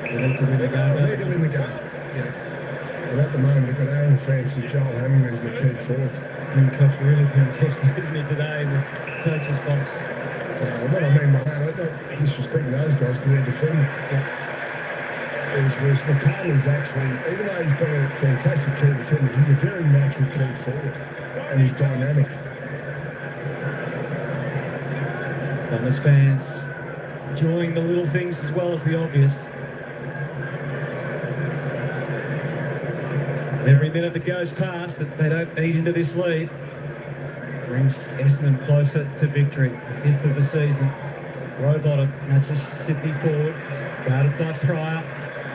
They need to win the game. They need to win the game, yeah. And at the moment, they've got Aaron France and Joel Hammond as the key forwards. Coach really been tested, isn't he, today in the coach's box? So what I mean by that, I'm not disrespecting those guys, but they're defending. Whereas McCartan is actually, even though he's been a fantastic key defender, he's a very natural key forward, and he's dynamic. Bombers fans enjoying the little things as well as the obvious. Every minute that goes past that they don't eat into this lead brings Essendon closer to victory. The 5th of the season. Row bottom, nudges Sydney forward, guarded by Pryor,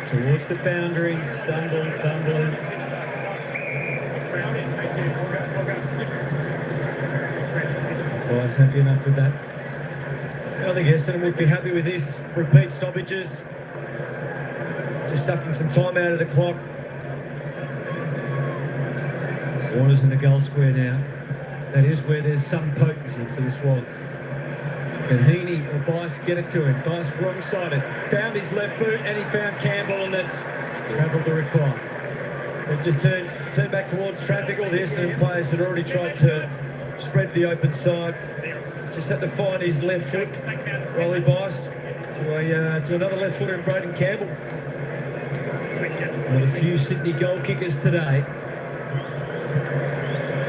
towards the boundary, bumbling. Guys happy enough with that? I think Essendon would be happy with this. Repeat stoppages. Just sucking some time out of the clock. Warner's in the goal square now. That is where there's some potency for the Swans. And Heaney or Bice get it to him. Bice wrong-sided. Found his left boot and he found Campbell, and that's travelled the requirement. They just turned back towards traffic. All the Essendon players had already tried to spread to the open side. Just had to find his left foot, Rolly Bice, to another left footer in Braden Campbell. Well, a few Sydney goal kickers today.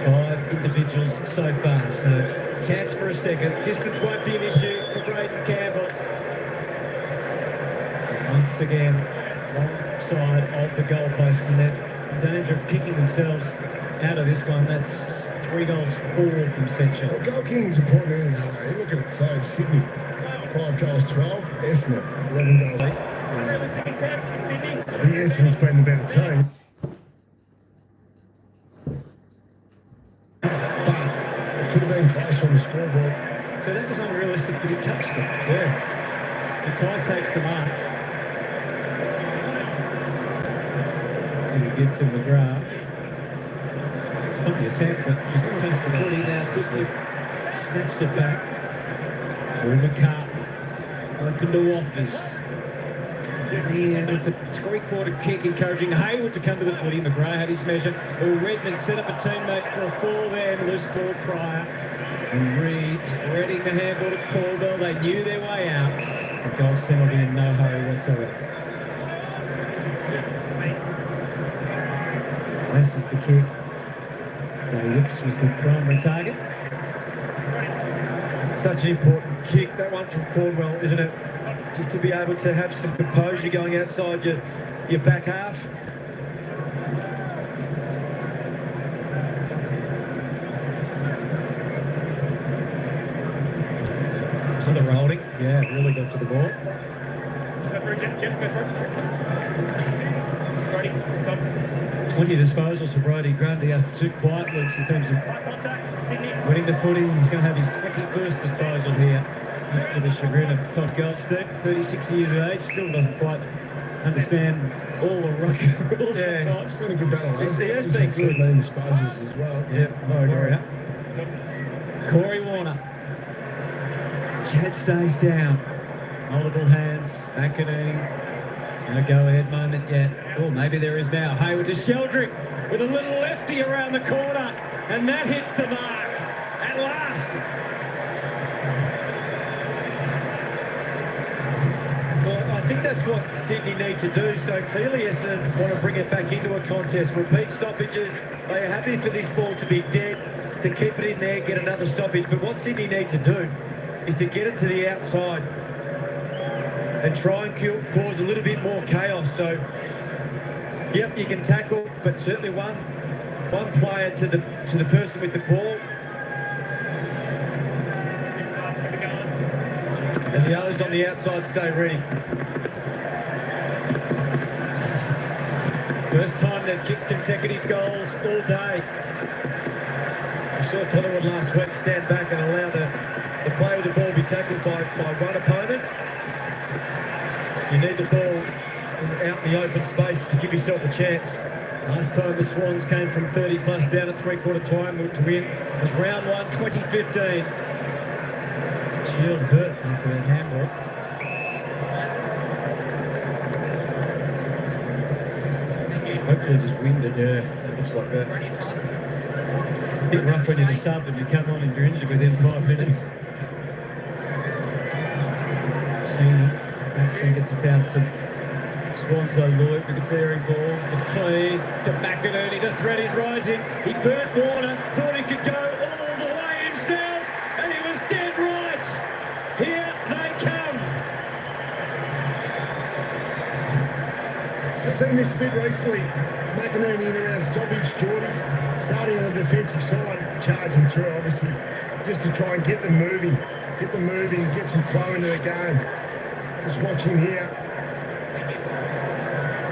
5 individuals so far, so chance for a second. Distance won't be an issue for Braden Campbell. Once again, wrong side of the goalpost, and they're in danger of kicking themselves out of this one. That's 3 goals, 4 from set shots. Well, goal kicking is important in Hutto. Look at it. So Sydney, 5 goals, 12. Essendon, 11 goals. I think Essendon's been the better team. But it could have been closer on the scoreboard. So that was unrealistic, but he touched it. Yeah. He kind of takes the mark. And he gives to McGrath. Funny attempt, but he's going to touch the footy now. Sicily snatched it back. Through McCartney. Open to Waffles. And it's a 3-quarter kick, encouraging Hayward to come to the footy. McGrath had his measure. Redmond set up a teammate for a fall there. Loose ball Pryor. And Reed threading the handball to Caldwell. They knew their way out. The goal still will be in no hurry whatsoever. This is the kick. Wicks was the primary target. Such an important kick, that one from Caldwell, isn't it? Just to be able to have some composure going outside your back half. So the holding, yeah, really got to the ball. 20 disposals for Brodie Grundy after 2 quiet weeks in terms of winning the footy. He's going to have his 21st disposal here after the chagrin of Todd Goldstein, 36 years of age, still doesn't quite understand all the ruck rules sometimes. It's been a good battle. He has been good. 17 disposals as well. Yeah, I agree. Corey Warner. Chad stays down. Multiple hands. McInerney. It's no go-ahead moment yet. Oh, maybe there is now. Hayward to Sheldrick with a little lefty around the corner. And that hits the mark at last. Well, I think that's what Sydney need to do. So clearly Essendon want to bring it back into a contest. Repeat stoppages. They are happy for this ball to be dead, to keep it in there, get another stoppage. But what Sydney need to do is to get it to the outside and try and cause a little bit more chaos. So, yep, you can tackle, but certainly one player to the person with the ball, and the others on the outside stay ready. First time they've kicked consecutive goals all day. I saw Collingwood last week stand back and allow the player with the ball be tackled by one opponent. You need the ball out in the open space to give yourself a chance. Last time the Swans came from 30 plus down at 3/4 time to win was round 1, 2015. Shield hurt after that handball. Hopefully just winded. Yeah, it looks like that. A bit rough when you're the sub and you come on and you're injured within 5 minutes. Cheney gets it down to Swans though. Lloyd with the clearing ball. McLean to McInerney. The threat is rising. He burnt Warner. Thought he could go all the way himself. And he was dead right. Here they come. seen this a bit recently. McInerney in around stoppage, Geordie starting on the defensive side, charging through, obviously, just to try and get them moving, get some flow into the game. Just watch him here.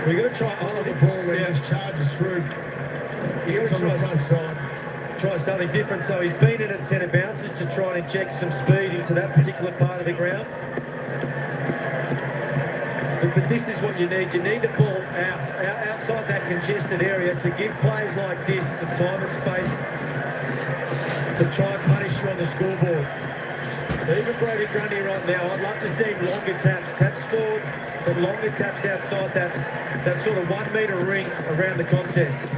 We're going to try follow the ball and just charges through. He gets on the front side. Try something different. So he's been in at centre bounces to try and inject some speed into that particular part of the ground. But this is what you need. You need the ball outside that congested area to give players like this some time and space to try and punish you on the scoreboard. So even Brody Grundy right now, I'd love to see longer taps forward, but longer taps outside that sort of 1 metre ring around the contest.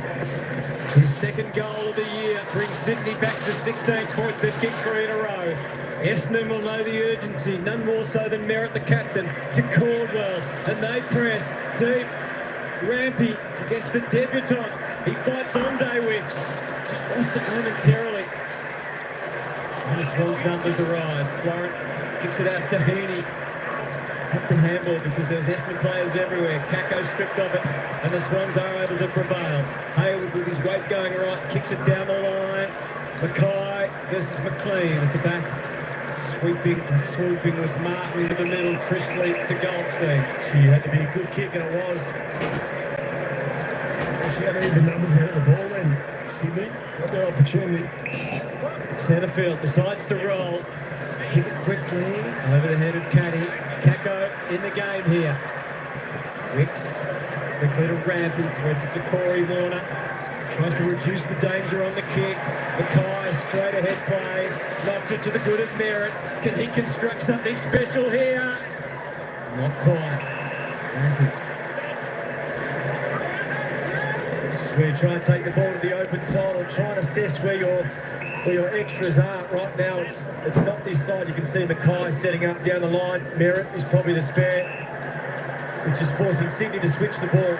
His second goal of the year brings Sydney back to 16 points. They've kicked 3 in a row. Essendon will know the urgency, none more so than Merritt, the captain, to Caldwell. And they press deep. Rampy against the debutant. He fights on Daywicks. Just lost it momentarily. And the Swans numbers arrive. Florent kicks it out to Heaney. At the handball because there's Essendon players everywhere. Kako stripped of it, and the Swans are able to prevail. Hayward with his weight going right, kicks it down the line. Mackay versus McLean at the back. Sweeping and swooping was Martin into the middle, crisply to Goldstein. She had to be a good kick, and it was. Actually had even numbers ahead of the ball then. Sydney got their opportunity. Centrefield decides to roll. Kick it quickly over the head of Caddy. Kako in the game here. Wicks quickly to Rampy, threads it to Corey Warner. Tries to reduce the danger on the kick. Mackay straight ahead play. Knocked it to the good of Merritt. Can he construct something special here? Not quite. Rampy. This is where you try and take the ball to the open side or try and assess where your extras are. Right now it's not this side. You can see Mackay setting up down the line. Merritt is probably the spare, which is forcing Sydney to switch the ball.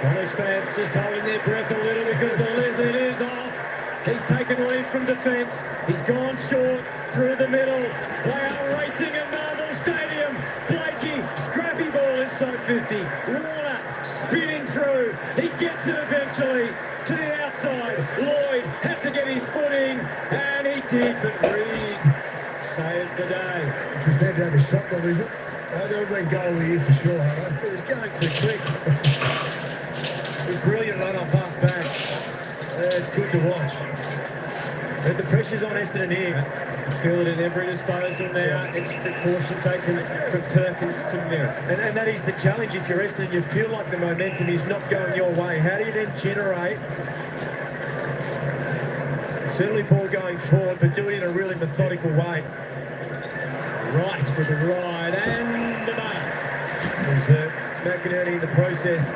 Those fans just holding their breath a little because the lizard is off. He's taken lead from defence. He's gone short through the middle. They are racing at Marvel Stadium. Blakey, scrappy ball inside 50. Warner spinning through. He gets it eventually to the outside. Lloyd had to get his footing, and he did, but Reed saved the day. Just had to have a shot, though, is it? They'll bring goal here for sure, Hardo. It was going too quick. A brilliant run off half back. It's good to watch. But the pressure's on Essendon here. Feel it in every disposal now. Extra caution taken from Perkins to Merritt. And that is the challenge. If you're Essendon, you feel like the momentum is not going your way. How do you then generate? Certainly ball going forward, but do it in a really methodical way. Right with the ride and the mark. There's McInerney in the process.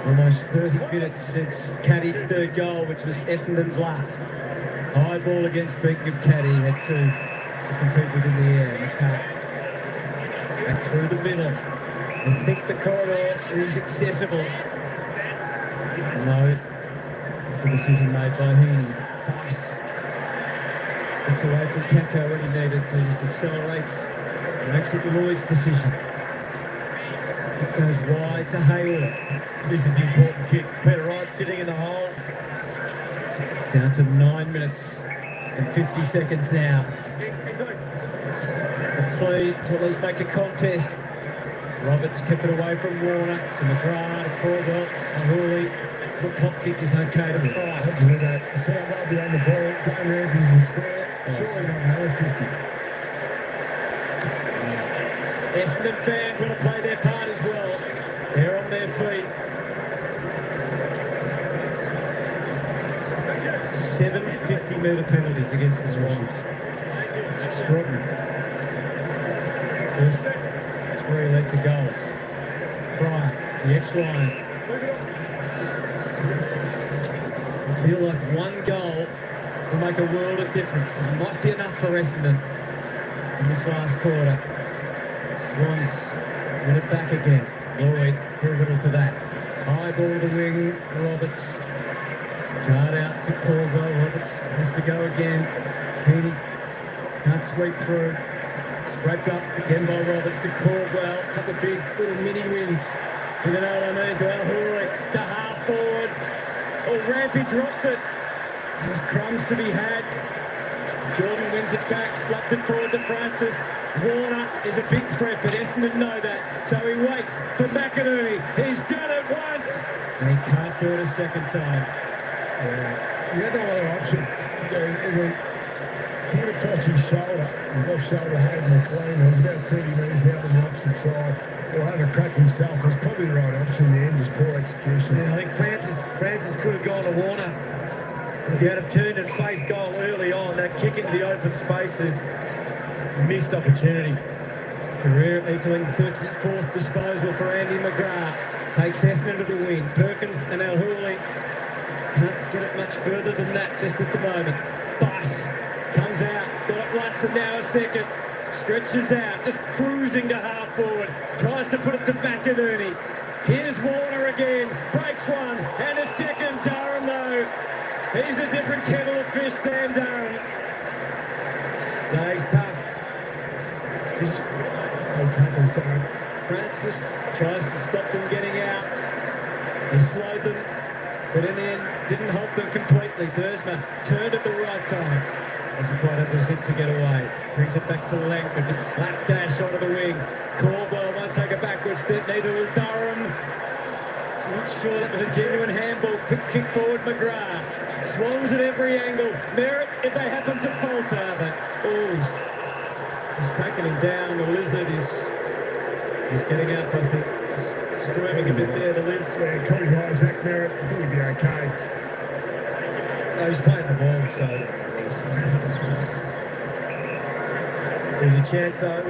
Almost 30 minutes since Caddy's third goal, which was Essendon's last. High ball against, speaking of Caddy, had two to compete with in the air. McCart back through the middle. I think the corridor is accessible. No, it's the decision made by Heaney. Nice. Gets away from Kako when he needed to, just accelerates. Makes it Lloyd's decision. It goes wide to Hayward. This is the important kick. Peter Wright sitting in the hole. Down to 9 minutes and 50 seconds now. A plea to at least make a contest. Roberts kept it away from Warner to McGrath, to Caldwell, Mahuli. The pop kick is okay to try. Had to do that. See how well behind the ball. Don't Rampy's the square. Surely not another 50. Essendon fans want to play their part as well. They're on their feet. 7 50-metre penalties against the Swans. It's extraordinary. First 3 led to goals. Pryor, the X-line. I feel like one goal will make a world of difference. It might be enough for Essendon in this last quarter. Swans win it back again. Lloyd, pivotal to that. High ball to wing, Roberts. Jarred out to Caldwell. Roberts has to go again. Heaney can't sweep through. Scraped up again by Roberts to Caldwell. A couple of big little mini wins. You know what I mean? To Al-Huri, to half forward. Oh, Rampy dropped it. There's crumbs to be had. Jordan wins it back, slapped it forward to Francis. Warner is a big threat, but Essendon know that. So he waits for McInerney. He's done it once, and he can't do it a second time. He had no other option. Either kick it across his shoulder, his left shoulder, Hayden McLean. It was about 30 metres out on the opposite side. Or have a crack himself was probably the right option in the end, just poor execution. Yeah, I think Francis could have gone to Warner. If he had have turned and faced goal early on, that kick into the open spaces, missed opportunity. Career equaling 34th disposal for Andy McGrath. Takes Essendon to the win. Perkins and Al-Huli can't get it much further than that just at the moment. Bus comes out, got it once and now a second. Stretches out, just cruising to half forward. Tries to put it to McInerney. Here's Warner again. Breaks one and a second. Durham though. He's a different kettle of fish, Sam Durham. No, he's tough. He tackles Durham. Francis tries to stop them getting out. He slowed them, but in the end didn't help them completely. Dersma turned at the right time. Doesn't quite have the zip to get away. Brings it back to length. A bit slapdash onto the wing. Caldwell won't take a backward step. Neither will Durham. He's not sure that was a genuine handball. Quick kick forward, McGrath. Swans at every angle. Merritt if they happen to falter. But he's taken him down. The Lizard he's getting up, I think. Just screaming a bit there, the Liz. Yeah, caught him right, Zach Merritt. I think he'd be okay. No, he's playing the ball, so there's a chance though.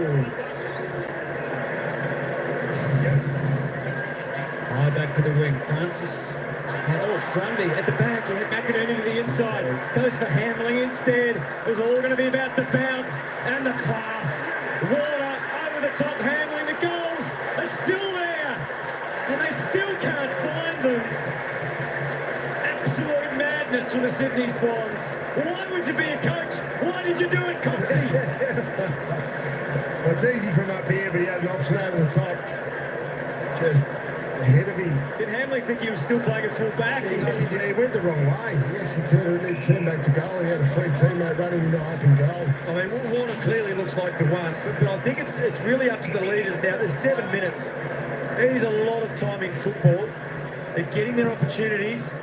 High back to the wing. Francis. Grundy at the back. He had McInerney to the inside. Goes for Hamling instead. It was all going to be about the bounce and the class. Warner over the top. Hamling. The goals are still there. And they still can't find them. Absolute madness from the Sydney Swans. Why would you be a coach? Why did you do it, Coxie? Well, it's easy from up here, but he had an option over the top. Just ahead of him. Did Hamley think he was still playing at full back? He went the wrong way. He actually turned back to goal and he had a free teammate running into open goal. I mean, Warner clearly looks like the one, but I think it's really up to the leaders now. There's 7 minutes. There is a lot of time in football. They're getting their opportunities.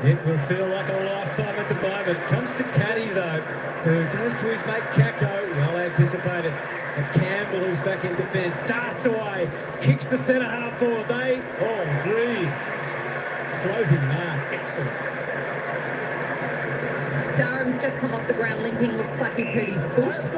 It will feel like a lifetime at the moment. Comes to Caddy though, who goes to his mate Kako, well anticipated. And Campbell, who's back in defence, darts away, kicks the centre half forward. Reed, floating mark, excellent. Durham's just come off the ground limping. Looks like he's hurt his foot.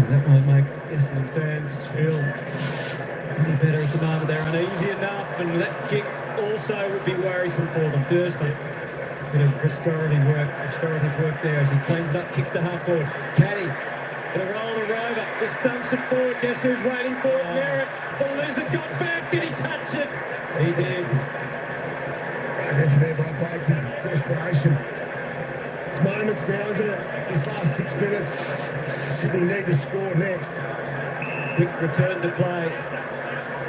That might make Essendon fans feel any better at the moment. They're uneasy enough, and that kick also would be worrisome for them. Dersma, bit of restorative work there as he cleans up, kicks to half forward. Caddy, bit of roll the rover, just thumps it forward. Guess who's waiting for it? Merritt. The Lizard got back. Did he touch it? He did. Effort there by Blakey. Desperation. It's moments now, isn't it? This last 6 minutes. Sydney need to score next. Quick return to play.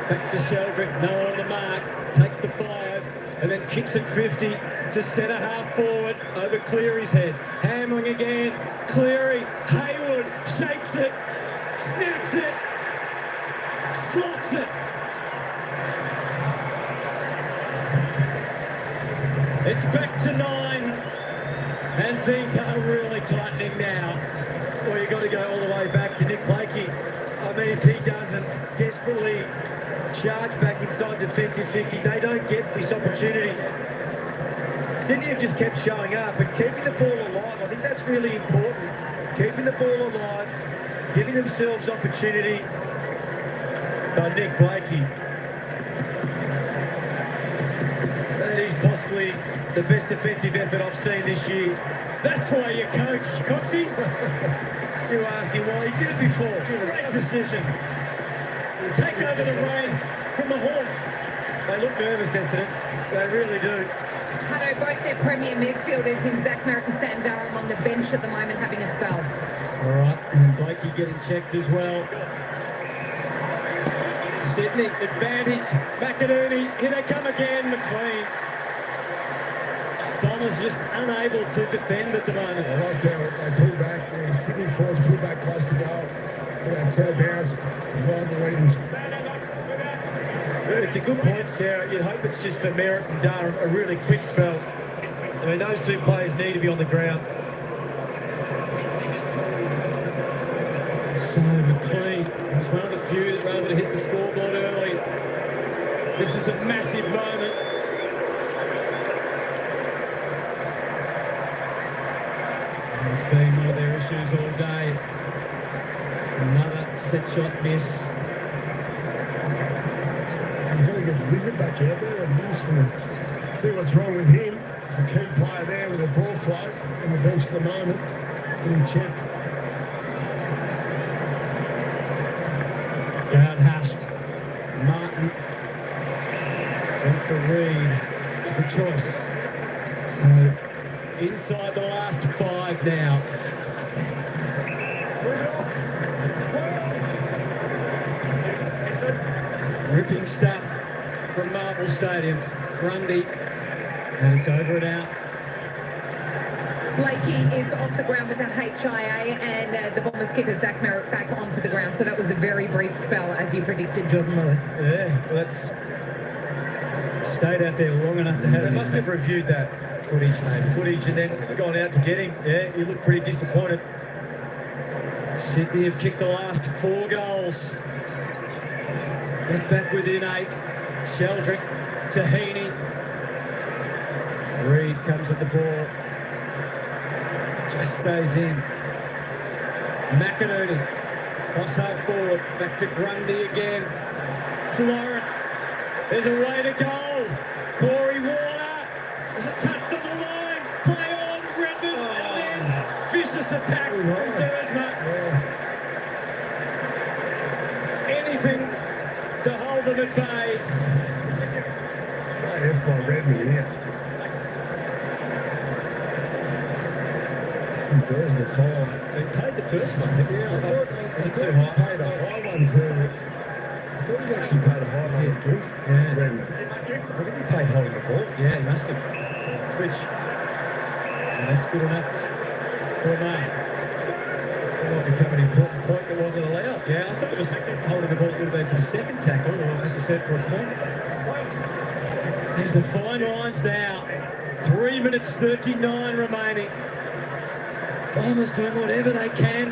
Back to Sheldrick. No one on the mark. Takes the 5 and then kicks it 50 to centre half forward over Cleary's head. Hamling again. Cleary. Hayward shapes it. Snaps it. Slots it. It's back to 9. And things are really tightening now. Well, you've got to go all the way back to Nick Blakey. I mean, if he doesn't desperately charge back inside defensive 50, they don't get this opportunity. Sydney have just kept showing up and keeping the ball alive. I think that's really important. Keeping the ball alive, giving themselves opportunity. But Nick Blakey, that is possibly the best defensive effort I've seen this year. That's why you coach, Coxie. You're asking why he did it before. Great decision. Take over the reins from the horse. They look nervous, Essendon. They really do. Hutto, both their premier midfielders in Zach Merritt and Sam Durham on the bench at the moment having a spell. All right, and Blakey getting checked as well. Sydney, advantage. McInerney, here they come again. McLean. Bombers just unable to defend at the moment. I like how they pull back there. Sydney Fords pull back close to goal. For that centre bounce, right the leading. It's a good point, Sarah. You'd hope it's just for Merritt and Durham, a really quick spell. I mean, those two players need to be on the ground. So McLean was one of the few that were able to hit the scoreboard early. This is a massive moment. It's been one of their issues all day. Another set shot miss. He's going to get Lizard back out there. I'm interested to see what's wrong with him. He's a key player there with a ball float on the bench at the moment. Getting checked. Crowd hashed. Martin went for Reed. It's a good choice. So inside the last 5 now. Ripping stuff from Marvel Stadium. Grundy. And it's over and out. Blakey is off the ground with a HIA, and the Bombers skipper Zach Merritt back onto the ground. So that was a very brief spell, as you predicted, Jordan Lewis. Yeah, well, that's stayed out there long enough to have. They must have reviewed that footage, mate. Footage, and then gone out to get him. Yeah, he looked pretty disappointed. Sydney have kicked the last 4 goals. Get back within 8. Sheldrick, Tahini. Reed comes at the ball. Just stays in. McInerney. Cross half forward. Back to Grundy again. Florent. There's a way to go. Corey Warner. Is it touched on the line? Play on, Redmond. And then vicious attack from Dersma. Anything to hold them at bay. Great F by Redmond here. There's the follow. So he paid the first one. Yeah, I thought he paid a high one too. I thought he actually paid a high one against Redmond. I think he paid holding the ball. Yeah, he must have. Which, And that's good enough for me. might become an important point that wasn't allowed. Yeah, I thought it was holding the ball a little bit for the second tackle, or as you said, for a point. There's the fine lines now. 3 minutes 39 remaining. Bombers doing whatever they can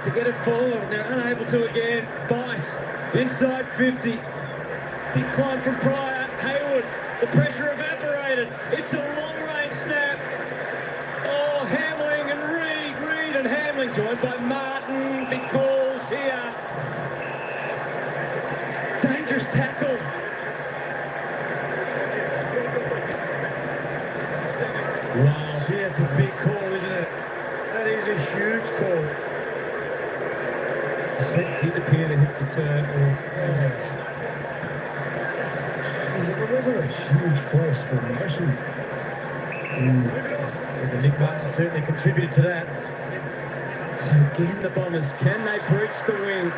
to get it forward. They're unable to again. Bice, inside 50. Big climb from Pryor. Hayward, the pressure evaporated. It's a long-range snap. Oh, Hamling and Reed and Hamling joined by Martin. Big calls here. Dangerous tackle. Wow. Gee, it's a big call, isn't it? That is a huge call. His head did appear to hit the turf. It wasn't a huge force for motion. Nick Martin certainly contributed to that. So again, the Bombers, can they breach the wing?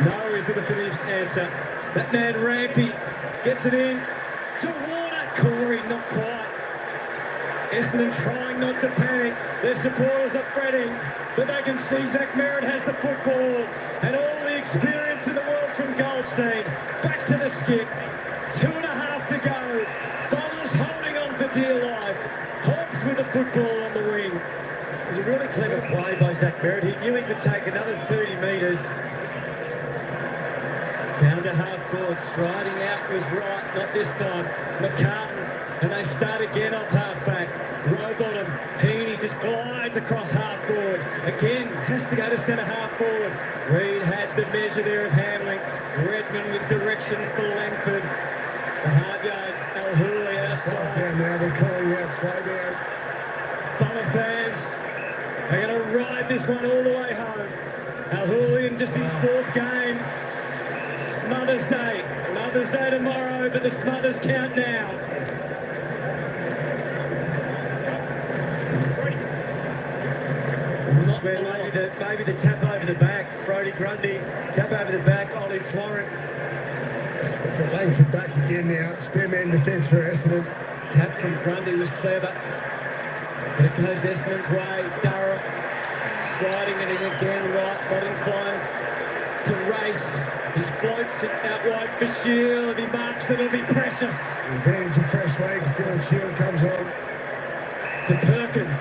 No is the definitive answer. That man Rampy gets it in to Warner. Corey, not quite. Essendon trying not to panic. Their supporters are fretting, but they can see Zach Merritt has the football and all the experience in the world from Goldstein. Back to the skip. 2.5 to go. Bombers holding on for dear life. Hobbs with the football on the wing. It was a really clever play by Zach Merritt. He knew he could take another 30 metres. Down to half forward, striding out was right, not this time. McCartan, and they start again off half back. Rowbottom, Heaney just glides across half forward. Again, has to go to centre half forward. Reed had the measure there of Hamling. Redmond with directions for Langford. The hard yards, El Hooley Slow outside. down now, they're calling out, slow down. Bomber fans are going to ride this one all the way home. El Hooley in just his 4th game. Smothers Day. Mother's Day tomorrow, but the Smothers count now. Not where maybe the tap over the back, Brodie Grundy, tap over the back, Ollie Florent. Got Langford back again now. Spare man defence for Essendon. Tap from Grundy was clever. But it goes Essendon's way. Durham sliding it in again, right, not inclined to race. His floats it out wide for Shield. If he marks it, it'll be precious. Advantage of fresh legs. Dylan Shield comes on. To Perkins.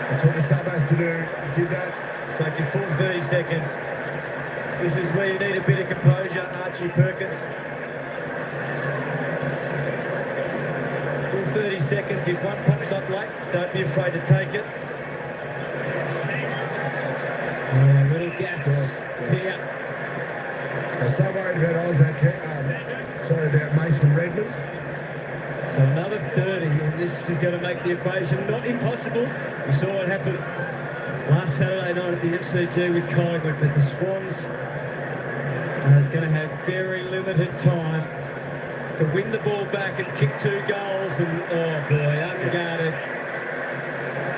That's what the sub has to do. He did that. Take your full 30 seconds. This is where you need a bit of composure, Archie Perkins. Full 30 seconds. If one pops up late, don't be afraid to take it. Little gaps here. I'm so worried about Isaac. About Mason Redmond. So another 30, and this is going to make the equation not impossible. We saw what happened last Saturday night at the MCG with Collingwood, but the Swans are going to have very limited time to win the ball back and kick 2 goals. And oh boy, unguarded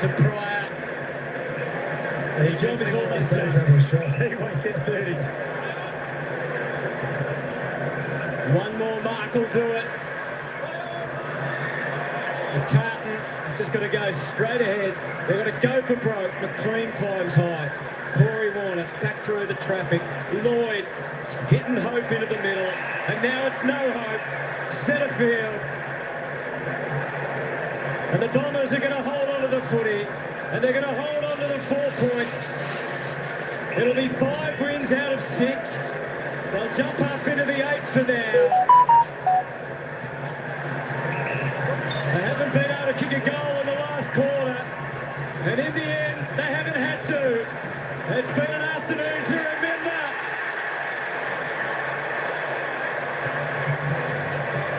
to Pryor. His job is almost done. He won't get 30. One more mark will do it. McCartan just got to go straight ahead. They've got to go for broke. McLean climbs high. Corey Warner back through the traffic. Lloyd hitting Hope into the middle. And now it's no hope. Centre field. And the Bombers are going to hold on to the footy. And they're going to hold on to the 4 points. It'll be 5 wins out of 6. They'll jump up into the 8 for now. They haven't been able to kick a goal in the last quarter. And in the end, they haven't had to. It's been an afternoon to remember.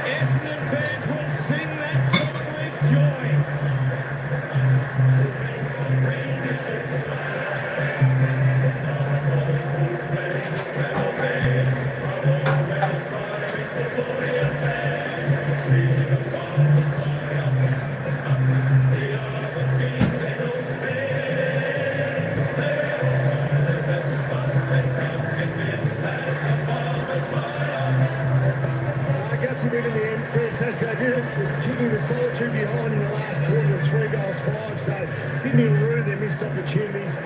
Essendon fans will sing that song with joy. Fantastic idea with kicking the solitary behind in the last quarter of 3 goals 5. So Sydney will rue their missed opportunities.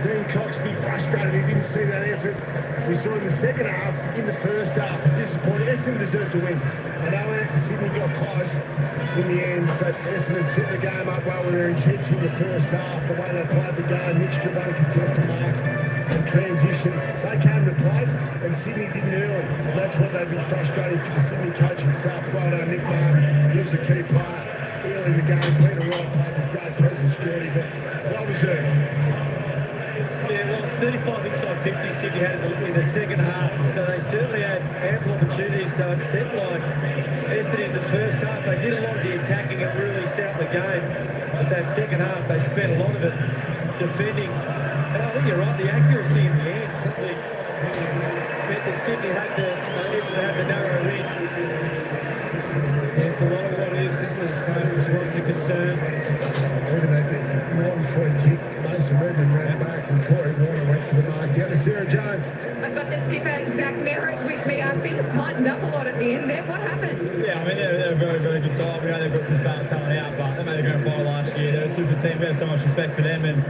Dean Cox be frustrated he didn't see that effort we saw in the second half. In the first half, disappointed. Essendon deserved to win. I know Sydney got close in the end, but Essendon set the game up well with their intensity in the first half. The way they played the game, mixture of uncontested marks and transition. They came to play, and Sydney didn't early. And that's what they'd be frustrating for the Sydney coaching staff. Well done, Nick Martin. He was a key player early in the game. Peter Wright played with great presence, Geordie, but well deserved. Yeah, well, it's 35 inside 50 Sydney had in the second half, so they certainly had ample opportunities. So it seemed like Essendon in the first half, they did a lot of the attacking and really set up the game. But that second half, they spent a lot of it defending. And I think you're right, the accuracy in the end probably meant that Sydney had the narrow win. Yeah, it's a lot of what ifs, isn't it, as far as the Swans are concerned. Look at that non-free kick. Mason Redmond ran back and Corey Warner went for the mark. Down to Sarah Jones. I've got the skipper, Zach Merritt, with me. Things tightened up a lot at the end there. What happened? Yeah, I mean, they're a very, very good side. We know they've got some star talent out, but they made the grand final last year. They're a super team. We have so much respect for them, and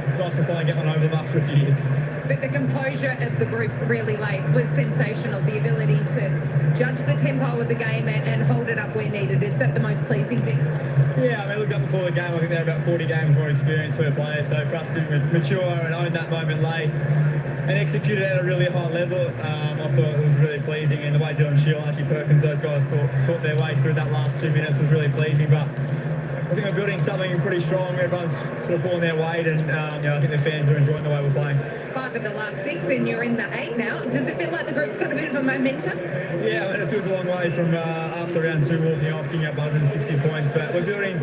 it's nice to finally get one over them after a few years. But the composure of the group really late was sensational. The ability to judge the tempo of the game and hold it up where needed. Is that the most pleasing thing? Yeah, I mean, I looked up before the game. I think they're about 40 games more experience per player. So for us to mature and own that moment late and execute it at a really high level, I thought it was really pleasing. And the way Dylan Shield, Archie Perkins, those guys thought their way through that last 2 minutes was really pleasing. But I think we're building something pretty strong. Everyone's sort of pulling their weight, and I think the fans are enjoying the way we're playing. 5 of the last 6, and you're in the 8 now. Does it feel like the group's got a bit of a momentum? Yeah, I mean, it feels a long way from after round 2 walking off, kicking up 160 points. But we're building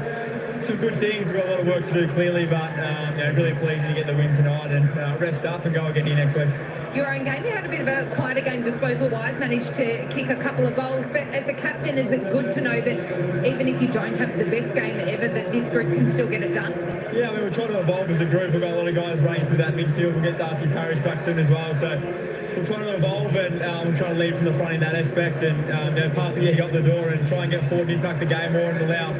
some good things. We've got a lot of work to do, clearly, but really pleasing to get the win tonight and rest up and go again here next week. Your own game, you had a bit of a quieter game disposal-wise, managed to kick a couple of goals, but as a captain, is it good to know that even if you don't have the best game ever, that this group can still get it done? Yeah, I mean, we're trying to evolve as a group. We've got a lot of guys running through that midfield. We'll get Darcy Parish back soon as well, so we're trying to evolve and we're trying to lead from the front in that aspect and part of the year got the door and try and get forward and impact the game more and allow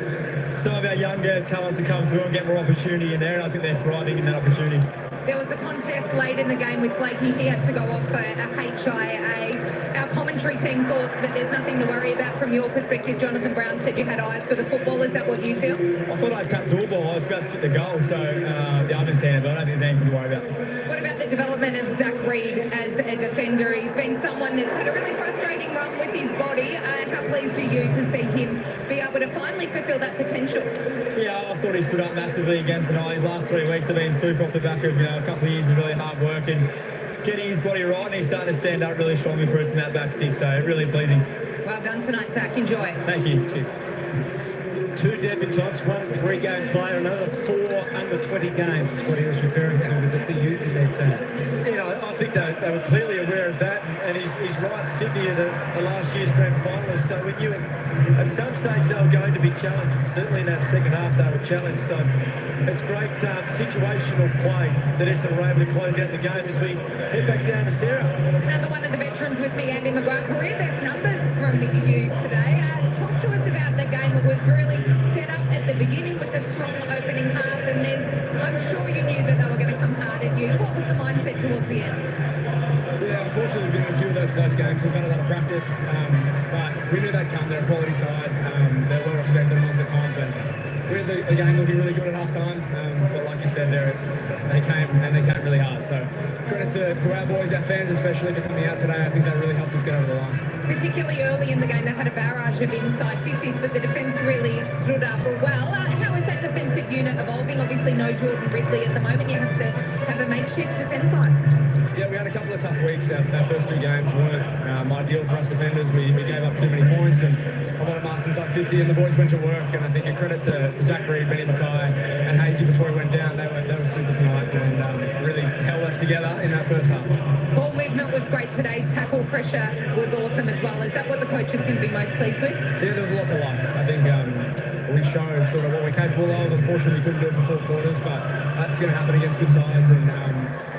some of our younger talent to come through and get more opportunity in there, and I think they're thriving in that opportunity. There was a contest late in the game with Blakey. He had to go off for a HIA. Our commentary team thought that there's nothing to worry about from your perspective. Jonathan Brown said you had eyes for the football. Is that what you feel? I thought I tapped all ball. I was about to get the goal, so I haven't seen it, but I don't think there's anything to worry about. What about the development of Zach Reid as a defender? He's been someone that's had a really frustrating run with his body. How pleased are you to see him be able to finally fulfil that potential? Yeah, I thought he stood up massively again tonight. His last 3 weeks have been super off the back of a couple of years of really hard work and getting his body right, and he's starting to stand up really strongly for us in that back six, so really pleasing. Well done tonight, Zach. Enjoy. Thank you. Cheers. 2 debutants, 1 3-game player, another 4 under 20 games is what he was referring to with the youth in their team. I think they were clearly aware of that, and he's right. Sydney are the last year's grand finalists, so we knew at some stage they were going to be challenged, and certainly in that second half they were challenged. So it's great situational play that Essendon were able to close out the game as we head back down to Sarah. Another one of the veterans with me, Andy McGrath. Career best numbers from you today. Talk to us about the game that was really set up at the beginning with a strong opening half, and then I'm sure you knew that they were going to come hard at you. What was the mindset towards the end? Yeah, unfortunately we've been in a few of those close games. We've had a lot of practice, but we knew they'd come. They're a quality side. They're well respected amongst their comp, and we had the game looking really good at half time. But like you said, they came really hard. So credit to our boys, our fans especially, for coming out today. I think that really helped us get over the line. Particularly early in the game, they had a barrage of inside 50s, but the defence really stood up well. How is that defensive unit evolving? Obviously no Jordan Ridley at the moment. You have to have a makeshift defence line. Yeah, we had a couple of tough weeks. Our first 2 games weren't ideal for us defenders. We gave up too many points and a lot of marks inside 50, and the boys went to work. And I think a credit to Zach Reid, Benny Mackay and Hazy before he went down. They were super tonight and really held us together in that first half. Ball movement was great today. Tackle pressure was awesome as well. Is that what the coaches can be most pleased with? Yeah, there was a lot to like. I think we showed sort of what we're capable of. Unfortunately, we couldn't do it for 4 quarters, but that's going to happen against good sides. And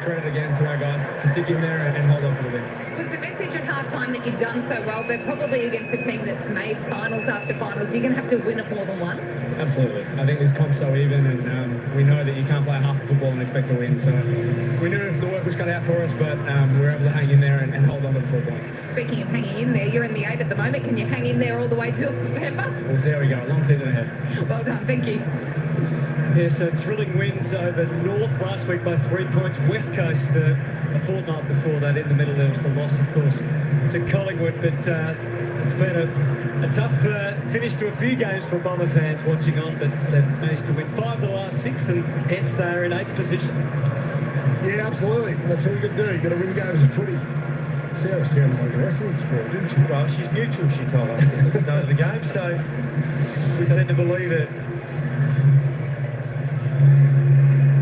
credit again to our guys to stick in there and hold on for the win. Was the message at halftime that you'd done so well, but probably against a team that's made finals after finals, you're going to have to win it more than once? Absolutely. I think this comp's so even, and we know that you can't play half of football and expect to win. So we knew the work was cut out for us, but we were able to hang in there and hold on to the 4 points. Speaking of hanging in there, you're in the 8 at the moment. Can you hang in there all the way till September? We'll see how we go. Long season ahead. Well done. Thank you. Yeah, so thrilling wins over North last week by 3 points. West Coast a fortnight before that. In the middle there was the loss, of course, to Collingwood. But it's been a tough finish to a few games for Bomber fans watching on. But they've managed to win 5 of the last 6, and hence they're in 8th position. Yeah, absolutely. That's all you got to do. You got to win games of footy. Sarah sounded like an wrestling sport, didn't she? Well, she's neutral, she told us at the start of the game, so we tend to believe it.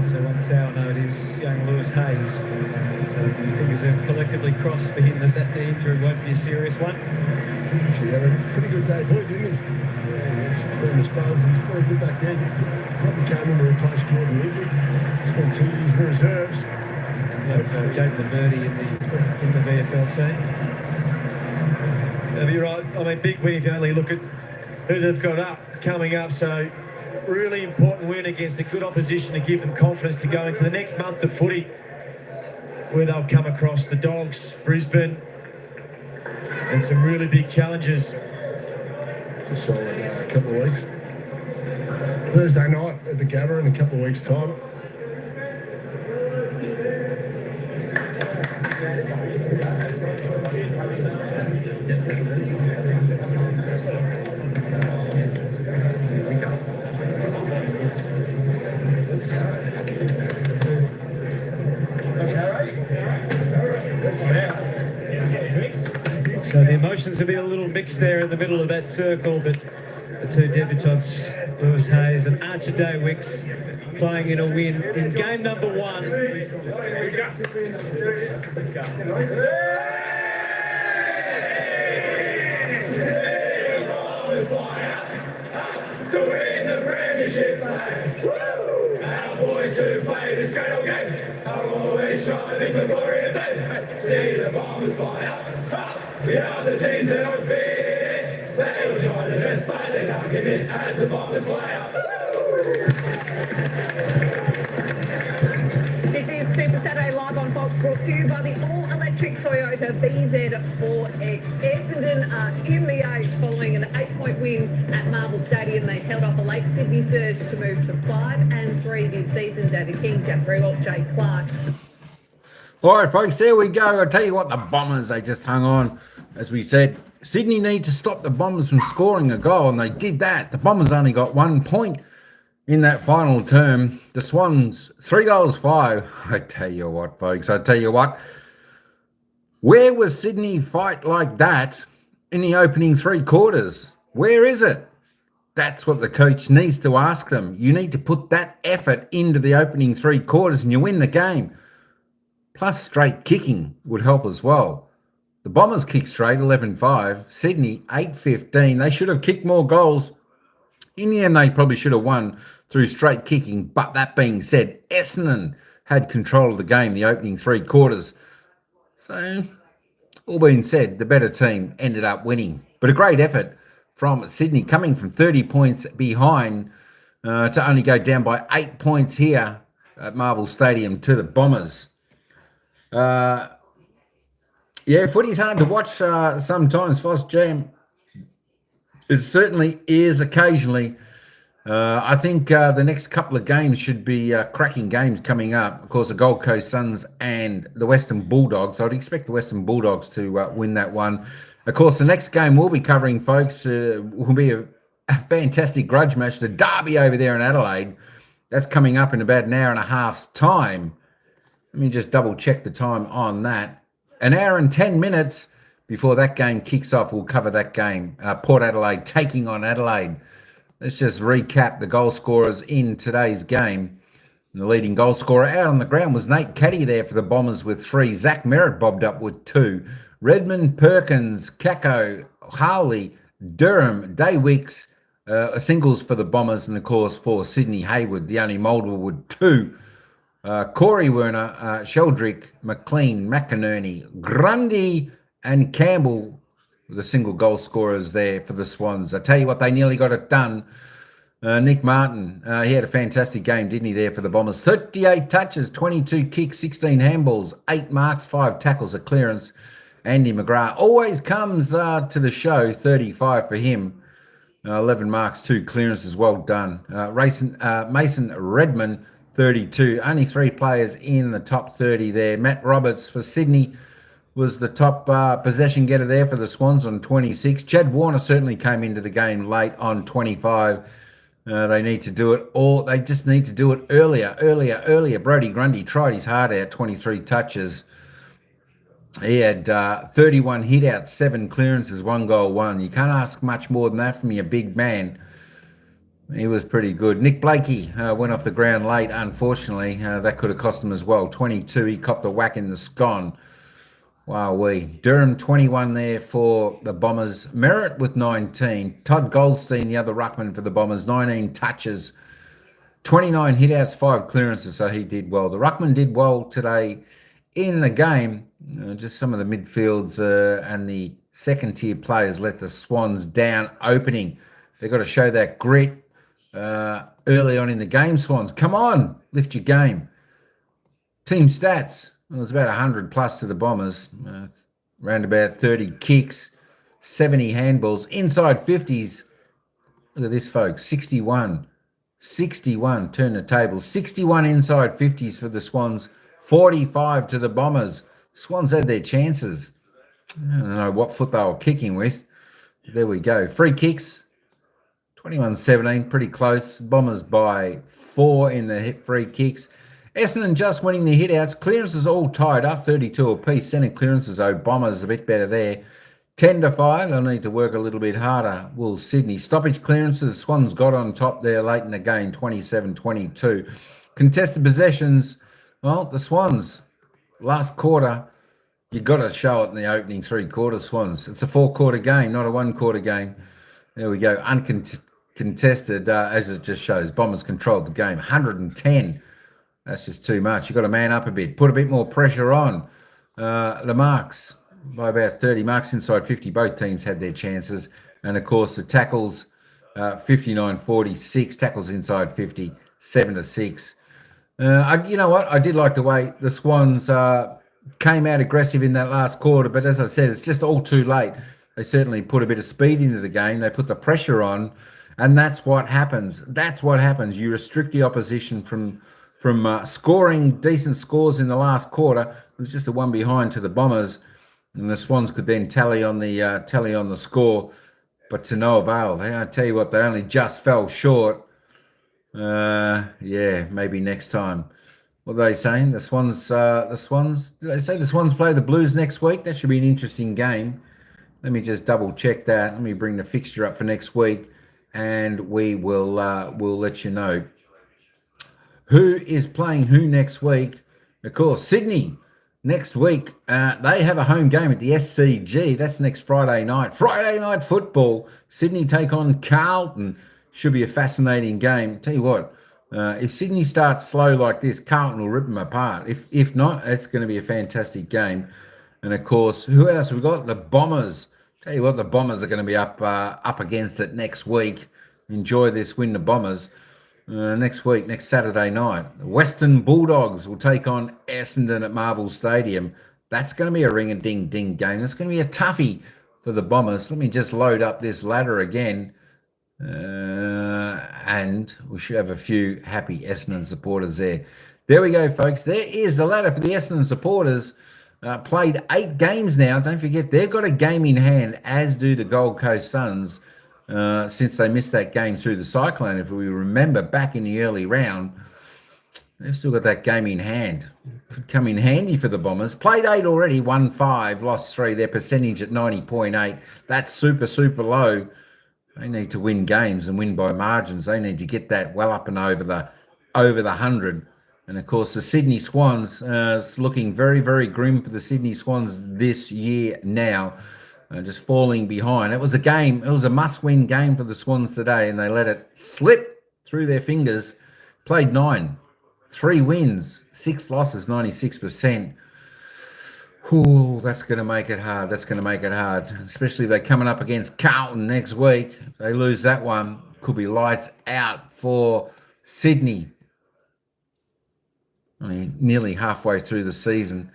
So one sour note is young Lewis Hayes. So the fingers are collectively crossed for him that the injury won't be a serious one. She had a pretty good debut, didn't he? Yeah, he had 16 disposals. He's very good back there. He probably came in to replace Jordan Ridley. Spent 2 years in the reserves. Jake Laverty in the VFL team. Yeah, you're right. I mean, big win if you only look at who they've got up coming up. So really important win against a good opposition to give them confidence to go into the next month of footy, where they'll come across the Dogs, Brisbane, and some really big challenges. It's a solid couple of weeks. Thursday night at the Gabba in a couple of weeks' time. So the emotions will be a little mixed there in the middle of that circle, but the 2 debutants Lewis Hayes and Archer Daywicks playing in a win in game number 1. To win the premiership flag. Our boys who play this great old game are always striving for glory and fame. See the Bombers fly up. We are the teams that don't fit. They will try to dress, but they can't give it as the Bombers fly up. This is Super Saturday Live on Fox, brought to you by the all-electric Toyota BZ4X. Essendon are in the 8 following an 8-point win at Marvel Stadium. They held off a late Sydney surge to move to 5-3 this season. David King, Jack Rewalt, Jay Clark. All right, folks, there we go. I tell you what, the Bombers, they just hung on. As we said, Sydney need to stop the Bombers from scoring a goal, and they did that. The Bombers only got 1 point in that final term. The Swans, 3 goals, 5. I tell you what, folks, I tell you what. Where was Sydney fight like that in the opening 3 quarters? Where is it? That's what the coach needs to ask them. You need to put that effort into the opening 3 quarters and you win the game. Plus straight kicking would help as well. The Bombers kicked straight, 11-5. Sydney, 8-15. They should have kicked more goals. In the end, they probably should have won through straight kicking. But that being said, Essendon had control of the game the opening 3 quarters. So, all being said, the better team ended up winning. But a great effort from Sydney, coming from 30 points behind to only go down by 8 points here at Marvel Stadium to the Bombers. Yeah, footy's hard to watch sometimes, Foss Jam. It certainly is occasionally. I think the next couple of games should be cracking games coming up. Of course, the Gold Coast Suns and the Western Bulldogs. I'd expect the Western Bulldogs to win that one. Of course, the next game we'll be covering, folks, will be a fantastic grudge match. The derby over there in Adelaide. That's coming up in about an hour and a half's time. Let me just double check the time on that. An hour and 10 minutes before that game kicks off. We'll cover that game. Port Adelaide taking on Adelaide. Let's just recap the goal scorers in today's game. And the leading goal scorer out on the ground was Nate Caddy there for the Bombers with 3. Zach Merritt bobbed up with 2. Redmond, Perkins, Kako, Harley, Durham, Daywicks, singles for the Bombers, and of course for Sydney, Hayward, the only multiple with 2. Corey Werner, Sheldrick, McLean, McInerney, Grundy, and Campbell, the single goal scorers there for the Swans. I tell you what, they nearly got it done. Nick Martin, he had a fantastic game, didn't he, there for the Bombers? 38 touches, 22 kicks, 16 handballs, 8 marks, 5 tackles, a clearance. Andy McGrath always comes to the show, 35 for him. 11 marks, 2 clearances, well done. Mason Redmond, 32. Only 3 players in the top 30 there. Matt Roberts for Sydney was the top possession getter there for the Swans on 26. Chad Warner certainly came into the game late on 25. They need to do it all. They just need to do it earlier. Brody Grundy tried his heart out, 23 touches. He had 31 hit-outs, 7 clearances, 1 goal, 1. You can't ask much more than that from your big man. He was pretty good. Nick Blakey went off the ground late, unfortunately. That could have cost him as well. 22, he copped a whack in the scon. Wow-wee. Durham, 21 there for the Bombers. Merritt with 19. Todd Goldstein, the other ruckman for the Bombers, 19 touches. 29 hit-outs, 5 clearances, so he did well. The ruckman did well today in the game. Just some of the midfields and the second-tier players let the Swans down opening. They've got to show that grit early on in the game, Swans. Come on, lift your game. Team stats. It was about 100 plus to the Bombers. Around about 30 kicks, 70 handballs. Inside 50s. Look at this, folks. 61. 61. Turn the table. 61 inside 50s for the Swans. 45 to the Bombers. Swans had their chances. I don't know what foot they were kicking with. There we go. Free kicks. 21-17, pretty close. Bombers by 4 in the hit free kicks. Essendon just winning the hit-outs. Clearances all tied up, 32 apiece. Centre clearances, though. Bombers a bit better there. 10-5. They'll need to work a little bit harder. Will Sydney. Stoppage clearances. Swans got on top there late in the game, 27-22. Contested possessions. Well, the Swans, last quarter, you got to show it in the opening 3 quarters, Swans. It's a 4-quarter game, not a 1-quarter game. There we go. Uncontested, as it just shows. Bombers controlled the game. 110. That's just too much. You've got to man up a bit. Put a bit more pressure on. The marks, by about 30 marks inside 50. Both teams had their chances. And, of course, the tackles, 59-46. Tackles inside 50, 7-6. You know what? I did like the way the Swans came out aggressive in that last quarter. But, as I said, it's just all too late. They certainly put a bit of speed into the game. They put the pressure on. And that's what happens. That's what happens. You restrict the opposition from scoring decent scores in the last quarter. It was just a one behind to the Bombers, and the Swans could then tally on the score, but to no avail. I tell you what, they only just fell short. Yeah, maybe next time. What are they saying? The Swans. They say the Swans play the Blues next week. That should be an interesting game. Let me just double check that. Let me bring the fixture up for next week, and we'll let you know who is playing who next week. Of course, Sydney next week. They have a home game at the SCG. That's next Friday night. Friday night football. Sydney take on Carlton. Should be a fascinating game. Tell you what, if Sydney starts slow like this, Carlton will rip them apart. If not, it's going to be a fantastic game. And of course, who else have we got? The Bombers. Tell you what, the Bombers are going to be up against it next week. Enjoy this win, the Bombers. Next week, next Saturday night, the Western Bulldogs will take on Essendon at Marvel Stadium. That's going to be a ring-a-ding-ding game. That's going to be a toughie for the Bombers. Let me just load up this ladder again. And we should have a few happy Essendon supporters there. There we go, folks. There is the ladder for the Essendon supporters. Played 8 games now. Don't forget, they've got a game in hand, as do the Gold Coast Suns. Since they missed that game through the Cyclone, if we remember back in the early round, they've still got that game in hand. Could come in handy for the Bombers. Played 8 already, won 5, lost 3. Their percentage at 90.8. That's super, super low. They need to win games and win by margins. They need to get that well up and over the 100. And of course, the Sydney Swans, it's looking very, very grim for the Sydney Swans this year now. Just falling behind. It was a game. It was a must-win game for the Swans today, and they let it slip through their fingers. Played 9, 3 wins, 6 losses, 96%. Ooh, that's going to make it hard. That's going to make it hard, especially if they're coming up against Carlton next week. If they lose that one, could be lights out for Sydney. I mean, nearly halfway through the season.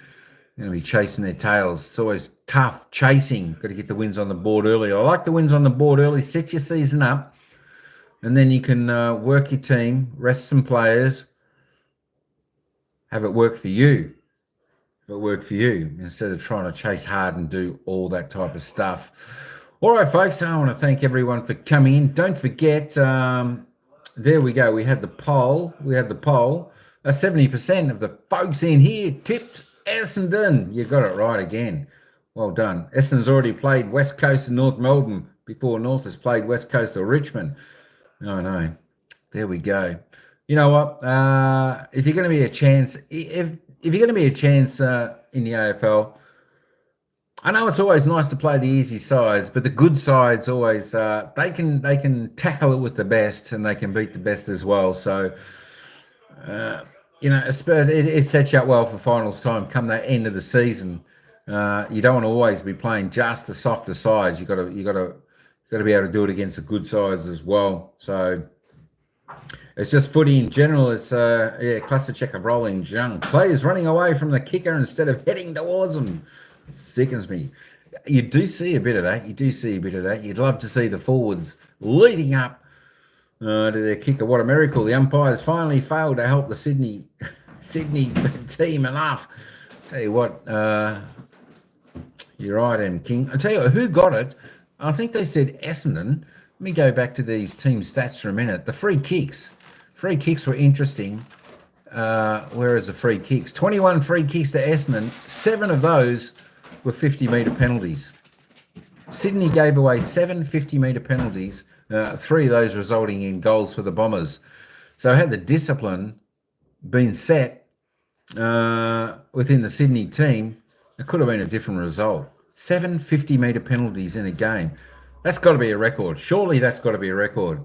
Going to be chasing their tails. It's always tough chasing. Got to get the wins on the board early. I like the wins on the board early. Set your season up, and then you can work your team, rest some players, have it work for you. Have it work for you instead of trying to chase hard and do all that type of stuff. All right, folks. I want to thank everyone for coming in. Don't forget, there we go. We had the poll. 70% of the folks in here tipped Essendon. You got it right again. Well done. Essendon's already played West Coast and North Melbourne before North has played West Coast or Richmond. No. There we go. You know what? If you're going to be a chance, if you're going to be a chance in the AFL, I know it's always nice to play the easy sides, but the good sides always they can tackle it with the best and they can beat the best as well. So. It sets you up well for finals time come that end of the season. You don't want to always be playing just the softer sides. You got to be able to do it against the good sides as well. So it's just footy in general. It's cluster check of rolling junk. Players running away from the kicker instead of heading towards them. Sickens me. You do see a bit of that. You'd love to see the forwards leading up to their kicker. What a miracle. The umpires finally failed to help the Sydney team enough. Tell you what, you're right, M. King. I tell you what, who got it? I think they said Essendon. Let me go back to these team stats for a minute. The free kicks. Free kicks were interesting. Where is the free kicks? 21 free kicks to Essendon. 7 of those were 50-metre penalties. Sydney gave away 7 50-metre penalties, 3 of those resulting in goals for the Bombers. So had the discipline been set within the Sydney team, it could have been a different result. 7 50-metre penalties in a game. That's got to be a record. Surely that's got to be a record.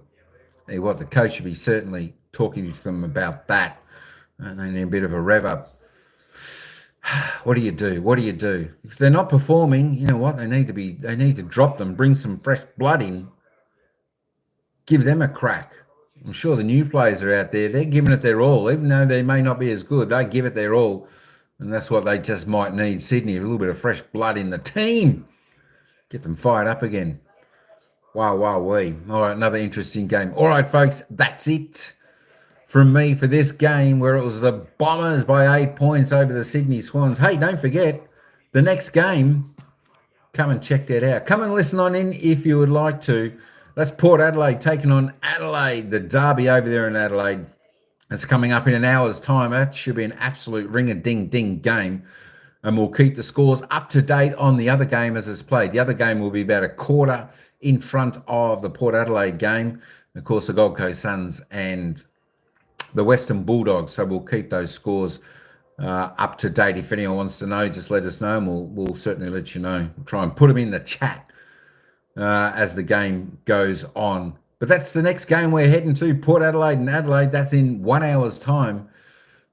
Hey, what, the coach should be certainly talking to them about that. And they need a bit of a rev up. What do you do? What do you do? If they're not performing, you know what? They need to drop them, bring some fresh blood in, give them a crack. I'm sure the new players are out there. They're giving it their all, even though they may not be as good. They give it their all, and that's what they just might need. Sydney, a little bit of fresh blood in the team. Get them fired up again. Wow, wow, wee. All right, another interesting game. All right, folks, that's it from me for this game where it was the Bombers by 8 points over the Sydney Swans. Hey, don't forget, the next game, come and check that out. Come and listen on in if you would like to. That's Port Adelaide taking on Adelaide, the derby over there in Adelaide. It's coming up in an hour's time. That should be an absolute ring-a-ding-ding game. And we'll keep the scores up to date on the other game as it's played. The other game will be about a quarter in front of the Port Adelaide game. Of course, the Gold Coast Suns and the Western Bulldogs. So we'll keep those scores up to date. If anyone wants to know, just let us know and we'll certainly let you know. We'll try and put them in the chat as the game goes on. But that's the next game we're heading to, Port Adelaide and Adelaide. That's in 1 hour's time.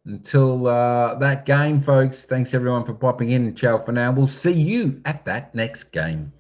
Until that game, folks, thanks everyone for popping in. Ciao for now. We'll see you at that next game.